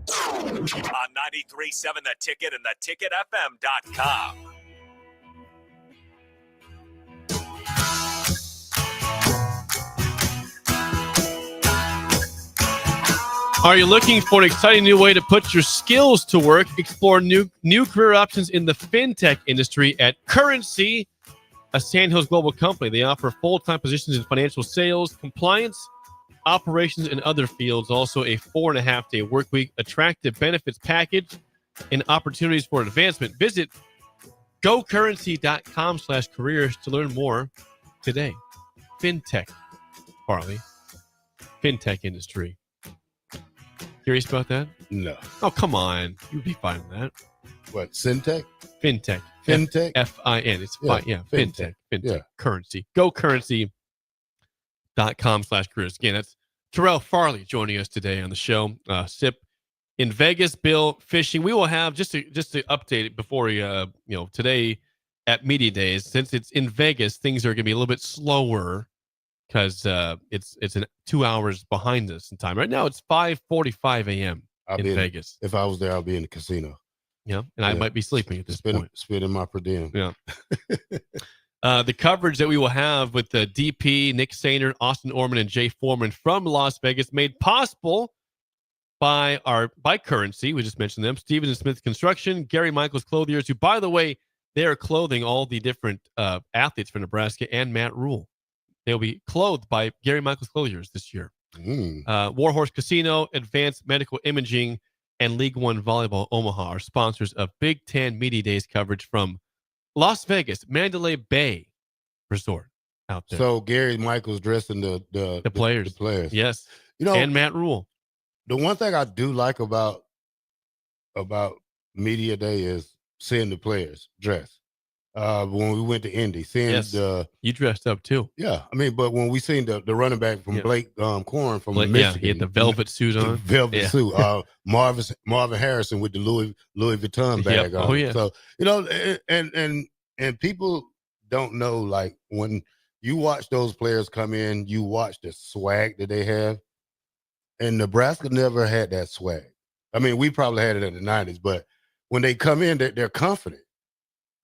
93.7 The Ticket and theticketfm.com. Are you looking for an exciting new way to put your skills to work? Explore new career options in the fintech industry at Currency, a Sandhills global company. They offer full-time positions in financial sales, compliance, operations, and other fields. Also a 4.5-day work week, attractive benefits package, and opportunities for advancement. Visit gocurrency.com/careers to learn more today. Fintech, Farley. Fintech industry. Curious about that? No. Oh, come on. You'd be fine with that. What, Syntech? Fintech. Fintech? F-I-N. It's fine. Yeah, Fintech. Yeah. Currency. GoCurrency.com/careers. Again, that's Terrell Farley joining us today on the show. Sip in Vegas, Bill fishing. We will have, just to update it before today at Media Days, since it's in Vegas, things are going to be a little bit slower, because it's 2 hours behind us in time. Right now, it's 5:45 a.m. in Vegas. If I was there, I'll be in the casino. Yeah, and I might be sleeping at this point. Spending my per diem. Yeah. The coverage that we will have with the DP, Nick Sainer, Austin Orman, and Jay Foreman from Las Vegas, made possible by Currency. We just mentioned them. Stevens and Smith Construction, Gary Michaels Clothiers, who, by the way, they are clothing all the different athletes for Nebraska, and Matt Rule. They'll be clothed by Gary Michaels Clothiers this year. Warhorse Casino, Advanced Medical Imaging, and League One Volleyball Omaha are sponsors of Big Ten Media Days coverage from Las Vegas, Mandalay Bay Resort out there. So Gary Michaels dressing the players. The players. Yes. And Matt Rule. The one thing I do like about Media Day is seeing the players dress. When we went to Indy, seeing you dressed up too. Yeah, I mean, but when we seen the running back from Blake Corn from Michigan, he had the velvet suit on. Suit. Marvin Harrison with the Louis Vuitton bag on. Oh yeah. So and people don't know, like, when you watch those players come in, you watch the swag that they have, And Nebraska never had that swag. I mean, we probably had it in the 90s, but when they come in, they're confident.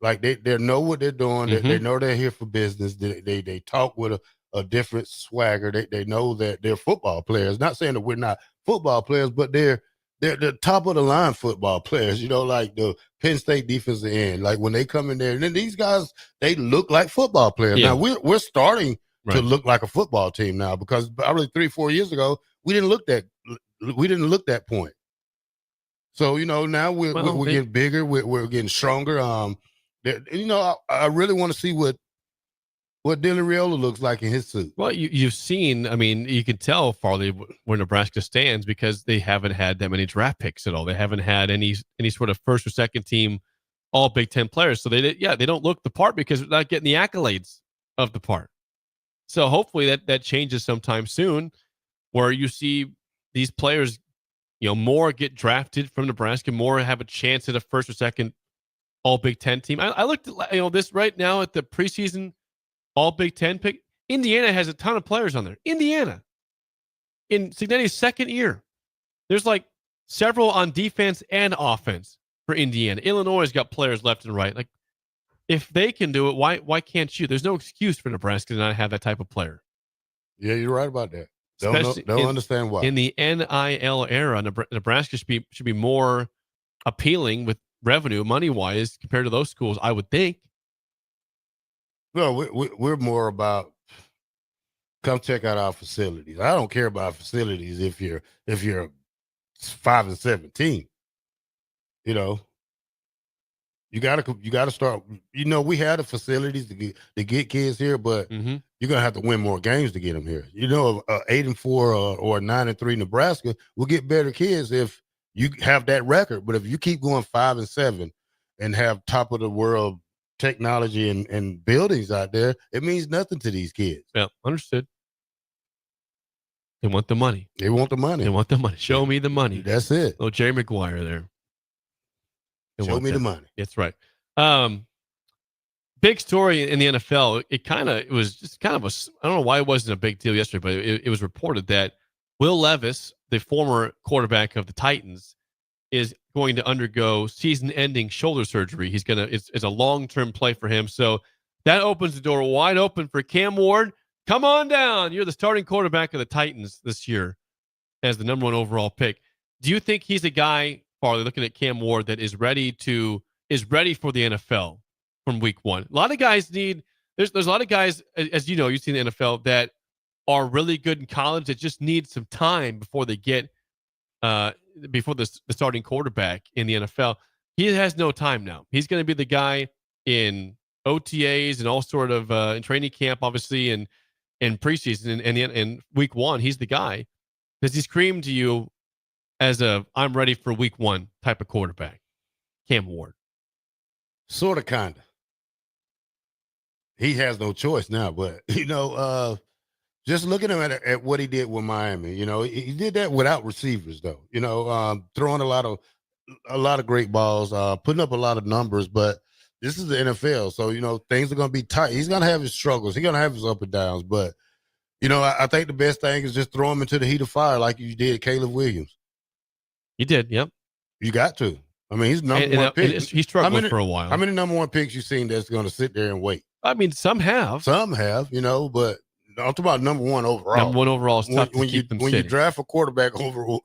Like they know what they're doing. They know they're here for business. They talk with a different swagger. They know that they're football players. Not saying that we're not football players, but they're the top of the line football players. You know, like the Penn State defensive end. Like when they come in there, and then these guys, they look like football players. Yeah. Now we're starting to Right. look like a football team now, because probably 3-4 years ago we didn't look that point. So now we're getting bigger. We're getting stronger. I really want to see what Dylan Raiola looks like in his suit. Well, you've seen, I mean, you can tell, Farley, where Nebraska stands, because they haven't had that many draft picks at all. They haven't had any sort of first or second team all Big Ten players. So they don't look the part because they're not getting the accolades of the part. So hopefully that changes sometime soon, where you see these players, more get drafted from Nebraska, more have a chance at a first or second all Big Ten team. I looked at this right now at the preseason all Big Ten pick. Indiana has a ton of players on there. Indiana, in Cignetti's second year, there's like several on defense and offense for Indiana. Illinois has got players left and right. Like, if they can do it, why can't you? There's no excuse for Nebraska to not have that type of player. Yeah, you're right about that. Don't understand why. In the NIL era, Nebraska should be more appealing with revenue, money-wise, compared to those schools, I would think. No, we're more about come check out our facilities. I don't care about facilities if you're 5-17. You gotta start. We had the facilities to get kids here, but you're gonna have to win more games to get them here. 8-4 or 9-3 Nebraska will get better kids if you have that record. But if you keep going 5-7 and have top of the world technology and buildings out there, it means nothing to these kids. Yeah, understood. They want the money. They want the money. They want the money. Show me the money. That's it. Little Jerry Maguire there. Show me the money. That's right. Big story in the NFL. It was just kind of I don't know why it wasn't a big deal yesterday, but it was reported that Will Levis, the former quarterback of the Titans, is going to undergo season-ending shoulder surgery. It's a long-term play for him. So that opens the door wide open for Cam Ward. Come on down. You're the starting quarterback of the Titans this year as the number 1 overall pick. Do you think he's a guy, Farley, looking at Cam Ward, that is ready for the NFL from week 1? A lot of guys there's a lot of guys, as you know, you've seen the NFL, that are really good in college that just need some time before they get before the starting quarterback in the NFL. He has no time now. He's going to be the guy in OTAs and all sort of in training camp, obviously, and preseason and week 1. He's the guy. Does he scream to you as I'm ready for week 1 type of quarterback? Cam Ward. Sort of, kind of. He has no choice now, but just looking at what he did with Miami, he did that without receivers, though. Throwing a lot of great balls, putting up a lot of numbers. But this is the NFL, so things are going to be tight. He's going to have his struggles. He's going to have his up and downs. But I think the best thing is just throw him into the heat of fire, like you did Caleb Williams. You did, yep. You got to. I mean, he's number 1 pick. He struggled for a while. How many number 1 picks you seen that's going to sit there and wait? I mean, some have. Some have, but I'm talking about number 1 overall. Number 1 overall is tough to keep them when sitting. you draft a quarterback over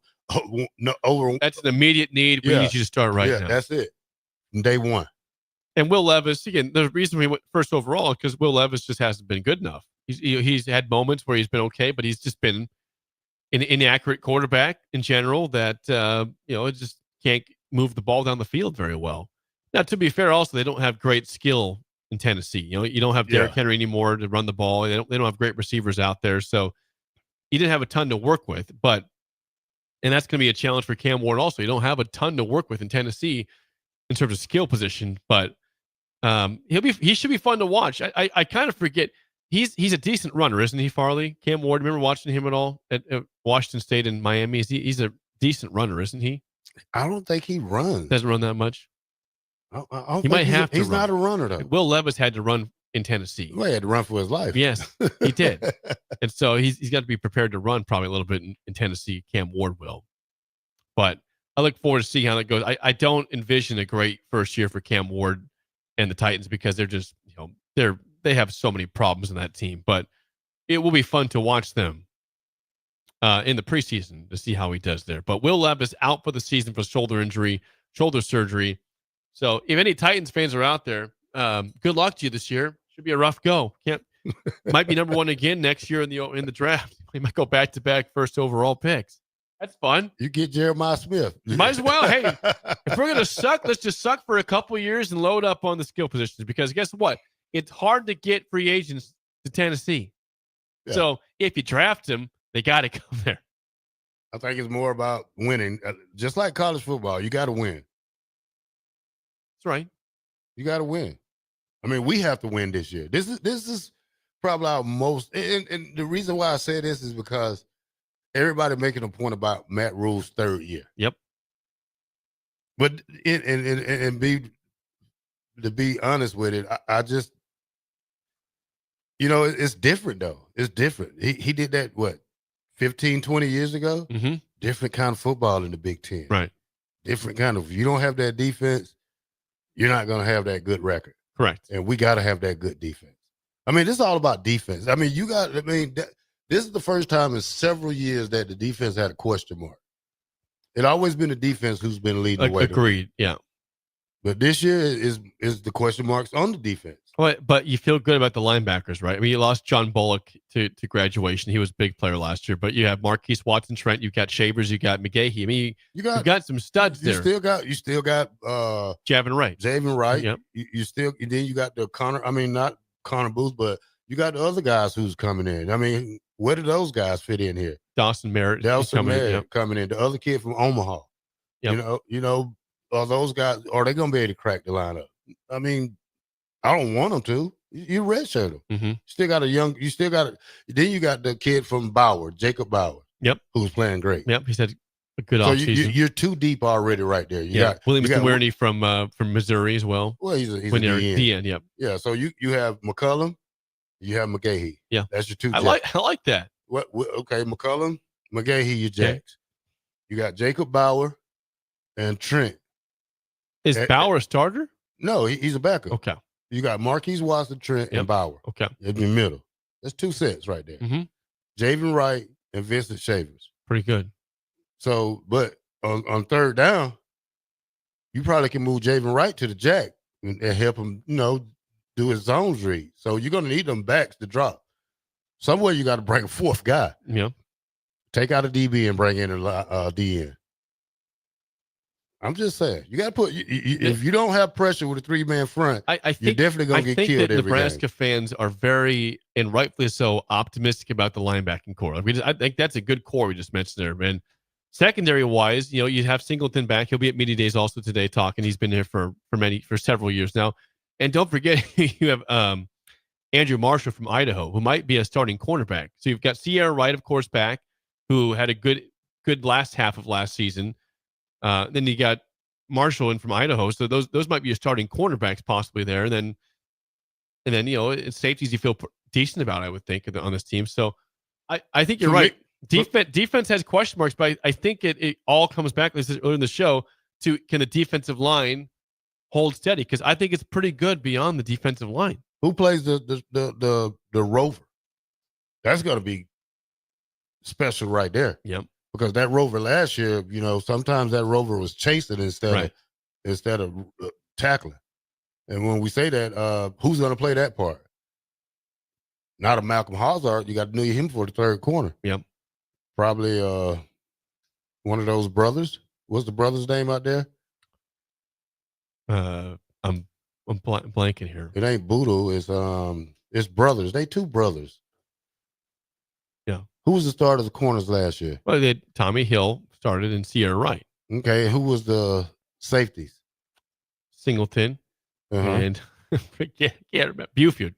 that's an immediate need. We need you to start right now. That's it. Day 1. And Will Levis, again, the reason we went first overall is because Will Levis just hasn't been good enough. He's had moments where he's been okay, but he's just been an inaccurate quarterback in general that just can't move the ball down the field very well. Now, to be fair, also they don't have great skill in Tennessee. You don't have Derrick Henry anymore to run the ball. They don't have great receivers out there, so you didn't have a ton to work with. And that's going to be a challenge for Cam Ward. Also, you don't have a ton to work with in Tennessee in terms of skill position, but he should be fun to watch. I kind of forget he's a decent runner, isn't he, Farley? Cam Ward. Remember watching him at all at Washington State and Miami? He's a decent runner, isn't he? I don't think he runs. Doesn't run that much. I don't he might have to. He's run. not a runner though. Will Levis had to run in Tennessee. Well, he had to run for his life. Yes, he did. And so he's got to be prepared to run probably a little bit in Tennessee. Cam Ward will. But I look forward to see how that goes. I don't envision a great first year for Cam Ward and the Titans because they're just, they have so many problems in that team. But it will be fun to watch them in the preseason to see how he does there. But Will Levis out for the season for shoulder surgery. So if any Titans fans are out there, good luck to you this year. Should be a rough go. Might be number one again next year in the draft. We might go back-to-back first overall picks. That's fun. You get Jeremiah Smith. Might as well. Hey, if we're going to suck, let's just suck for a couple of years and load up on the skill positions because guess what? It's hard to get free agents to Tennessee. Yeah. So if you draft them, they got to come there. I think it's more about winning. Just like college football, you got to win. That's right. You got to win. I mean, we have to win this year. This is probably our most. And the reason why I say this is because everybody making a point about Matt Rule's third year. Yep. But to be honest with it, I just, it's different though. It's different. He did that, 15, 20 years ago? Mm-hmm. Different kind of football in the Big Ten. Right. Different kind of, if you don't have that defense, you're not going to have that good record. Correct. And we got to have that good defense. I mean, this is all about defense. I mean, this is the first time in several years that the defense had a question mark. It always been the defense who's been leading the way. Agreed. Yeah. But this year is the question marks on the defense. But you feel good about the linebackers, right? I mean, you lost John Bullock to graduation. He was a big player last year. But you have Marquise Watson Trent. You've got Shavers. You got McGahee. I mean, you've got some studs there. You still got Javin Wright. Javin Wright. Yep. Then you got the Connor. I mean, not Connor Booth, but you got the other guys who's coming in. I mean, where do those guys fit in here? Dawson Merritt. Coming in. The other kid from Omaha. Yep. Are those guys, are they going to be able to crack the lineup? I mean, I don't want them to. You redshirt them. Mm-hmm. Then you got the kid from Bauer, Jacob Bauer. Yep. Who's playing great. Yep. He's had a good so offseason. You're too deep already right there. Williams Wierney from Missouri as well. Well, he's a DN. Yep. Yeah. So you have McCullum, you have McGahee. Yeah. That's your two. I like that. Okay, McCullum, McGahee, your Jacks. You got Jacob Bauer and Trent. Is Bauer a starter? No, he's a backup. Okay. You got Marquise Watson, Trent, and Bauer. Okay. In the middle. That's two sets right there. Mm-hmm. Javin Wright and Vincent Shavers. Pretty good. So, but on third down, you probably can move Javin Wright to the jack and help him, do his zones read. So you're going to need them backs to drop. Somewhere you got to bring a fourth guy. Yeah. Take out a DB and bring in a DN. I'm just saying, you got to put. If you don't have pressure with a 3-man front, I think you're definitely going to get killed. I think that Nebraska fans are very, and rightfully so, optimistic about the linebacking core. I think that's a good core we just mentioned there, man. Secondary wise, you have Singleton back. He'll be at media days also today talking. He's been here for several years now. And don't forget, you have Andrew Marshall from Idaho, who might be a starting cornerback. So you've got Sierra Wright, of course, back, who had a good last half of last season. Then you got Marshall in from Idaho, so those might be your starting cornerbacks possibly there. And then it's safeties you feel decent about, I would think, on this team. So I think you're right. Defense has question marks, but I think it all comes back, this is earlier in the show, to can the defensive line hold steady? Because I think it's pretty good beyond the defensive line. Who plays the Rover? That's going to be special right there. Yep. Because that Rover last year, sometimes that Rover was chasing instead of tackling. And when we say that, who's going to play that part? Not a Malcolm Hazard. You got to need him for the third corner. Yep. Probably one of those brothers. What's the brother's name out there? I'm blanking here. It ain't Boodle. It's brothers. They two brothers. Yeah. Who was the starter of the corners last year? Well, they had Tommy Hill started and Sierra Wright. Okay. Who was the safeties? Singleton and can't remember. Buford.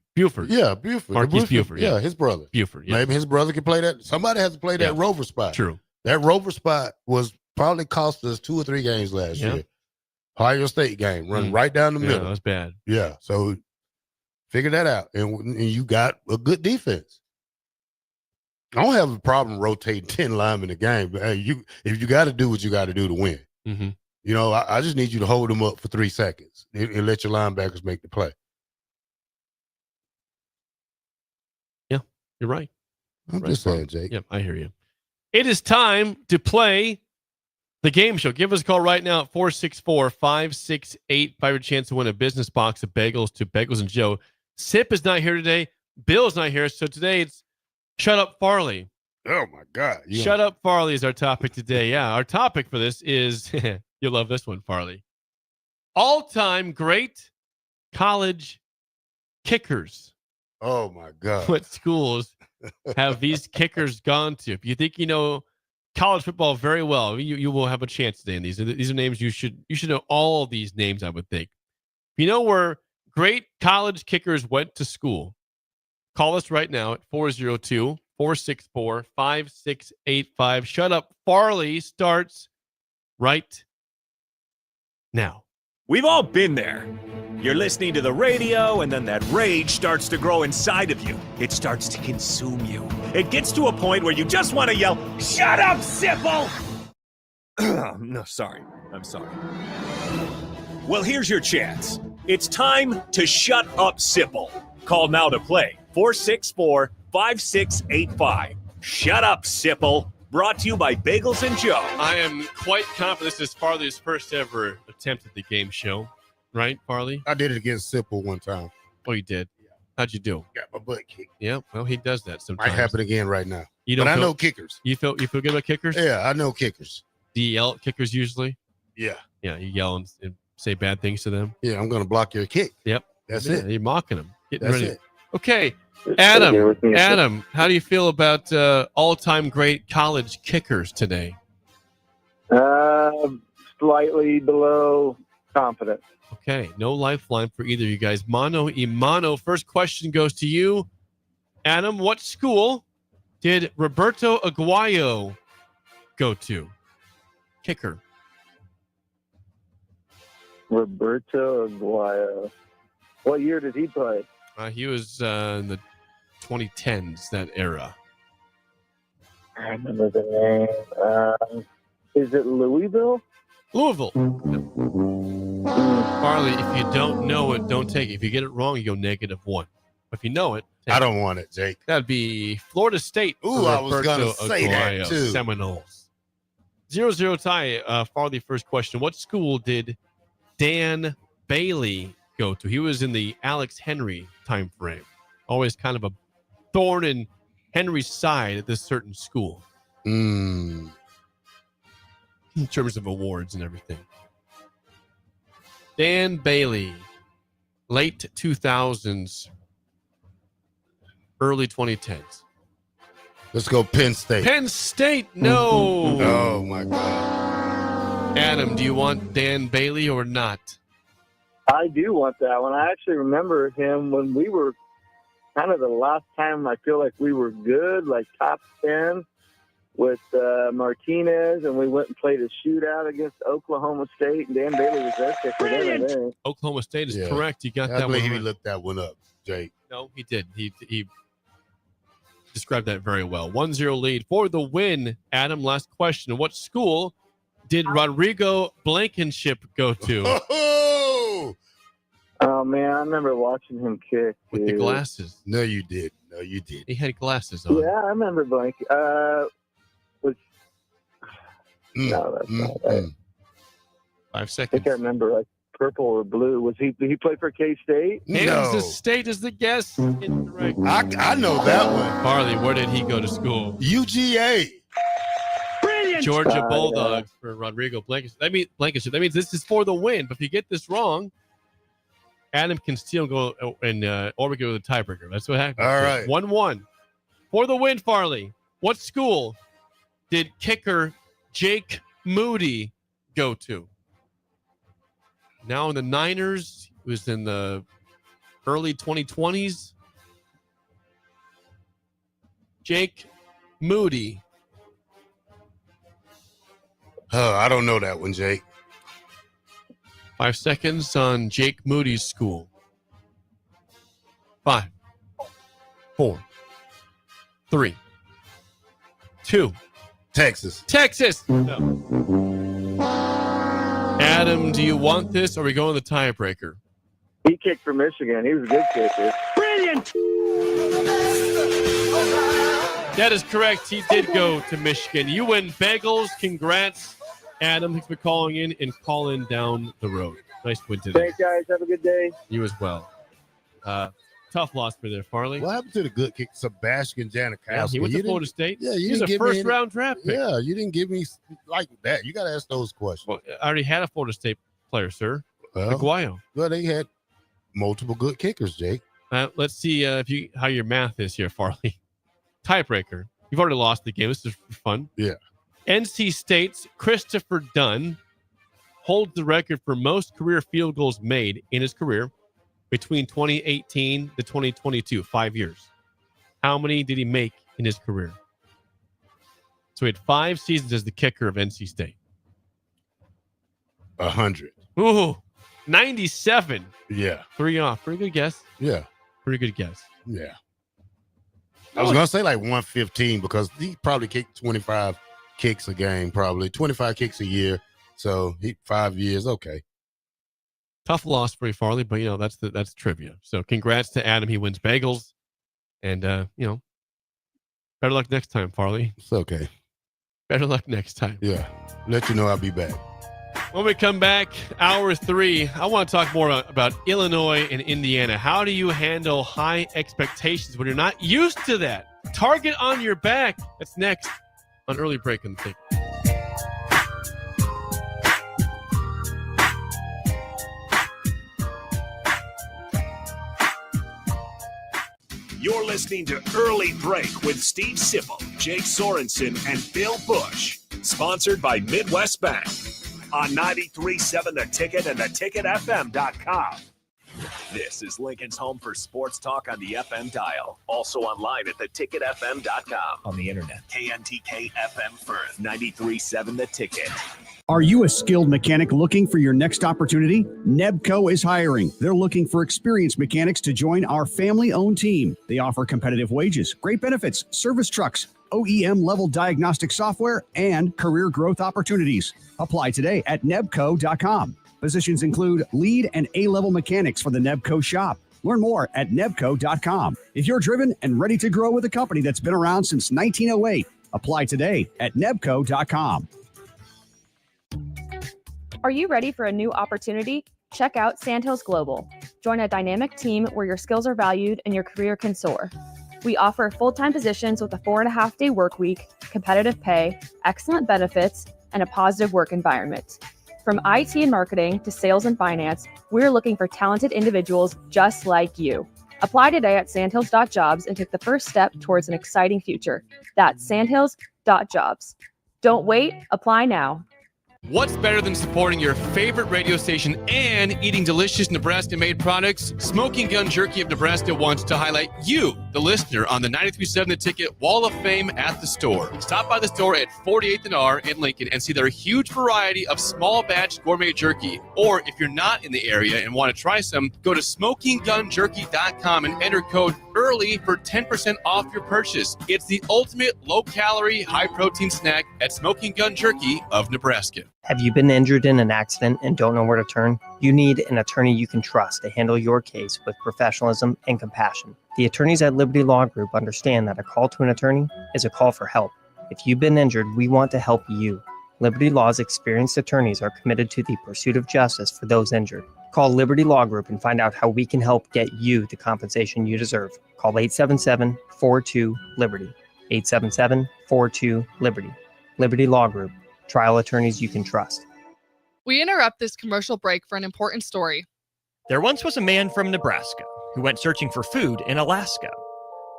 Yeah, Buford. Marquise Buford. Yeah, his brother. Buford. Yeah. Maybe his brother could play that. Somebody has to play that Rover spot. True. That Rover spot was probably cost us 2 or 3 games last year. Ohio State game, run right down the middle. That was bad. Yeah. So Figure that out, and you got a good defense. I don't have a problem rotating 10 linemen in a game, but hey, if you got to do what you got to do to win. Mm-hmm. You know, I just need you to hold them up for 3 seconds and let your linebackers make the play. Yeah, you're right. I'm just saying, Jake. Yep, I hear you. It is time to play the game show. Give us a call right now at 464-568. Your chance to win a business box of bagels to Bagels and Joe. Sip is not here today. Bill's not here. So today it's Shut Up Farley. Oh, my God. Shut Up Farley is our topic today. Yeah, our topic for this is, you'll love this one, Farley. All-time great college kickers. Oh, my God. What schools have these kickers gone to? If you think you know college football very well, you will have a chance today in these. These are names you should know all of these names, I would think. If you know where great college kickers went to school, call us right now at 402-464-5685. Shut Up Farley starts right now. We've all been there. You're listening to the radio, and then that rage starts to grow inside of you. It starts to consume you. It gets to a point where you just want to yell, "Shut up, Sipple!" No, sorry. I'm sorry. Well, here's your chance. It's time to shut up, Sipple. Call now to play. 464-5685. Shut up, Sipple. Brought to you by Bagels and Joe. I am quite confident this is Farley's first ever attempt at the game show. Right, Farley? I did it against Sipple one time. Oh, you did? How'd you do? Got my butt kicked. Yeah, well, he does that sometimes. Might happen again right now. But I know kickers. You feel good about kickers? Yeah, I know kickers. Do you yell at kickers usually? Yeah. Yeah, you yell and say bad things to them? Yeah, I'm going to block your kick. Yep. That's it. You're mocking them. That's it. Okay, Adam, how do you feel about all-time great college kickers today? Slightly below confident. Okay, no lifeline for either of you guys. Mano y mano. First question goes to you, Adam. What school did Roberto Aguayo go to? Kicker. Roberto Aguayo. What year did he play? He was in the 2010s, that era. I remember the name. Is it Louisville? Louisville. Farley, if you don't know it, don't take it. If you get it wrong, you go -1. If you know it, I don't want it, Jake. That'd be Florida State. Ooh, I was going to say that, too. Seminoles. 0-0 tie. Farley, first question. What school did Dan Bailey go to? He was in the Alex Henry time frame. Always kind of a thorn in Henry's side at this certain school. In terms of awards and everything. Dan Bailey, late 2000s, early 2010s. Let's go Penn State. Penn State, no. Oh, my God. Adam, do you want Dan Bailey or not? I do want that one. I actually remember him when we were kind of the last time I feel like we were good, like top 10 with Martinez, and we went and played a shootout against Oklahoma State, and Dan Bailey was there kicker then, I think. Oklahoma State is correct. You got that one. I believe he right. looked that one up, Jake. No, he did. He described that very well. 1-0 lead for the win. Adam, last question. What school did Rodrigo Blankenship go to? Oh, man, I remember watching him kick. With the glasses. No, you did. No, you did. He had glasses on. Yeah, I remember Blanket. No, that's not right. 5 I seconds. think I remember like purple or blue. Did he play for K-State? Kansas State is the guess. Incorrect. I know that one. Farley, where did he go to school? UGA. Brilliant. Georgia Bulldogs for Rodrigo Blankenship. That means this is for the win. But if you get this wrong, Adam can still go and or we go with a tiebreaker. That's what happens. All right. 1-1 for the win. Farley, what school did kicker Jake Moody go to? Now in the Niners, he was in the early 2020s. Jake Moody. I don't know that one, Jake. 5 seconds on Jake Moody's school. 5, 4, 3, 2. Texas. Texas. No. Adam, do you want this, or are we going the tiebreaker? He kicked for Michigan. He was a good kicker. Brilliant. That is correct. He did go to Michigan. You win bagels. Congrats, Adam. Thanks for calling in and calling down the road. Nice win today. Thanks, guys. Have a good day. You as well. Tough loss for there, Farley. What happened to the good kick, Sebastian Janikowski? Yeah, he went to Florida State. Yeah, He's a first-round draft pick. Yeah, you didn't give me like that. You got to ask those questions. Well, I already had a Florida State player, sir. Well, Aguayo. Well, they had multiple good kickers, Jake. Let's see how your math is here, Farley. Tiebreaker. You've already lost the game. This is fun. Yeah. NC State's Christopher Dunn holds the record for most career field goals made in his career between 2018 to 2022, 5 years. How many did he make in his career? So he had 5 seasons as the kicker of NC State. 100. Ooh, 97. Yeah. 3 off. Pretty good guess. Yeah. Pretty good guess. Yeah. I was going to say like 115 because he probably kicked 25 kicks a game, probably 25 kicks a year. So 5 years. Okay. Tough loss for you, Farley, but that's trivia. So congrats to Adam. He wins bagels. And better luck next time, Farley. It's okay. Better luck next time. Yeah. Let you know I'll be back. When we come back, hour 3, I want to talk more about Illinois and Indiana. How do you handle high expectations when you're not used to that? Target on your back. That's next on Early Break in the Ticket. You're listening to Early Break with Steve Sipple, Jake Sorensen, and Bill Busch. Sponsored by Midwest Bank. On 93.7 The Ticket and theticketfm.com. This is Lincoln's home for sports talk on the FM dial. Also online at theticketfm.com. On the internet. KNTK FM Firth, 93.7 The Ticket. Are you a skilled mechanic looking for your next opportunity? Nebco is hiring. They're looking for experienced mechanics to join our family-owned team. They offer competitive wages, great benefits, service trucks, OEM-level diagnostic software, and career growth opportunities. Apply today at nebco.com. Positions include lead and A-level mechanics for the Nebco shop. Learn more at nebco.com. If you're driven and ready to grow with a company that's been around since 1908, apply today at nebco.com. Are you ready for a new opportunity? Check out Sandhills Global. Join a dynamic team where your skills are valued and your career can soar. We offer full-time positions with a 4.5-day work week, competitive pay, excellent benefits, and a positive work environment. From IT and marketing to sales and finance, we're looking for talented individuals just like you. Apply today at sandhills.jobs and take the first step towards an exciting future. That's sandhills.jobs. Don't wait, apply now. What's better than supporting your favorite radio station and eating delicious Nebraska-made products? Smoking Gun Jerky of Nebraska wants to highlight you, the listener, on the 93.7 The Ticket Wall of Fame at the store. Stop by the store at 48th and R in Lincoln and see their huge variety of small batch gourmet jerky. Or if you're not in the area and want to try some, go to smokinggunjerky.com and enter code EARLY for 10% off your purchase. It's the ultimate low-calorie, high-protein snack at Smoking Gun Jerky of Nebraska. Have you been injured in an accident and don't know where to turn? You need an attorney you can trust to handle your case with professionalism and compassion. The attorneys at Liberty Law Group understand that a call to an attorney is a call for help. If you've been injured, we want to help you. Liberty Law's experienced attorneys are committed to the pursuit of justice for those injured. Call Liberty Law Group and find out how we can help get you the compensation you deserve. Call 877-42-LIBERTY. 877-42-LIBERTY. Liberty Law Group. Trial attorneys you can trust. We interrupt this commercial break for an important story. There once was a man from Nebraska who went searching for food in Alaska.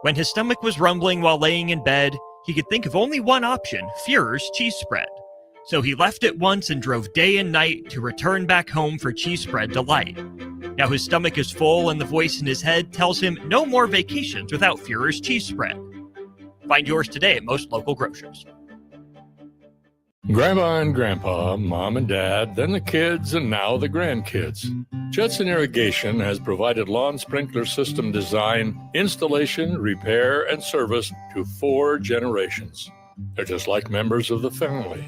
When his stomach was rumbling while laying in bed, he could think of only one option, Führer's cheese spread. So he left at once and drove day and night to return back home for cheese spread delight. Now his stomach is full and the voice in his head tells him no more vacations without Führer's cheese spread. Find yours today at most local grocers. Grandma and Grandpa, Mom and Dad, then the kids, and now the grandkids. Judson Irrigation has provided lawn sprinkler system design, installation, repair, and service to 4 generations. They're just like members of the family.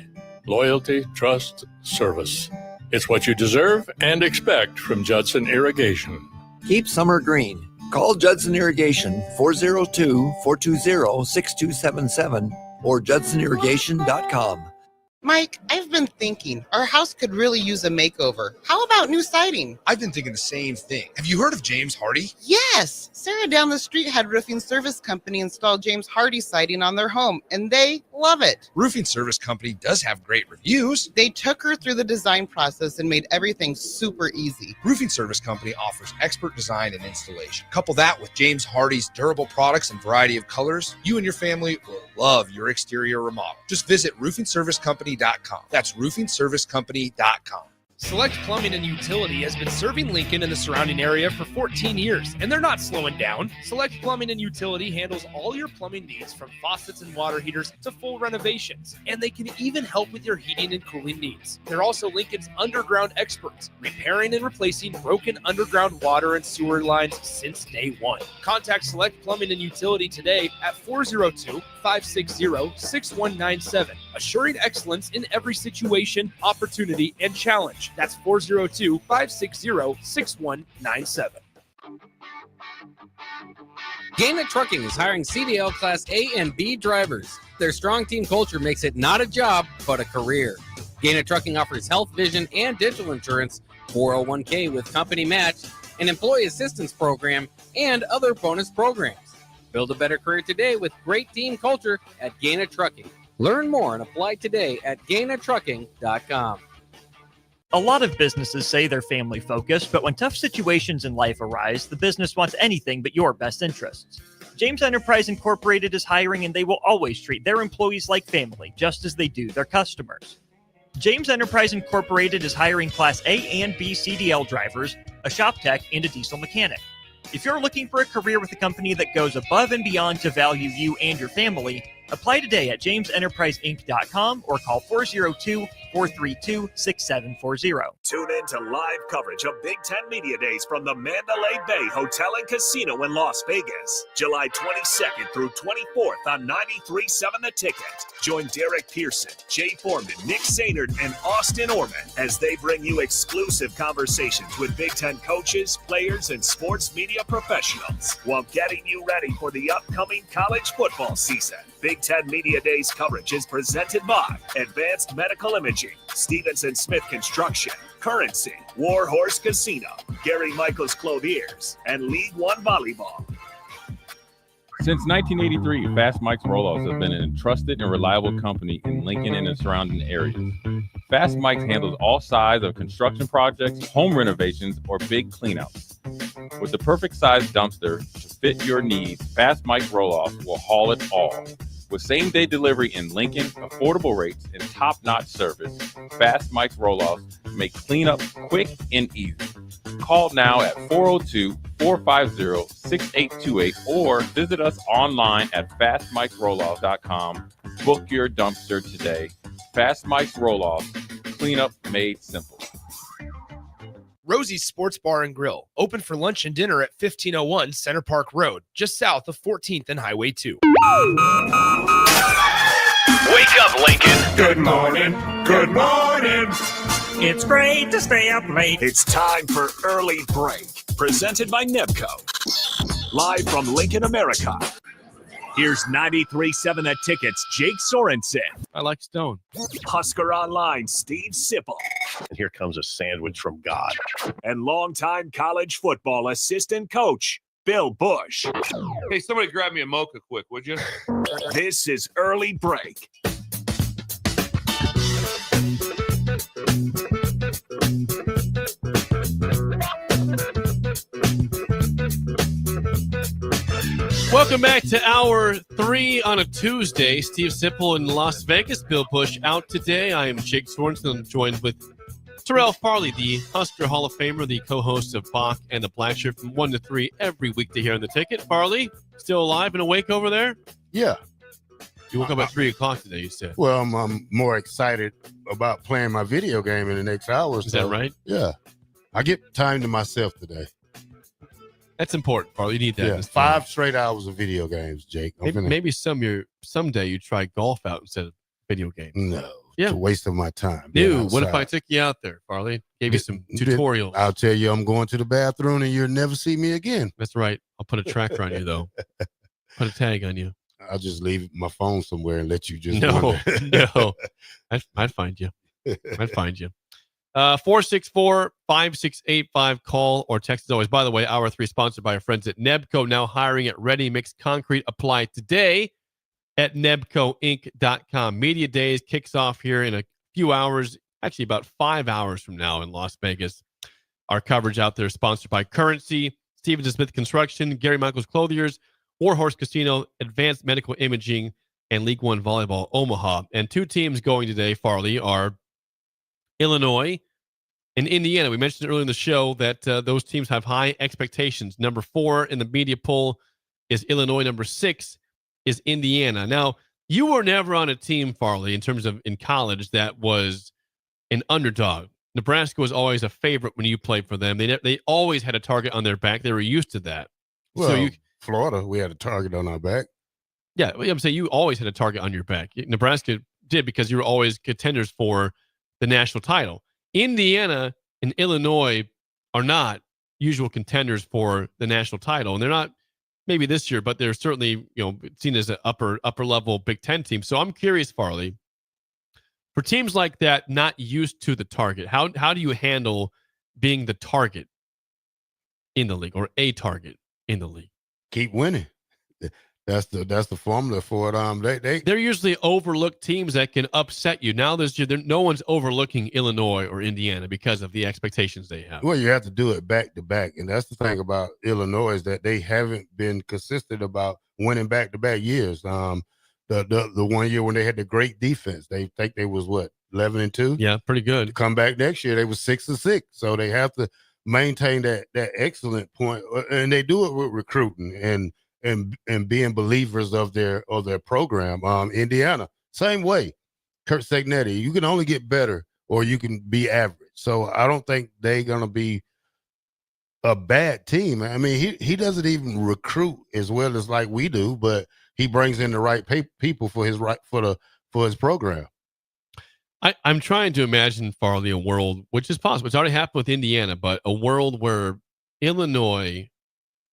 Loyalty, trust, service. It's what you deserve and expect from Judson Irrigation. Keep summer green. Call Judson Irrigation 402-420-6277 or judsonirrigation.com. Mike, I've been thinking our house could really use a makeover. How about new siding? I've been thinking the same thing. Have you heard of James Hardy? Yes! Sarah down the street had Roofing Service Company install James Hardy siding on their home, and they love it. Roofing Service Company does have great reviews. They took her through the design process and made everything super easy. Roofing Service Company offers expert design and installation. Couple that with James Hardy's durable products and variety of colors, you and your family will love your exterior remodel. Just visit roofingservicecompany.com. That's roofingservicecompany.com. Select Plumbing and Utility has been serving Lincoln and the surrounding area for 14 years, and they're not slowing down. Select Plumbing and Utility handles all your plumbing needs, from faucets and water heaters to full renovations, and they can even help with your heating and cooling needs. They're also Lincoln's underground experts, repairing and replacing broken underground water and sewer lines since day one. Contact Select Plumbing and Utility today at 402-560-6197, assuring excellence in every situation, opportunity, and challenge. That's 402-560-6197. Gaina Trucking is hiring CDL Class A and B drivers. Their strong team culture makes it not a job, but a career. Gaina Trucking offers health, vision, and dental insurance, 401k with company match, an employee assistance program, and other bonus programs. Build a better career today with great team culture at Gaina Trucking. Learn more and apply today at GainaTrucking.com. A lot of businesses say they're family focused, but when tough situations in life arise, the business wants anything but your best interests. James Enterprise Incorporated is hiring, and they will always treat their employees like family, just as they do their customers. James Enterprise Incorporated is hiring Class A and B CDL drivers, a shop tech, and a diesel mechanic. If you're looking for a career with a company that goes above and beyond to value you and your family, apply today at jamesenterpriseinc.com or call 402-432-6740. Tune in to live coverage of Big Ten Media Days from the Mandalay Bay Hotel and Casino in Las Vegas, July 22nd through 24th on 93.7 The Ticket. Join Derek Pearson, Jay Foreman, Nick Sainert, and Austin Orman as they bring you exclusive conversations with Big Ten coaches, players, and sports media professionals while getting you ready for the upcoming college football season. Big Ten Media Days coverage is presented by Advanced Medical Imaging, Stevenson Smith Construction, Currency, Warhorse Casino, Gary Michaels Clothiers, and League One Volleyball. Since 1983, Fast Mike's Rollouts have been a trusted and reliable company in Lincoln and the surrounding areas. Fast Mike's handles all sides of construction projects, home renovations, or big cleanouts. With the perfect size dumpster to fit your needs, Fast Mike's Rollouts will haul it all. With same-day delivery in Lincoln, affordable rates, and top-notch service, Fast Mike's Rollouts make cleanup quick and easy. Call now at 402-450-6828 or visit us online at fastmikesrollouts.com. Book your dumpster today. Fast Mike's Rollouts, cleanup made simple. Rosie's Sports Bar and Grill, open for lunch and dinner at 1501 Center Park Road, just south of 14th and Highway 2. Wake up, Lincoln. Good morning. Good morning. It's great to stay up late. It's time for Early Break, presented by Nebco. Live from Lincoln, America. Here's 93.7 The Ticket's Jake Sorensen. I like Stone. Husker Online, Steve Sipple. And here comes a sandwich from God. And longtime college football assistant coach, Bill Busch. Hey, somebody grab me a mocha quick, would you? This is Early Break. Welcome back to Hour 3 on a Tuesday. Steve Sipple in Las Vegas. Bill Busch out today. I am Jake Sorensen. I'm joined with Terrell Farley, the Husker Hall of Famer, the co-host of Bach and the Black Shirt from 1 to 3 every weekday here on The Ticket. Farley, still alive and awake over there? Yeah. You woke up at 3 o'clock today, you said. Well, I'm more excited about playing my video game in the next hour. Is that right? Yeah. I get time to myself today. That's important, Farley. You need that. Yeah, 5 straight hours of video games, Jake. Maybe someday you try golf out instead of video games. No. Yeah. It's a waste of my time. Dude, what if I took you out there, Farley? Gave you some tutorials. I'll tell you, I'm going to the bathroom and you'll never see me again. That's right. I'll put a tracker on you, though. Put a tag on you. I'll just leave my phone somewhere and let you just No. I'd find you. 464-5685. Call or text as always. By the way, hour 3 sponsored by our friends at Nebco, now hiring at Ready Mix Concrete. Apply today at nebcoinc.com. Media Days kicks off here in a few hours, actually about 5 hours from now in Las Vegas. Our coverage out there is sponsored by Currency, Stevens & Smith Construction, Gary Michaels Clothiers, Warhorse Casino, Advanced Medical Imaging, and League One Volleyball Omaha. And 2 teams going today, Farley, are Illinois and Indiana. We mentioned earlier in the show that those teams have high expectations. Number 4 in the media poll is Illinois. Number 6 is Indiana. Now, you were never on a team, Farley, in terms of in college that was an underdog. Nebraska was always a favorite when you played for them. They always had a target on their back. They were used to that. Well, Florida, we had a target on our back. Yeah, I'm saying you always had a target on your back. Nebraska did because you were always contenders for the national title. Indiana and Illinois are not usual contenders for the national title, and they're not maybe this year, but they're certainly seen as an upper level Big Ten team. So I'm curious, Farley, for teams like that not used to the target, how do you handle being the target in the league or a target in the league? Keep winning. That's the formula for it. They're usually overlooked teams that can upset you. Now no one's overlooking Illinois or Indiana because of the expectations they have. Well, you have to do it back to back, and that's the thing about Illinois is that they haven't been consistent about winning back to back years. The 1 year when they had the great defense, they think they was 11-2. Yeah, pretty good. Come back next year, they was 6-6. So they have to maintain that excellent point, and they do it with recruiting and being believers of their program. Indiana, same way. Kurt Segnetti, you can only get better or you can be average. So I don't think they're gonna be a bad team. I mean, he doesn't even recruit as well as like we do, but he brings in the right people for his program. I'm trying to imagine, Farley, a world, which is possible. It's already happened with Indiana, but a world where Illinois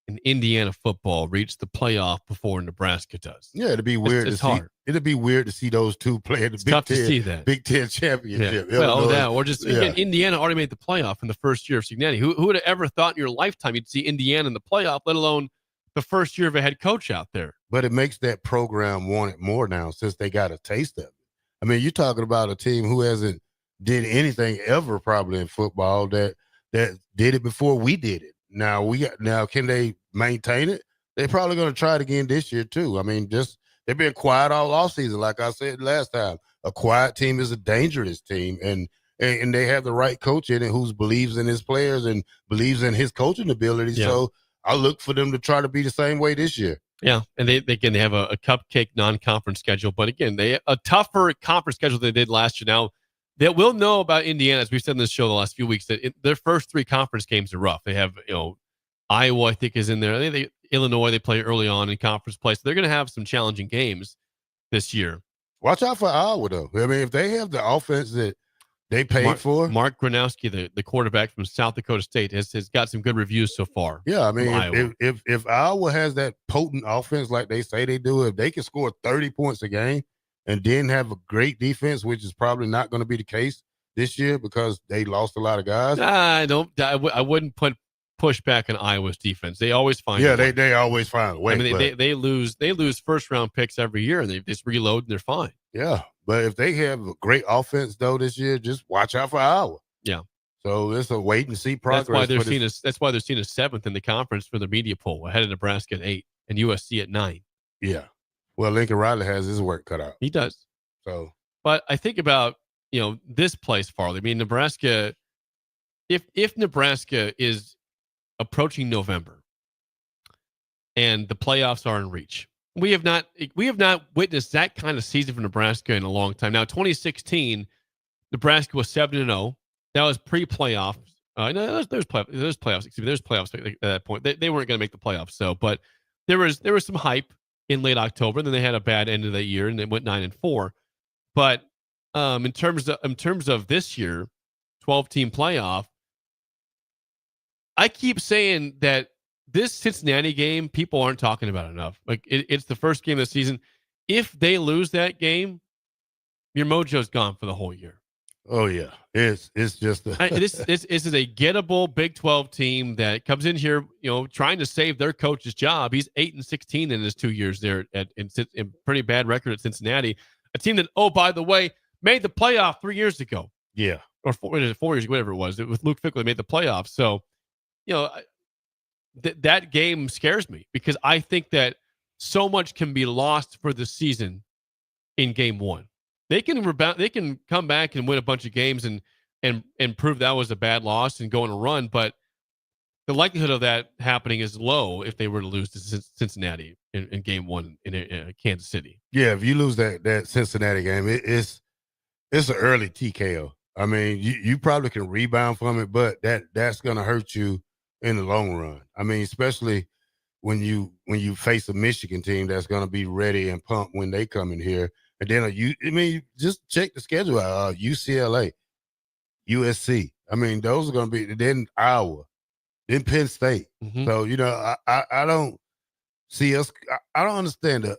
and Indiana football reach the playoff before Nebraska does. Yeah, it'd be weird to see. It'd be weird to see those two play in the Big Ten championship. Yeah. Well, or just again, Indiana already made the playoff in the first year of Signetti. Who would have ever thought in your lifetime you'd see Indiana in the playoff, let alone the first year of a head coach out there? But it makes that program want it more now since they got a taste of it. I mean, you're talking about a team who hasn't did anything ever probably in football that did it before we did it. Now can they maintain it? They're probably going to try it again this year too. I mean, they've been quiet all offseason. Like I said last time, a quiet team is a dangerous team, and they have the right coach in it who believes in his players and believes in his coaching ability. Yeah. So I look for them to try to be the same way this year. Yeah, and they have a cupcake non-conference schedule, but again, a tougher conference schedule than they did last year. Now, we'll know about Indiana, as we've said in this show the last few weeks, that their first 3 conference games are rough. They have, Iowa, I think, is in there. I think Illinois, they play early on in conference play, so they're going to have some challenging games this year. Watch out for Iowa, though. I mean, if they have the offense that they paid for. Mark Gronowski, the quarterback from South Dakota State, has got some good reviews so far. Yeah, I mean, if Iowa has that potent offense like they say they do, if they can score 30 points a game and then have a great defense, which is probably not going to be the case this year because they lost a lot of guys. I wouldn't push back on Iowa's defense. They always find they always find a way. I mean, they lose first round picks every year, and they just reload and they're fine. Yeah, but if they have a great offense though this year, just watch out for Iowa. Yeah. So it's a wait and see progress. That's why they're seen as 7th in the conference for the media poll, ahead of Nebraska at 8 and USC at 9. Yeah. Well, Lincoln Riley has his work cut out. He does. So, but I think about this place, Farley. I mean, Nebraska. If Nebraska is approaching November and the playoffs are in reach, We have not witnessed that kind of season from Nebraska in a long time. Now, 2016, Nebraska was 7-0. That was pre-playoffs. No, there's playoffs. Excuse me, there's playoffs at that point. They weren't going to make the playoffs. So, but there was some hype in late October. And then they had a bad end of that year, and they went 9-4. But in terms of this year, 12-team playoff, I keep saying that this Cincinnati game, people aren't talking about enough. Like it's the first game of the season. If they lose that game, your mojo's gone for the whole year. Oh yeah, it's just this is a gettable Big 12 team that comes in here, trying to save their coach's job. He's 8-16 in his 2 years there in pretty bad record at Cincinnati. A team that, oh, by the way, made the playoff 3 years ago. Yeah, or 4 years, whatever it was. With Luke Fickle, they made the playoffs. So, that game scares me because I think that so much can be lost for the season in game one. They can rebound. They can come back and win a bunch of games and prove that was a bad loss and go on a run. But the likelihood of that happening is low if they were to lose to Cincinnati in game one in Kansas City. Yeah, if you lose that Cincinnati game, it's an early TKO. I mean, you probably can rebound from it, but that's going to hurt you in the long run. I mean, especially when you face a Michigan team that's going to be ready and pumped when they come in here. And then just check the schedule out. UCLA, USC. I mean, those are going to be then Iowa, then Penn State. Mm-hmm. So I don't see us. I don't understand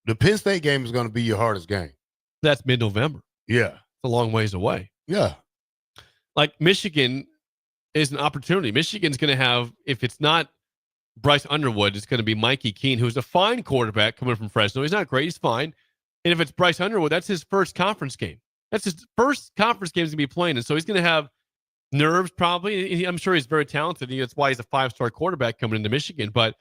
the Penn State game is going to be your hardest game. That's mid-November. Yeah, it's a long ways away. Yeah, like Michigan is an opportunity. Michigan's going to have, if it's not Bryce Underwood, it's going to be Mikey Keene, who's a fine quarterback coming from Fresno. He's not great. He's fine. And if it's Bryce Underwood, that's his first conference game. That's his first conference game he's going to be playing. And so he's going to have nerves probably. I'm sure he's very talented. That's why he's a 5-star quarterback coming into Michigan. But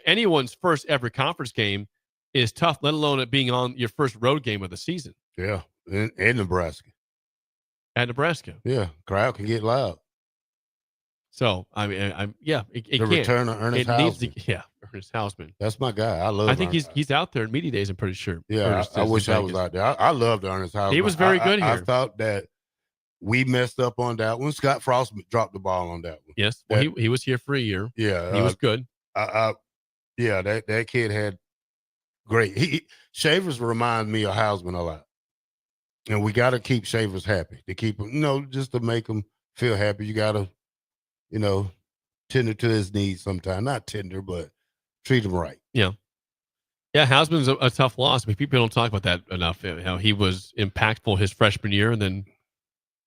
anyone's first ever conference game is tough, let alone it being on your first road game of the season. Yeah, and Nebraska. At Nebraska. Yeah, crowd can get loud. So, I mean, it return of Ernest Hausman. Ernest Hausman. That's my guy. I think he's out there at media days, I'm pretty sure. Yeah, I wish I was out there. I loved Ernest Hausman. He was very good here. I thought that we messed up on that one. Scott Frost dropped the ball on that one. Yes, well, he was here for a year. Yeah. He was good. That kid had great. Shavers remind me of Hausman a lot. And we got to keep Shavers happy, to keep him, just to make him feel happy. You got to, tender to his needs sometimes. Not tender, but treat him right. Yeah. Yeah, Hausman's a tough loss. I mean, people don't talk about that enough, how he was impactful his freshman year and then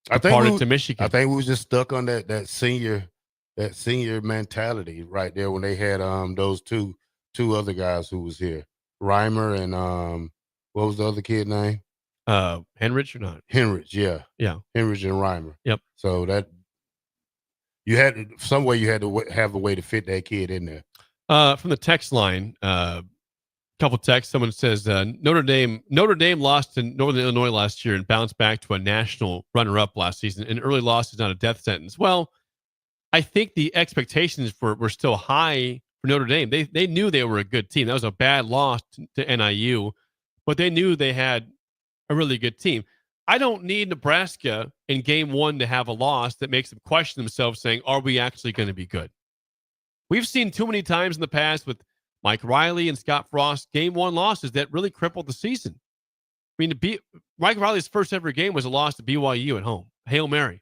departed to Michigan. I think we was just stuck on that senior mentality right there when they had those two other guys who was here. Reimer and what was the other kid name? Henrich or not? Henrich, yeah. Yeah. Henrich and Reimer. Yep. So that you had to have a way to fit that kid in there. From the text line, couple texts. Someone says Notre Dame lost to Northern Illinois last year and bounced back to a national runner-up last season. An early loss is not a death sentence. Well, I think the expectations were still high for Notre Dame. They knew they were a good team. That was a bad loss to NIU, but they knew they had a really good team. I don't need Nebraska in game one to have a loss that makes them question themselves saying, are we actually going to be good? We've seen too many times in the past with Mike Riley and Scott Frost game one losses that really crippled the season. I mean, Mike Riley's first ever game was a loss to BYU at home. Hail Mary.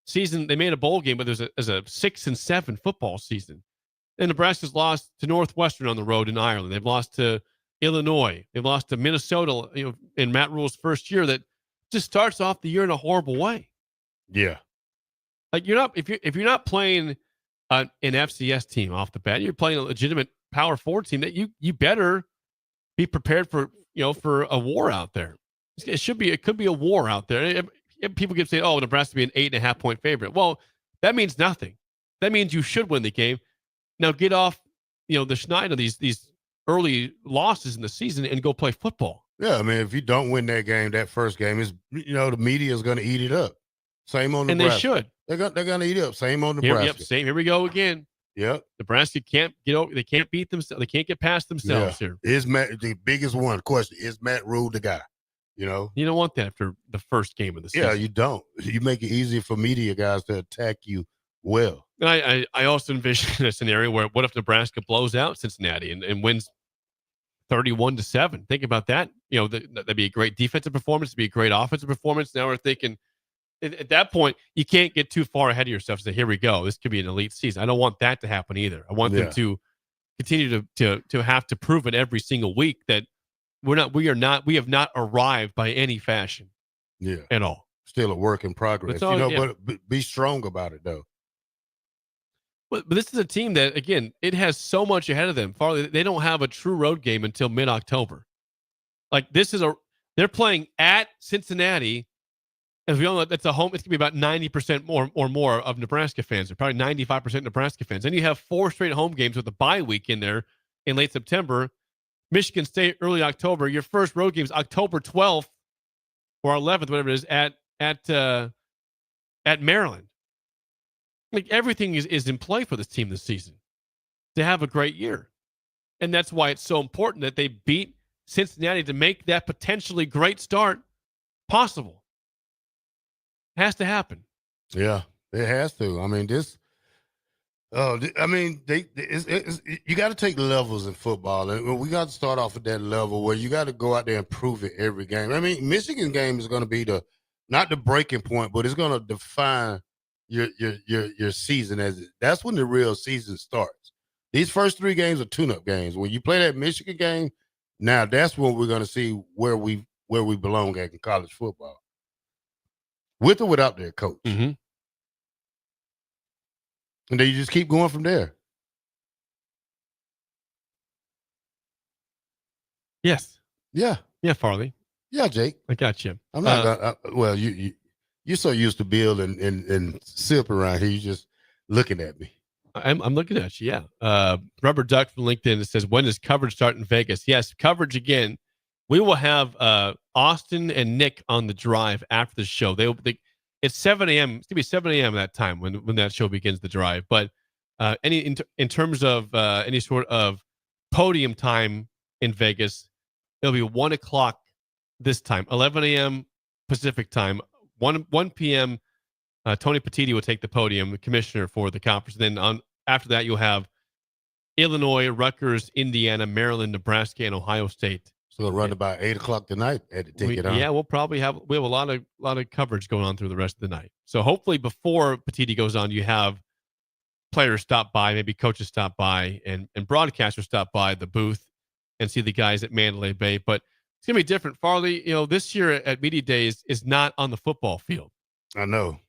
Season, they made a bowl game, but there's a 6-7 football season. And Nebraska's lost to Northwestern on the road in Ireland. They've lost to Illinois. They've lost to Minnesota, in Matt Rule's first year. That just starts off the year in a horrible way. Yeah. Like if you're not playing an FCS team off the bat, you're playing a legitimate Power 4 team that you better be prepared for a war out there. It could be a war out there. People keep saying, "Oh, Nebraska be an 8.5 point favorite." Well, that means nothing. That means you should win the game. Now get off, the schneid of these early losses in the season and go play football. Yeah, I mean, if you don't win that game, that first game is, the media is going to eat it up. Same on Nebraska. And they should. They're going to eat it up. Same on Nebraska. Here we go again. Yep. Nebraska can't get over. They can't beat themselves. They can't get past themselves here. Is Matt the biggest one? Question: Is Matt Rule the guy? You know, you don't want that after the first game of the season. Yeah, you don't. You make it easier for media guys to attack you well. I also envision a scenario where what if Nebraska blows out Cincinnati and wins 31-7? Think about that. You know, that'd be a great defensive performance. It'd be a great offensive performance. Now we're thinking at that point, you can't get too far ahead of yourself and say, here we go. This could be an elite season. I don't want that to happen either. I want them to continue to have to prove it every single week that we have not arrived by any fashion. Yeah. At all. Still a work in progress. But be strong about it though. But this is a team that, again, it has so much ahead of them. They don't have a true road game until mid-October. Like they're playing at Cincinnati. As we all know, that's a home. It's going to be about 90% more of Nebraska fans. They're probably 95% Nebraska fans. Then you have 4 straight home games with a bye week in there in late September. Michigan State early October. Your first road game is October 12th or 11th, whatever it is, at Maryland. Like everything is in play for this team this season to have a great year. And that's why it's so important that they beat Cincinnati to make that potentially great start possible. Has to happen. Yeah, it has to. I mean, you got to take levels in football, and we got to start off at that level where you got to go out there and prove it every game. I mean, Michigan game is going to be not the breaking point, but it's going to define your season that's when the real season starts. These first 3 games are tune-up games. When you play that Michigan game, now that's when we're going to see where we belong at in college football. With or without their coach. Mm-hmm. And then you just keep going from there. Yes. Yeah. Yeah, Farley. Yeah, Jake. I got you. I'm not well, you're so used to Bill and Sip around here, you're just looking at me. I'm looking at you, yeah. Rubber Duck from LinkedIn says, when does coverage start in Vegas? Yes, coverage again. We will have Austin and Nick on the drive after the show. It's 7 a.m. It's going to be 7 a.m. that time when that show begins the drive. But in terms of any sort of podium time in Vegas, it'll be 1 o'clock this time, 11 a.m. Pacific time, 1 p.m. Tony Petitti will take the podium, the commissioner for the conference. And then after that, you'll have Illinois, Rutgers, Indiana, Maryland, Nebraska, and Ohio State. So it'll run about 8 o'clock tonight at the ticket. Yeah, we'll probably have a lot of coverage going on through the rest of the night. So hopefully before Petitti goes on, you have players stop by, maybe coaches stop by, and broadcasters stop by the booth and see the guys at Mandalay Bay. But it's gonna be different. Farley, this year at Media Days is not on the football field. I know.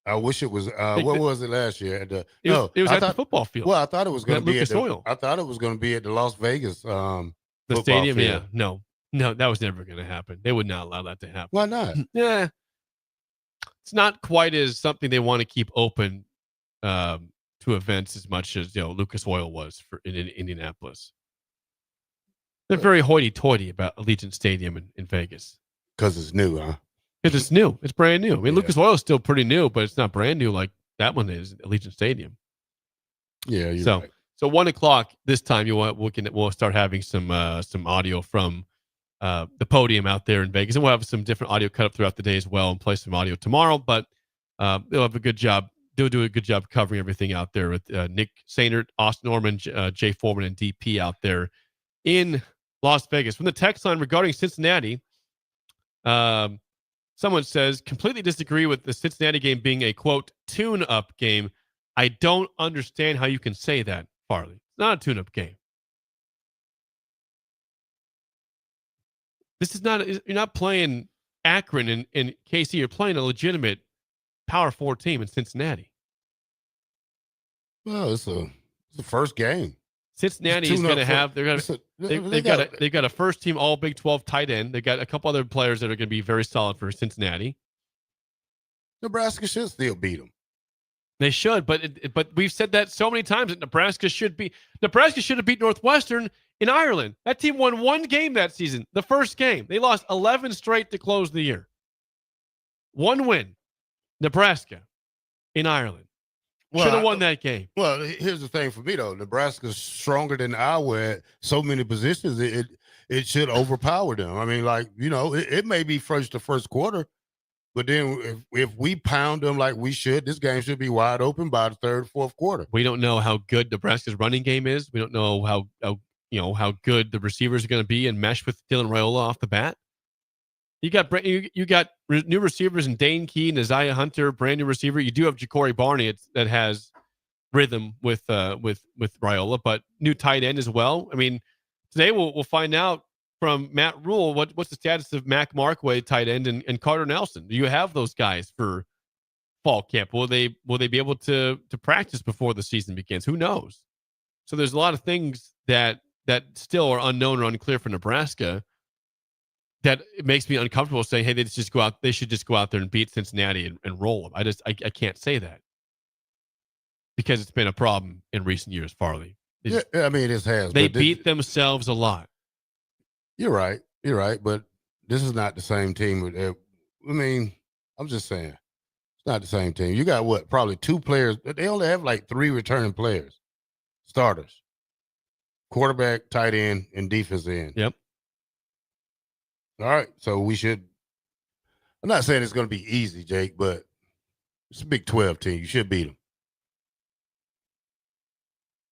I wish it was. What was it last year? It was at the football field. Well, I thought it was going to be Lucas Oil. I thought it was going to be at the Las Vegas. The stadium, field. Yeah. No, that was never going to happen. They would not allow that to happen. Why not? Yeah. It's not quite as something they want to keep open to events as much as, Lucas Oil was in Indianapolis. They're very hoity-toity about Allegiant Stadium in Vegas. Because it's new, huh? Because it's new. It's brand new. I mean, Lucas Oil is still pretty new, but it's not brand new like that one is, Allegiant Stadium. Yeah, you're right. So 1 o'clock this time, we'll start having some audio from the podium out there in Vegas, and we'll have some different audio cut up throughout the day as well, and play some audio tomorrow. But they'll have a good job. They'll do a good job covering everything out there with Nick Sainert, Austin Norman, Jay Foreman, and DP out there in Las Vegas. From the text line regarding Cincinnati, someone says, completely disagree with the Cincinnati game being a quote tune-up game. I don't understand how you can say that. Farley. It's not a tune-up game. This is not, you're not playing Akron and KC. You're playing a legitimate Power 4 team in Cincinnati. Well, it's the first game. Cincinnati is going to have, they've got a first team all Big 12 tight end. They've got a couple other players that are going to be very solid for Cincinnati. Nebraska should still beat them. They should, but we've said that so many times that Nebraska should have beat Northwestern in Ireland. That team won 1 game that season, the first game. They lost 11 straight to close the year. 1 win, Nebraska in Ireland. Should have won that game. Well, here's the thing for me though: Nebraska's stronger than Iowa at so many positions. It should overpower them. I mean, like it may be the first quarter, but then if we pound them like we should, this game should be wide open by the third, fourth quarter. We don't know how good Nebraska's running game is. We don't know how good the receivers are going to be and mesh with Dylan Raiola off the bat. You got new receivers in Dane Key and Isaiah Hunter, brand new receiver. You do have Ja'Cory Barney that has rhythm with Raiola, but new tight end as well. I mean, today we'll find out from Matt Rule what's the status of Mac Markway, tight end, and Carter Nelson. Do you have those guys for fall camp? Will they be able to practice before the season begins? Who knows? So there's a lot of things that still are unknown or unclear for Nebraska. That it makes me uncomfortable saying, hey, they should just go out there and beat Cincinnati and roll them. I can't say that because it's been a problem in recent years, Farley. Yeah, I mean, it has. They beat themselves a lot. You're right, but this is not the same team. I mean, I'm just saying, it's not the same team. You got probably two players. They only have like 3 returning players, starters, quarterback, tight end, and defense end. Yep. All right, so we should. I'm not saying it's going to be easy, Jake, but it's a Big 12 team. You should beat them.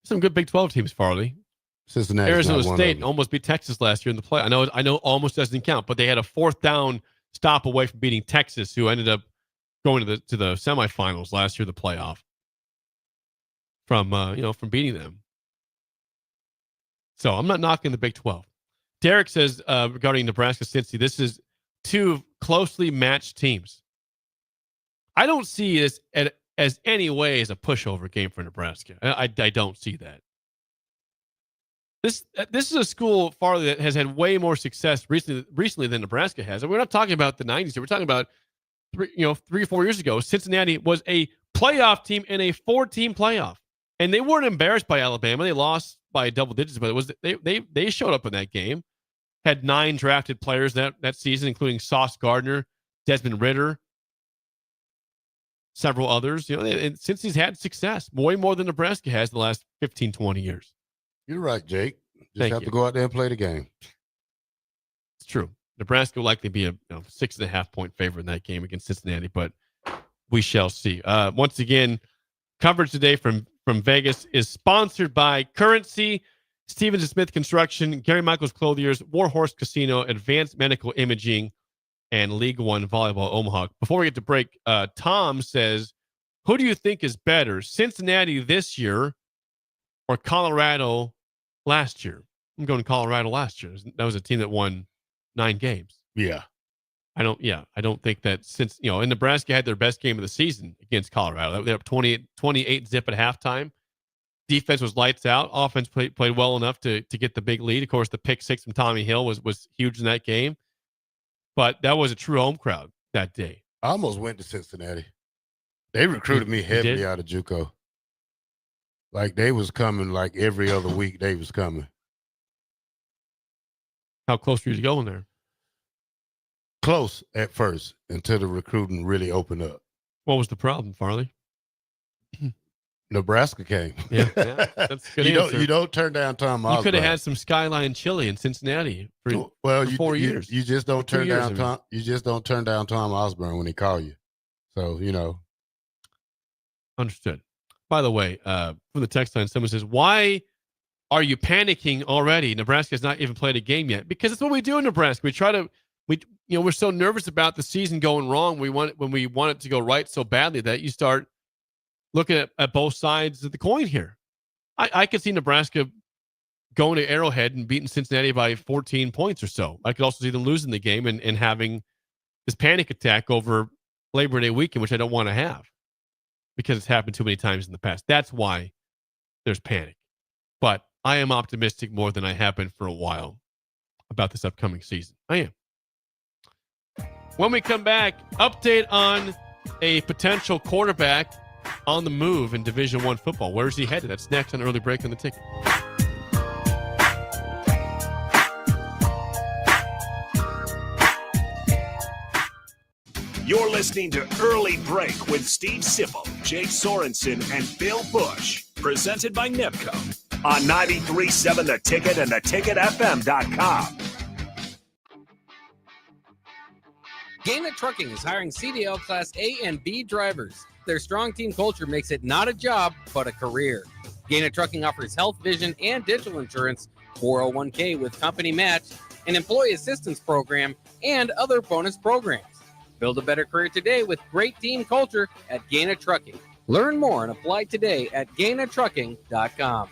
Some good Big 12 teams, Farley. Cincinnati, Arizona State almost beat Texas last year in the play. I know, almost doesn't count, but they had a 4th down stop away from beating Texas, who ended up going to the semifinals last year, the playoff. From beating them. So I'm not knocking the Big 12. Derek says regarding Nebraska Cincy, this is 2 closely matched teams. I don't see this as any way as a pushover game for Nebraska. I don't see that. This is a school, Farley, that has had way more success recently than Nebraska has. And we're not talking about the 90s here. We're talking about 3 or 4 years ago. Cincinnati was a playoff team in a 4-team playoff. And they weren't embarrassed by Alabama. They lost by double digits, but it was they showed up in that game. Had 9 drafted players that season, including Sauce Gardner, Desmond Ridder, several others. And since he's had success, way more than Nebraska has the last 15, 20 years. You're right, Jake. Just have to go out there and play the game. It's true. Nebraska will likely be a 6.5 point favorite in that game against Cincinnati, but we shall see. Once again, coverage today from Vegas is sponsored by Currency, Stevens & Smith Construction, Gary Michaels Clothiers, Warhorse Casino, Advanced Medical Imaging, and League One Volleyball Omaha. Before we get to break, Tom says, who do you think is better, Cincinnati this year or Colorado last year? I'm going Colorado last year. That was a team that won 9 games. Yeah. I don't think that since, and Nebraska had their best game of the season against Colorado. They're up 28 zip at halftime. Defense was lights out. Offense played well enough to get the big lead. Of course, the pick 6 from Tommy Hill was huge in that game. But that was a true home crowd that day. I almost went to Cincinnati. They recruited me heavily out of JUCO. Like they was coming like every other week. They was coming. How close were you to going there? Close at first until the recruiting really opened up. What was the problem, Farley? Nebraska came. Yeah, that's a good answer. You don't turn down Tom Osborne. You could have had some Skyline Chili in Cincinnati for 4 years. You just don't turn down Tom. You just don't turn down Tom Osborne when he call you. So Understood. By the way, from the text line, someone says, "Why are you panicking already? Nebraska has not even played a game yet." Because it's what we do in Nebraska. We're so nervous about the season going wrong. When we want it to go right so badly that you start looking at both sides of the coin here. I could see Nebraska going to Arrowhead and beating Cincinnati by 14 points or so. I could also see them losing the game and having this panic attack over Labor Day weekend, which I don't want to have because it's happened too many times in the past. That's why there's panic. But I am optimistic more than I have been for a while about this upcoming season. I am. When we come back, update on a potential quarterback on the move in Division I football. Where is he headed? That's next on Early Break on the Ticket. You're listening to Early Break with Steve Sipple, Jake Sorensen, and Bill Busch. Presented by NIPCO on 93.7 The Ticket and theticketfm.com. Gaina Trucking is hiring CDL Class A and B drivers. Their strong team culture makes it not a job, but a career. Gaina Trucking offers health, vision, and dental insurance, 401k with company match, an employee assistance program, and other bonus programs. Build a better career today with great team culture at Gaina Trucking. Learn more and apply today at GainaTrucking.com.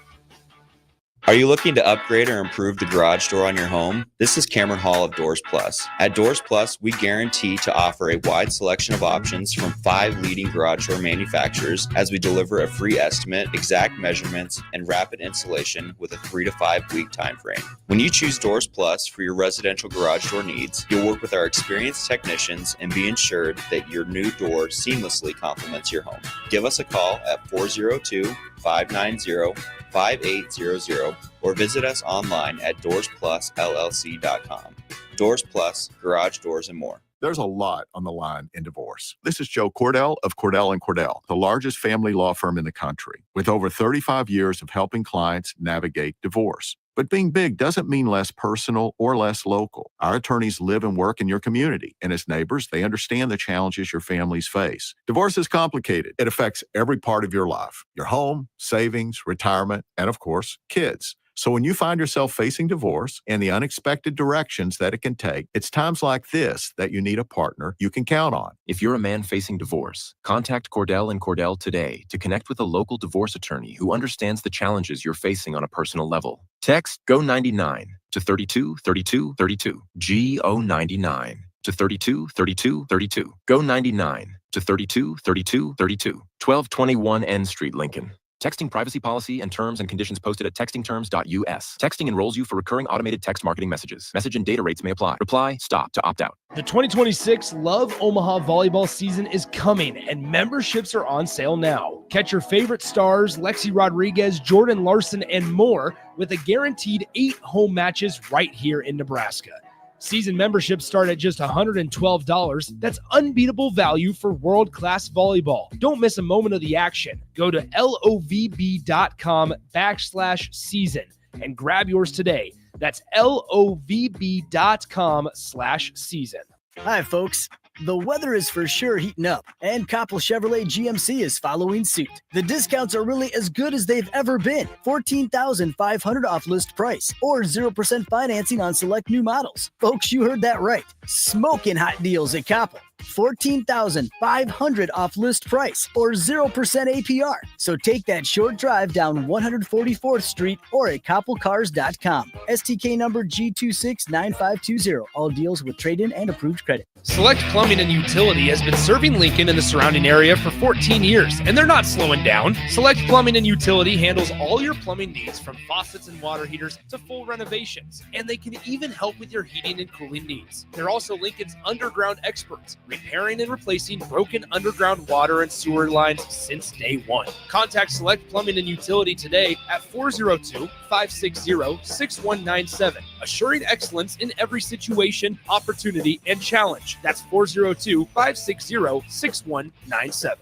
Are you looking to upgrade or improve the garage door on your home? This is Cameron Hall of Doors Plus. At Doors Plus, we guarantee to offer a wide selection of options from 5 leading garage door manufacturers as we deliver a free estimate, exact measurements, and rapid installation with a 3 to 5 week time frame. When you choose Doors Plus for your residential garage door needs, you'll work with our experienced technicians and be ensured that your new door seamlessly complements your home. Give us a call at 402-590-5800 or visit us online at DoorsPlusLLC.com. Doors Plus, garage doors and more. There's a lot on the line in divorce. This is Joe Cordell of Cordell & Cordell, the largest family law firm in the country, with over 35 years of helping clients navigate divorce. But being big doesn't mean less personal or less local. Our attorneys live and work in your community, and as neighbors, they understand the challenges your families face. Divorce is complicated. It affects every part of your life, your home, savings, retirement, and of course, kids. So when you find yourself facing divorce and the unexpected directions that it can take, it's times like this that you need a partner you can count on. If you're a man facing divorce, contact Cordell & Cordell today to connect with a local divorce attorney who understands the challenges you're facing on a personal level. Text GO99 to 323232. GO99 to 323232. GO99 to 323232. 1221 N Street, Lincoln. Texting privacy policy and terms and conditions posted at textingterms.us. Texting enrolls you for recurring automated text marketing messages. Message and data rates may apply. Reply, stop to opt out. The 2026 Love Omaha volleyball season is coming, and memberships are on sale now. Catch your favorite stars, Lexi Rodriguez, Jordan Larson, and more with a guaranteed 8 home matches right here in Nebraska. Season memberships start at just $112. That's unbeatable value for world-class volleyball. Don't miss a moment of the action. Go to lovb.com/season and grab yours today. That's lovb.com/season. Hi, folks. The weather is for sure heating up, and Koppel Chevrolet GMC is following suit. The discounts are really as good as they've ever been. $14,500 off list price, or 0% financing on select new models. Folks, you heard that right. Smoking hot deals at Koppel. $14,500 off list price, or 0% APR. So take that short drive down 144th Street or at koppelcars.com. STK number G269520. All deals with trade-in and approved credit. Select Plumbing and Utility has been serving Lincoln and the surrounding area for 14 years, and they're not slowing down. Select Plumbing and Utility handles all your plumbing needs, from faucets and water heaters to full renovations, and they can even help with your heating and cooling needs. They're also Lincoln's underground experts, repairing and replacing broken underground water and sewer lines since day one. Contact Select Plumbing and Utility today at 402-560-6197, assuring excellence in every situation, opportunity, and challenge. That's 402-560-6197.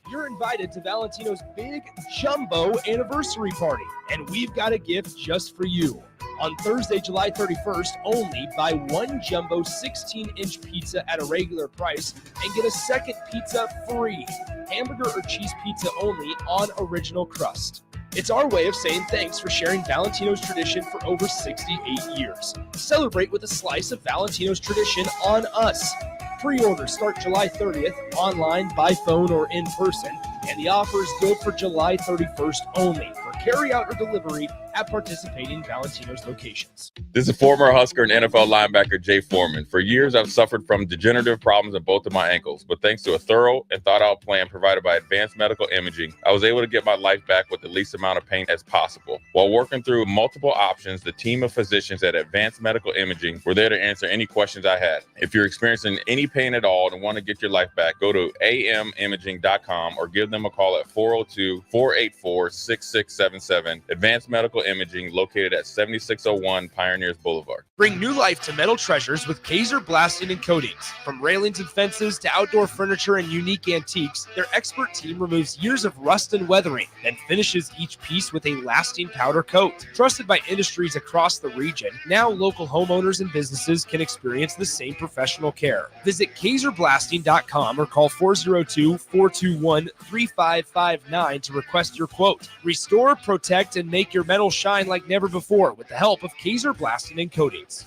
You're invited to Valentino's big jumbo anniversary party, and we've got a gift just for you. On Thursday, July 31st, only buy one jumbo 16-inch pizza at a regular price and get a second pizza free. Hamburger or cheese pizza only on original crust. It's our way of saying thanks for sharing Valentino's tradition for over 68 years. Celebrate with a slice of Valentino's tradition on us. Pre-orders start July 30th, online, by phone, or in person, and the offer is good for July 31st only for carry-out or delivery at participating Valentino's locations. This is former Husker and NFL linebacker Jay Foreman. For years, I've suffered from degenerative problems in both of my ankles, but thanks to a thorough and thought-out plan provided by Advanced Medical Imaging, I was able to get my life back with the least amount of pain as possible. While working through multiple options, the team of physicians at Advanced Medical Imaging were there to answer any questions I had. If you're experiencing any pain at all and want to get your life back, go to amimaging.com or give them a call at 402-484-6677. Advanced Medical Imaging, located at 7601 Pioneers Boulevard. Bring new life to metal treasures with Kaiser Blasting and Coatings. From railings and fences to outdoor furniture and unique antiques, their expert team removes years of rust and weathering, then finishes each piece with a lasting powder coat. Trusted by industries across the region, now local homeowners and businesses can experience the same professional care. Visit KaiserBlasting.com or call 402-421-3559 to request your quote. Restore, protect, and make your metal shine like never before with the help of Kaiser Blasting and Coatings.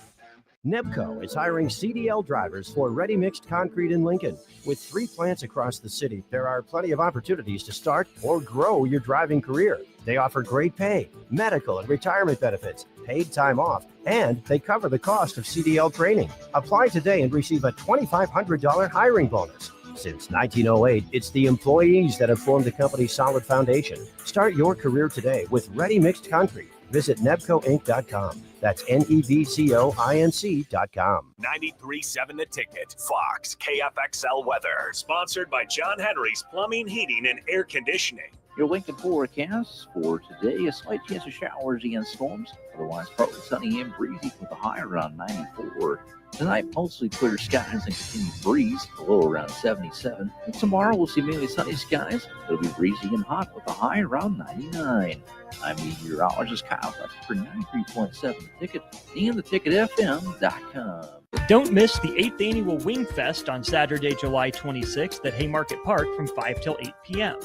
Nebco is hiring CDL drivers for ready-mixed concrete in Lincoln. With 3 plants across the city, there are plenty of opportunities to start or grow your driving career. They offer great pay, medical and retirement benefits, paid time off, and they cover the cost of CDL training. Apply today and receive a $2,500 hiring bonus. Since 1908, it's the employees that have formed the company's solid foundation. Start your career today with ready-mixed concrete. Visit nebcoinc.com. That's NEBCOINC.com. 93.7 The Ticket. Fox KFXL weather. Sponsored by John Henry's Plumbing, Heating, and Air Conditioning. Your Lincoln forecast for today: a slight chance of showers and storms. Otherwise, partly sunny and breezy with a high around 94. Tonight, mostly clear skies and continued breeze, a low around 77. And tomorrow, we'll see mainly sunny skies. It'll be breezy and hot with a high around 99. I'm meteorologist Kyle for 93.7 The Ticket and theticketfm.com. Don't miss the 8th Annual Wing Fest on Saturday, July 26th at Haymarket Park from 5 till 8 p.m.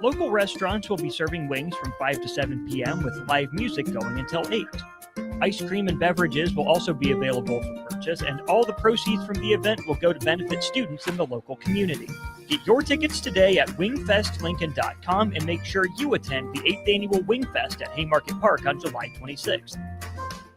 Local restaurants will be serving wings from 5 to 7 p.m. with live music going until 8. Ice cream and beverages will also be available for purchase, and all the proceeds from the event will go to benefit students in the local community. Get your tickets today at wingfestlincoln.com and make sure you attend the 8th Annual Wing Fest at Haymarket Park on July 26th.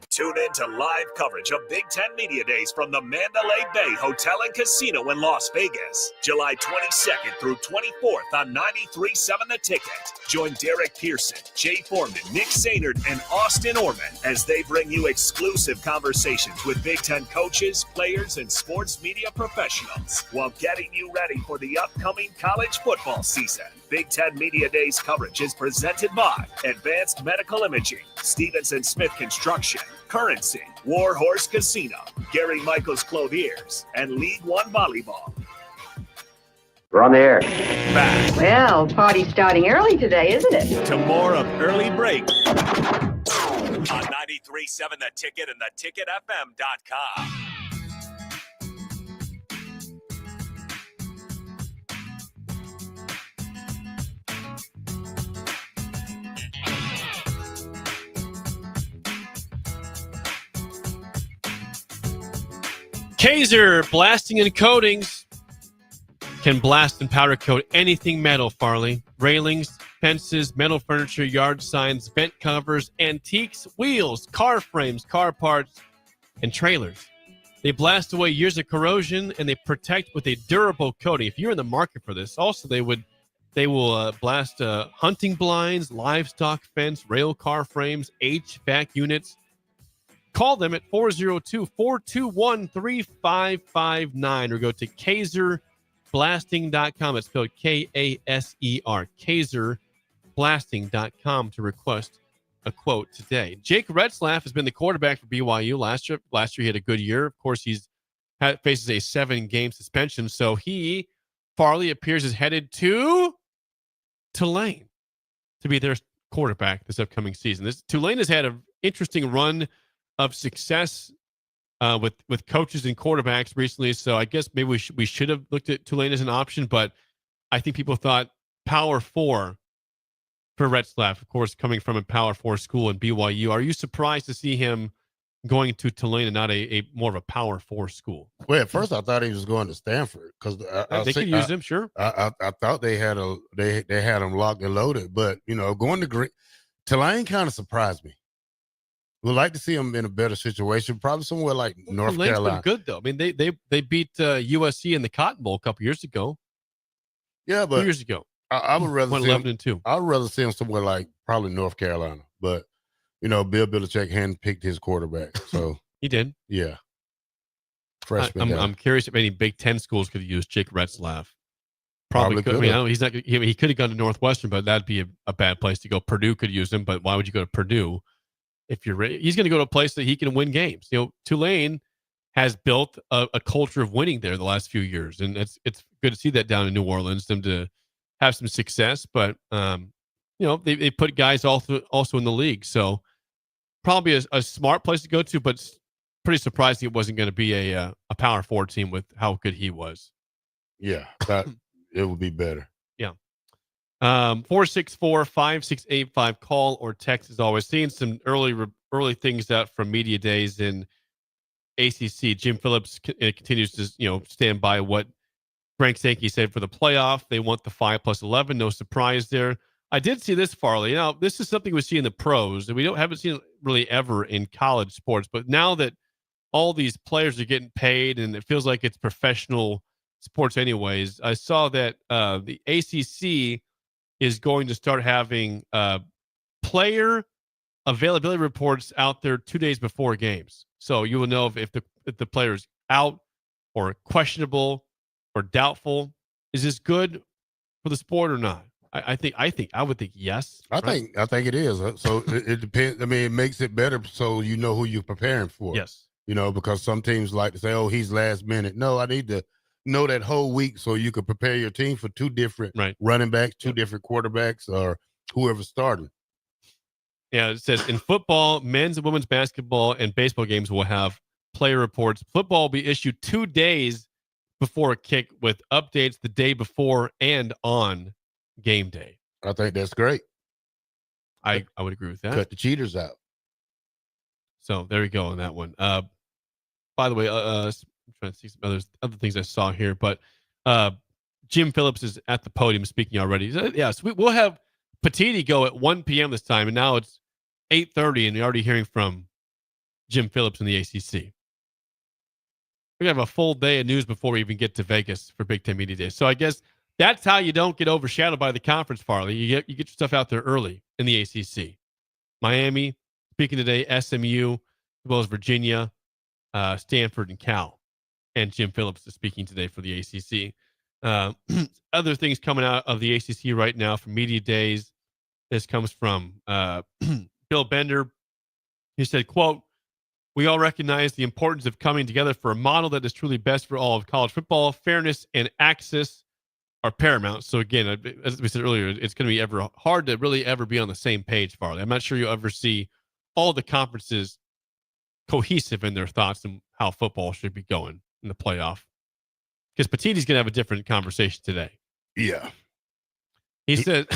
Tune in to live coverage of Big Ten Media Days from the Mandalay Bay Hotel and Casino in Las Vegas, July 22nd through 24th on 93.7 The Ticket. Join Derek Pearson, Jay Foreman, Nick Sainert, and Austin Orman as they bring you exclusive conversations with Big Ten coaches, players, and sports media professionals while getting you ready for the upcoming college football season. Big Ten Media Days coverage is presented by Advanced Medical Imaging, Stevenson Smith Construction, Currency, Warhorse Casino, Gary Michaels Clothiers, and League One Volleyball. We're on the air. Back Well, party's starting early today, isn't it? to more of Early Break on 93.7 The Ticket and theticketfm.com. Kaiser Blasting and Coatings can blast and powder coat anything metal, Farley. Railings, fences, metal furniture, yard signs, vent covers, antiques, wheels, car frames, car parts, and trailers. They blast away years of corrosion and they protect with a durable coating. If you're in the market for this, also they will blast hunting blinds, livestock fence, rail car frames, HVAC units. Call them at 402-421-3559 or go to KaiserBlasting.com. It's spelled K-A-S-E-R, KaiserBlasting.com to request a quote today. Jake Retzlaff has been the quarterback for BYU last year. Last year he had a good year. Of course, faces a 7-game suspension, so he, Farley, appears as headed to Tulane to be their quarterback this upcoming season. Tulane has had an interesting run of success with coaches and quarterbacks recently. So I guess maybe we should have looked at Tulane as an option, but I think people thought Power 4 for Retzlaff, of course, coming from a Power 4 school in BYU. Are you surprised to see him going to Tulane and not a more of a Power 4 school? Well, at first I thought he was going to Stanford because they could use him, sure. I thought they had him locked and loaded, but going to Tulane kind of surprised me. We'd like to see him in a better situation, probably somewhere like North Tulane's Carolina. Been good though. I mean, they beat USC in the Cotton Bowl a couple years ago. Yeah, but 2 years ago, I would rather went see 11-2. I'd rather see him somewhere like probably North Carolina. But Bill Belichick handpicked his quarterback, so he did. Yeah, freshman. I'm curious if any Big Ten schools could use Jake Retzlaff. Probably could. I mean, could've. he's not. He could have gone to Northwestern, but that'd be a bad place to go. Purdue could use him, but why would you go to Purdue if you're ready? He's going to go to a place that he can win games. Tulane has built a culture of winning there the last few years, and it's good to see that down in New Orleans, them to have some success. But they put guys also in the league, so probably a smart place to go to, but pretty surprising it wasn't going to be a Power 4 team with how good he was. Yeah, that it would be better. Yeah. 464-5685, call or text as always. Seeing some early things out from media days in ACC. Jim Phillips continues to stand by what Frank Sankey said for the playoff. They want the 5+11. No surprise there. I did see this, Farley. This is something we see in the pros, and we haven't seen it really ever in college sports. But now that all these players are getting paid, and it feels like it's professional sports anyways, I saw that the ACC is going to start having player availability reports out there 2 days before games. So you will know if the player's out or questionable or doubtful. Is this good for the sport or not? I would think yes. I think it is. So it depends. I mean, it makes it better so you know who you're preparing for. Yes. Because some teams like to say, "Oh, he's last minute." No, I need to know that whole week so you can prepare your team for two different running backs, two different quarterbacks, or whoever's starting. Yeah, it says in football, men's and women's basketball and baseball games will have player reports. Football will be issued 2 days before a kick with updates the day before and on game day. I think that's great. I would agree with that. Cut the cheaters out. So there you go on that one. By the way, I'm trying to see some other things I saw here, but Jim Phillips is at the podium speaking already. So we'll have Petiti go at 1 p.m. this time, and now it's 8:30, and you're already hearing from Jim Phillips in the ACC. We're going to have a full day of news before we even get to Vegas for Big Ten Media Day. So I guess that's how you don't get overshadowed by the conference, Farley. You get your stuff out there early in the ACC. Miami, speaking today, SMU, as well as Virginia, Stanford, and Cal. And Jim Phillips is speaking today for the ACC. Other things coming out of the ACC right now from media days. This comes from Bill Bender. He said, quote, "We all recognize the importance of coming together for a model that is truly best for all of college football. Fairness and access are paramount." So again, as we said earlier, it's going to be hard to really ever be on the same page, Farley. I'm not sure you'll ever see all the conferences cohesive in their thoughts on how football should be going in the playoff. Because Petiti's going to have a different conversation today. Yeah. He said,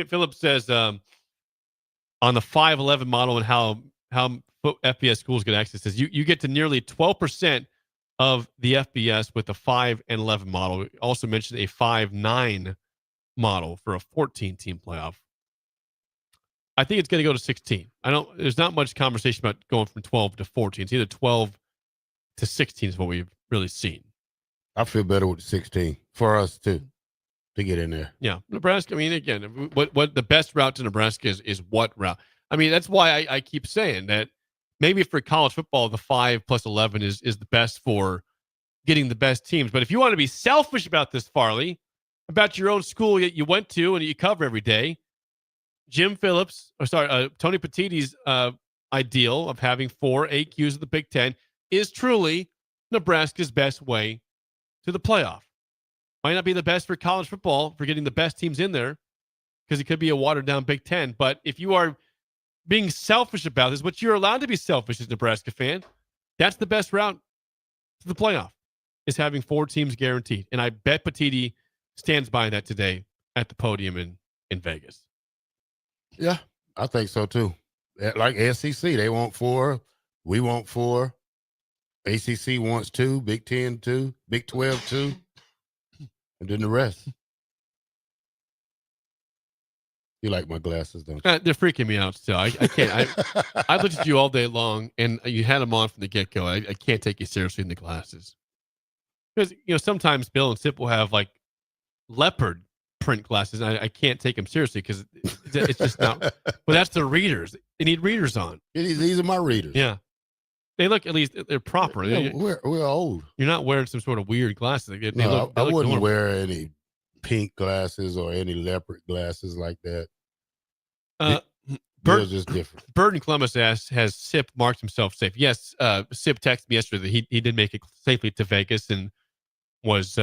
Phillips says, on the 5-11 model and how FBS schools get access, says you get to nearly 12% of the FBS with the 5 and 11 model. We also mentioned a 5-9 model for a 14-team playoff. I think it's going to go to 16. There's not much conversation about going from 12 to 14. It's either 12 to 16 is what we've really seen. I feel better with 16 for us too, to get in there. Yeah. Nebraska, I mean, again, what the best route to Nebraska is what route? I mean, that's why I keep saying that maybe for college football, the 5+11 is the best for getting the best teams. But if you want to be selfish about this, Farley, about your own school that you went to and you cover every day, Tony Petiti's ideal of having 4 AQs of the Big Ten is truly Nebraska's best way to the playoff. Might not be the best for college football for getting the best teams in there because it could be a watered down Big Ten. But if you are being selfish about this, which you're allowed to be selfish as a Nebraska fan, that's the best route to the playoff, is having 4 teams guaranteed. And I bet Petiti stands by that today at the podium in Vegas. Yeah, I think so too. Like SEC, they want 4. We want 4. ACC wants 2. Big 10 2. Big 12 2. And then the rest. You like my glasses, don't you? They're freaking me out still. I can't. I looked at you all day long, and you had them on from the get-go. I can't take you seriously in the glasses. Because, sometimes Bill and Sipple have, like, leopard print glasses, and I can't take them seriously because it's just not. Well, that's their readers. They need readers on. These are my readers. Yeah. They look, at least, they're proper. Yeah, we're old. You're not wearing some sort of weird glasses. I wouldn't wear any pink glasses or any leopard glasses like that. Bert It's just different. Bird in Columbus has Sip marked himself safe? Yes, Sip texted me yesterday that he did make it safely to Vegas and was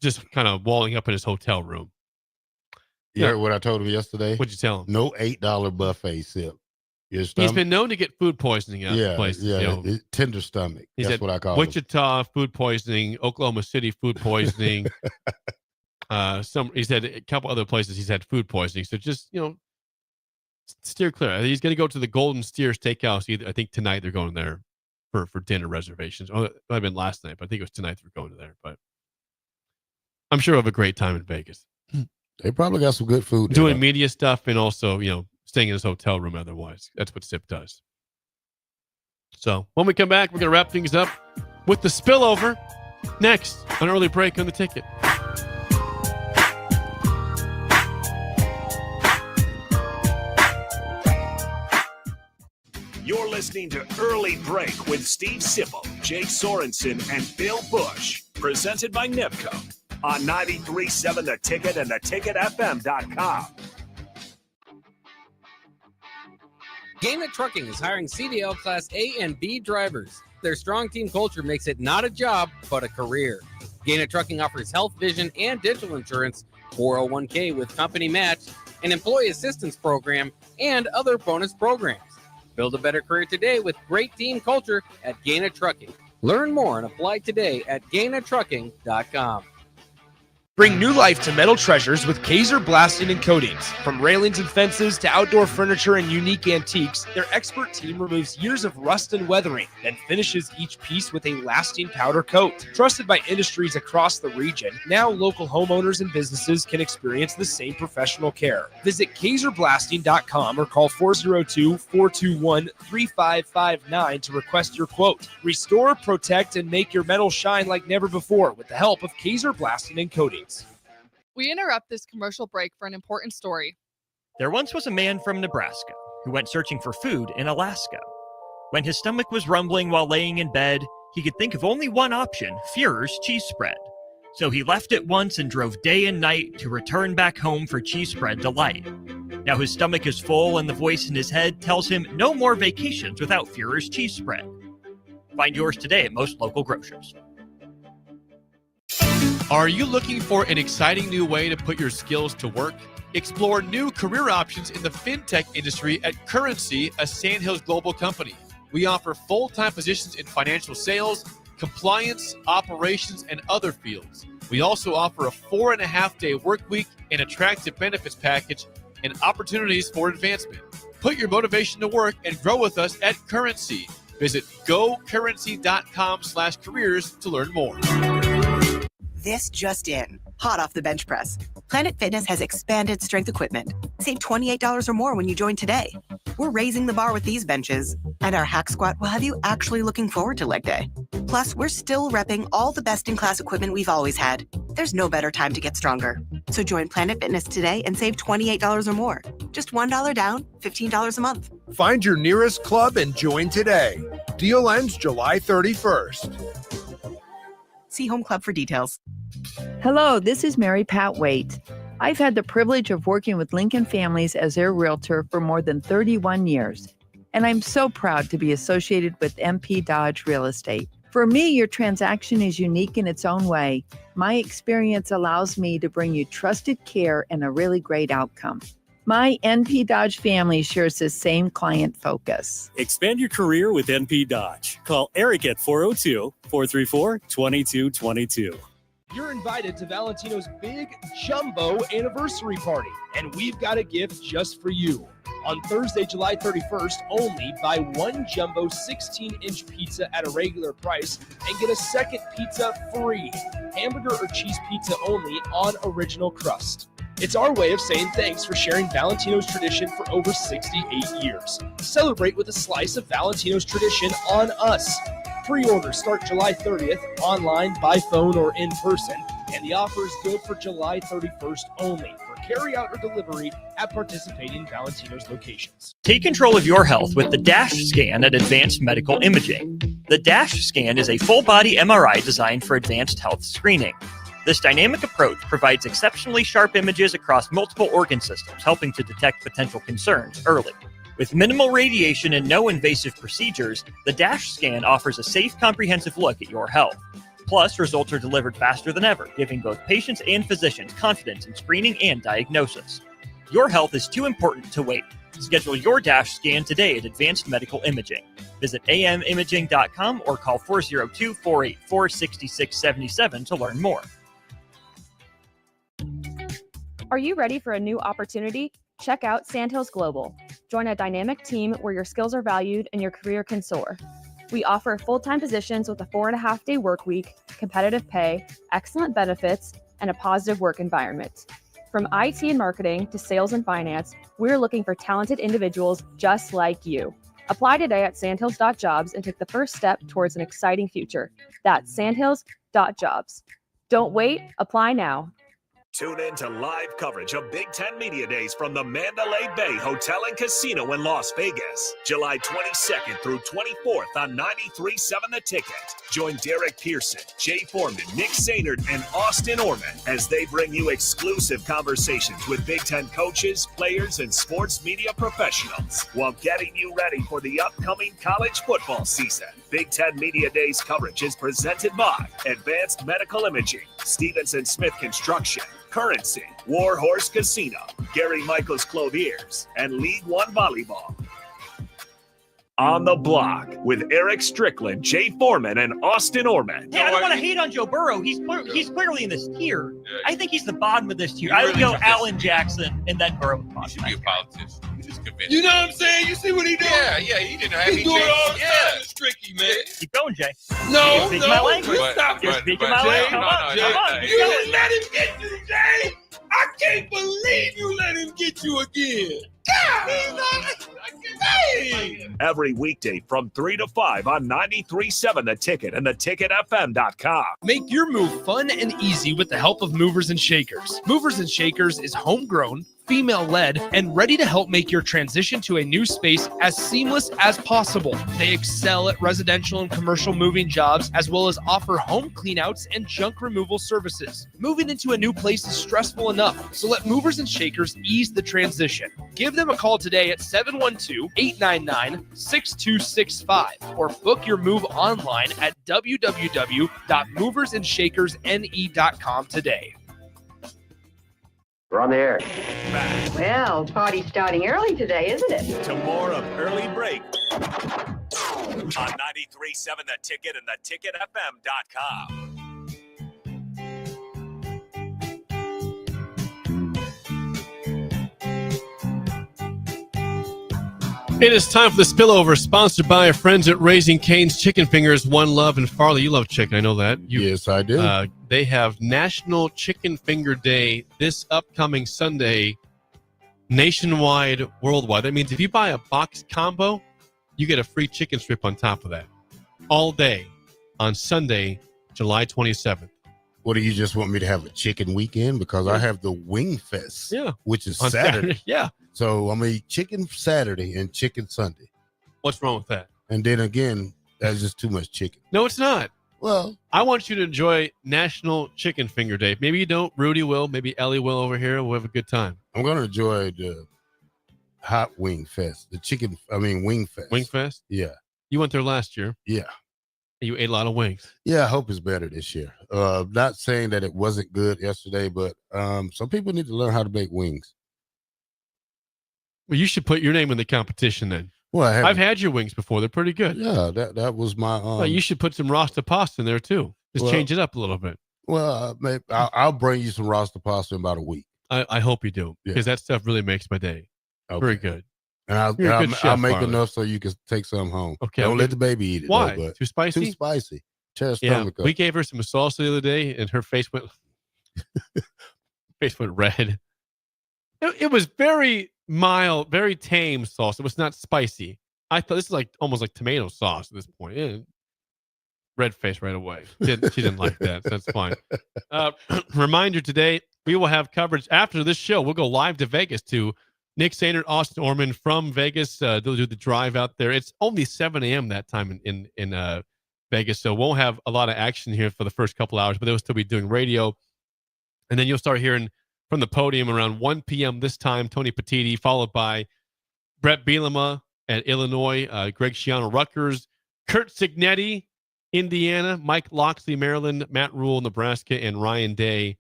just kind of walling up in his hotel room. You heard what I told him yesterday? What'd you tell him? No $8 buffet, Sip. He's been known to get food poisoning at places. Yeah, tender stomach. That's what I call it. Wichita food poisoning, Oklahoma City food poisoning. He said a couple other places he's had food poisoning. So just, steer clear. He's going to go to the Golden Steer Steakhouse. I think tonight they're going there for dinner reservations. Oh, it might have been last night, but I think it was tonight they're going to there. But I'm sure he'll have a great time in Vegas. They probably got some good food. Doing media stuff and also, staying in his hotel room otherwise. That's what Sip does. So when we come back, we're going to wrap things up with the spillover next on Early Break on the Ticket. You're listening to Early Break with Steve Sipple, Jake Sorensen, and Bill Busch. Presented by NIPCO on 93.7 The Ticket and theticketfm.com. Gaina Trucking is hiring CDL Class A and B drivers. Their strong team culture makes it not a job, but a career. Gaina Trucking offers health, vision, and dental insurance, 401k with company match, an employee assistance program, and other bonus programs. Build a better career today with great team culture at Gaina Trucking. Learn more and apply today at GainaTrucking.com. Bring new life to metal treasures with Kaiser Blasting and Coatings. From railings and fences to outdoor furniture and unique antiques, their expert team removes years of rust and weathering, then finishes each piece with a lasting powder coat. Trusted by industries across the region, now local homeowners and businesses can experience the same professional care. Visit KaiserBlasting.com or call 402-421-3559 to request your quote. Restore, protect, and make your metal shine like never before with the help of Kaiser Blasting and Coatings. We interrupt this commercial break for an important story. There once was a man from Nebraska who went searching for food in Alaska. When his stomach was rumbling while laying in bed, he could think of only one option, Führer's cheese spread. So he left it once and drove day and night to return back home for cheese spread delight. Now his stomach is full and the voice in his head tells him no more vacations without Führer's cheese spread. Find yours today at most local grocers. Are you looking for an exciting new way to put your skills to work? Explore new career options in the fintech industry at Currency, a Sandhills global company. We offer full-time positions in financial sales, compliance, operations, and other fields. We also offer a 4.5-day work week, an attractive benefits package, and opportunities for advancement. Put your motivation to work and grow with us at Currency. Visit gocurrency.com/careers to learn more. This just in. Hot off the bench press. Planet Fitness has expanded strength equipment. Save $28 or more when you join today. We're raising the bar with these benches, and our hack squat will have you actually looking forward to leg day. Plus, we're still repping all the best-in-class equipment we've always had. There's no better time to get stronger. So join Planet Fitness today and save $28 or more. Just $1 down, $15 a month. Find your nearest club and join today. Deal ends July 31st. See Home Club for details. Hello, this is Mary Pat Waite. I've had the privilege of working with Lincoln families as their realtor for more than 31 years, and I'm so proud to be associated with MP Dodge Real Estate. For me, your transaction is unique in its own way. My experience allows me to bring you trusted care and a really great outcome. My NP Dodge family shares the same client focus. Expand your career with NP Dodge. Call Eric at 402-434-2222. You're invited to Valentino's big jumbo anniversary party, and we've got a gift just for you. On Thursday, July 31st, only buy one jumbo 16-inch pizza at a regular price and get a second pizza free. Hamburger or cheese pizza only on original crust. It's our way of saying thanks for sharing Valentino's tradition for over 68 years. Celebrate with a slice of Valentino's tradition on us. Pre-orders start July 30th, online, by phone, or in person, and the offer is good for July 31st only for carry-out or delivery at participating Valentino's locations. Take control of your health with the DASH scan at Advanced Medical Imaging. The DASH scan is a full-body MRI designed for advanced health screening. This dynamic approach provides exceptionally sharp images across multiple organ systems, helping to detect potential concerns early. With minimal radiation and no invasive procedures, the Dash scan offers a safe, comprehensive look at your health. Plus, results are delivered faster than ever, giving both patients and physicians confidence in screening and diagnosis. Your health is too important to wait. Schedule your Dash scan today at Advanced Medical Imaging. Visit amimaging.com or call 402-484-6677 to learn more. Are you ready for a new opportunity? Check out Sandhills Global. Join a dynamic team where your skills are valued and your career can soar. We offer full-time positions with a 4.5-day work week, competitive pay, excellent benefits, and a positive work environment. From IT and marketing to sales and finance, we're looking for talented individuals just like you. Apply today at sandhills.jobs and take the first step towards an exciting future. That's sandhills.jobs. Don't wait, apply now. Tune in to live coverage of Big Ten Media Days from the Mandalay Bay Hotel and Casino in Las Vegas, July 22nd through 24th on 93.7 The Ticket. Join Derek Pearson, Jay Foreman, Nick Sainert, and Austin Orman as they bring you exclusive conversations with Big Ten coaches, players, and sports media professionals while getting you ready for the upcoming college football season. Big Ten Media Days coverage is presented by Advanced Medical Imaging, Stevenson Smith Construction, Currency, Warhorse Casino, Gary Michaels Clothiers, and League One Volleyball. On the Block with Eric Strickland, Jay Foreman, and Austin Orman. Hey, I don't want to hate on Joe Burrow. He's clearly in this tier. I think he's the bottom of this tier. I would go Allen Jackson and then Burrow. You should be a politician. You just convinced. You know what I'm saying? You see what he doing? Yeah, he didn't have He's doing it all the time. It's tricky, man. Keep going, Jay. No, You're speaking my language. stop. You're speaking my language. Come on. You didn't let him get you, Jay. I can't believe you let him get you again. God, Every weekday from 3 to 5 on 93.7 The Ticket and theticketfm.com. Make your move fun and easy with the help of Movers and Shakers. Movers and Shakers is homegrown, female-led, and ready to help make your transition to a new space as seamless as possible. They excel at residential and commercial moving jobs, as well as offer home cleanouts and junk removal services. Moving into a new place is stressful enough, so let Movers and Shakers ease the transition. Give them a call today at 712-899-6265 or book your move online at www.moversandShakersNE.com today. We're on the air. Well, party's starting early today, isn't it? To more of Early Break on 93.7 The Ticket and theticketfm.com. It is time for the spillover, sponsored by our friends at Raising Cane's Chicken Fingers, One Love, and Farley. You love chicken, I know that. Yes, I do. They have National Chicken Finger Day this upcoming Sunday, nationwide, worldwide. That means if you buy a box combo, you get a free chicken strip on top of that. All day on Sunday, July 27th. What, do you just want me to have a chicken weekend? Because I have the Wing Fest, which is On Saturday. Yeah. So I'm going to eat chicken Saturday and chicken Sunday. What's wrong with that? And then again, that's just too much chicken. No, it's not. Well, I want you to enjoy National Chicken Finger Day. Maybe you don't. Rudy will. Maybe Ellie will over here. We'll have a good time. I'm going to enjoy the Hot Wing Fest. Wing Fest. Wing Fest? Yeah. You went there last year. Yeah. You ate a lot of wings. Yeah, I hope it's better this year. Not saying that it wasn't good yesterday, but some people need to learn how to make wings. Well, you should put your name in the competition then. Well, I've had your wings before. They're pretty good. Yeah, that was my. Well, you should put some Rasta pasta in there too. Just change it up a little bit. Well, maybe I'll bring you some Rasta pasta in about a week. I hope you do, because that stuff really makes my day. Okay. Very good. And I'll make Farley. enough so you can take some home. Okay. Don't let the baby eat it. Why? Though, but Too spicy? Too spicy. Tear her Yeah, stomach up. we gave her some salsa the other day, and her face went red. It was very mild, very tame sauce. It was not spicy. I thought this is almost like tomato sauce at this point. Yeah. Red face right away. She didn't like that. So that's fine. Reminder today, we will have coverage after this show. We'll go live to Vegas to Nick Sainert, Austin Orman from Vegas. They'll do the drive out there. It's only 7 a.m. that time in Vegas, so won't have a lot of action here for the first couple hours, but they'll still be doing radio And then you'll start hearing from the podium around 1 p.m. this time, Tony Petitti, followed by Brett Bielema at Illinois, Greg Schiano, Rutgers, Kurt Signetti, Indiana, Mike Loxley, Maryland, Matt Rule, Nebraska, and Ryan Day,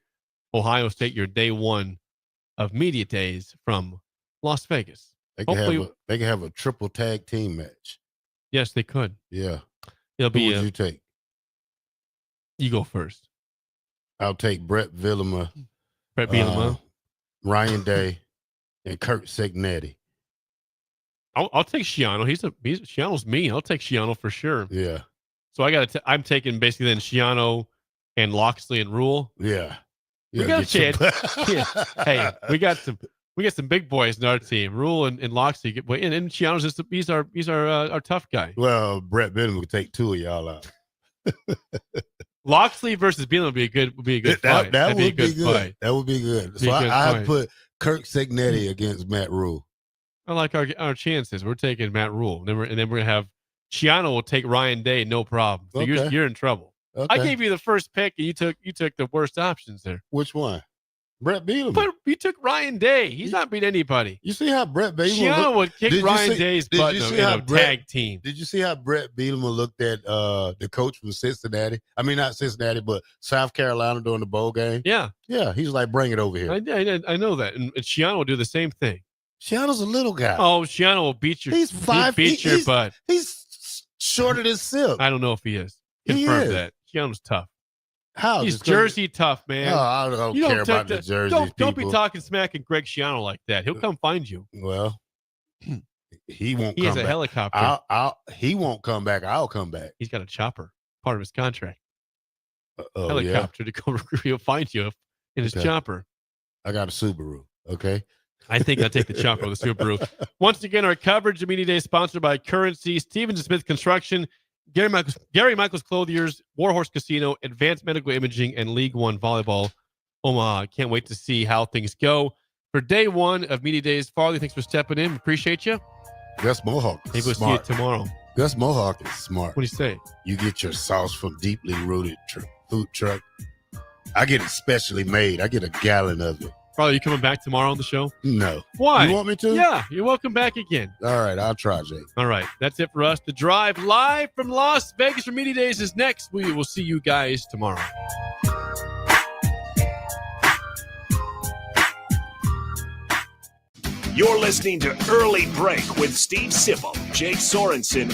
Ohio State, your day one of media days from Las Vegas. They can have a triple tag team match. Yes, they could. Yeah. It'll be. Who would you take? You go first. I'll take Brett Bielema, Ryan Day, and Kurt Signetti. I'll take Schiano. Schiano's mean. I'll take Schiano for sure. Yeah. So I'm taking basically then Schiano and Loxley and Rule. Yeah. We got a chance. Hey, we got some big boys in our team. Rule and Loxley, and Schiano's just he's our tough guy. Well, Brett Bielema would take two of y'all out. Loxley versus Bielema would be a good fight. That would be good. That would be good. So I put Kirk Signetti against Matt Rule. I like our chances. We're taking Matt Rule, and then we're gonna have Schiano will take Ryan Day, no problem. So you're in trouble. Okay. I gave you the first pick, and you took the worst options there. Which one? Brett Bielema. But you took Ryan Day. He's not beat anybody. You see how Brett Bielema Schiano would kick Ryan Day's butt in a tag team. Did you see how Brett Bielema looked at the coach from Cincinnati? I mean, not Cincinnati, but South Carolina during the bowl game. Yeah. Yeah. He's like, bring it over here. I know that. And Schiano will do the same thing. Schiano's a little guy. Oh, Schiano will beat your butt. He's shorter than Sip. I don't know if he is. Confirm that. Schiano's tough. How? He's Jersey tough, man. Oh, I don't care about the Jersey Don't be talking smack at Greg Schiano like that. He'll come find you. Well, he won't. He has a helicopter. He won't come back. I'll come back. He's got a chopper, part of his contract. Oh, helicopter to go. He'll find you in his chopper. I got a Subaru. Okay. I think I'll take the chopper with the Subaru. Once again, our coverage of Media Day is sponsored by Currency, Stevens & Smith Construction, Gary Michaels Clothiers, Warhorse Casino, Advanced Medical Imaging, and League One Volleyball. Omaha. I can't wait to see how things go for day one of Media Days. Farley, thanks for stepping in. Appreciate you. Gus Mohawk. Maybe we'll see you tomorrow. Gus Mohawk is smart. What do you say? You get your sauce from Deeply Rooted Food Truck. I get it specially made. I get a gallon of it. Farley, you coming back tomorrow on the show? No. Why? You want me to? Yeah, you're welcome back again. All right, I'll try, Jake. All right, that's it for us. The drive live from Las Vegas for Media Days is next. We will see you guys tomorrow. You're listening to Early Break with Steve Sipple, Jake Sorensen,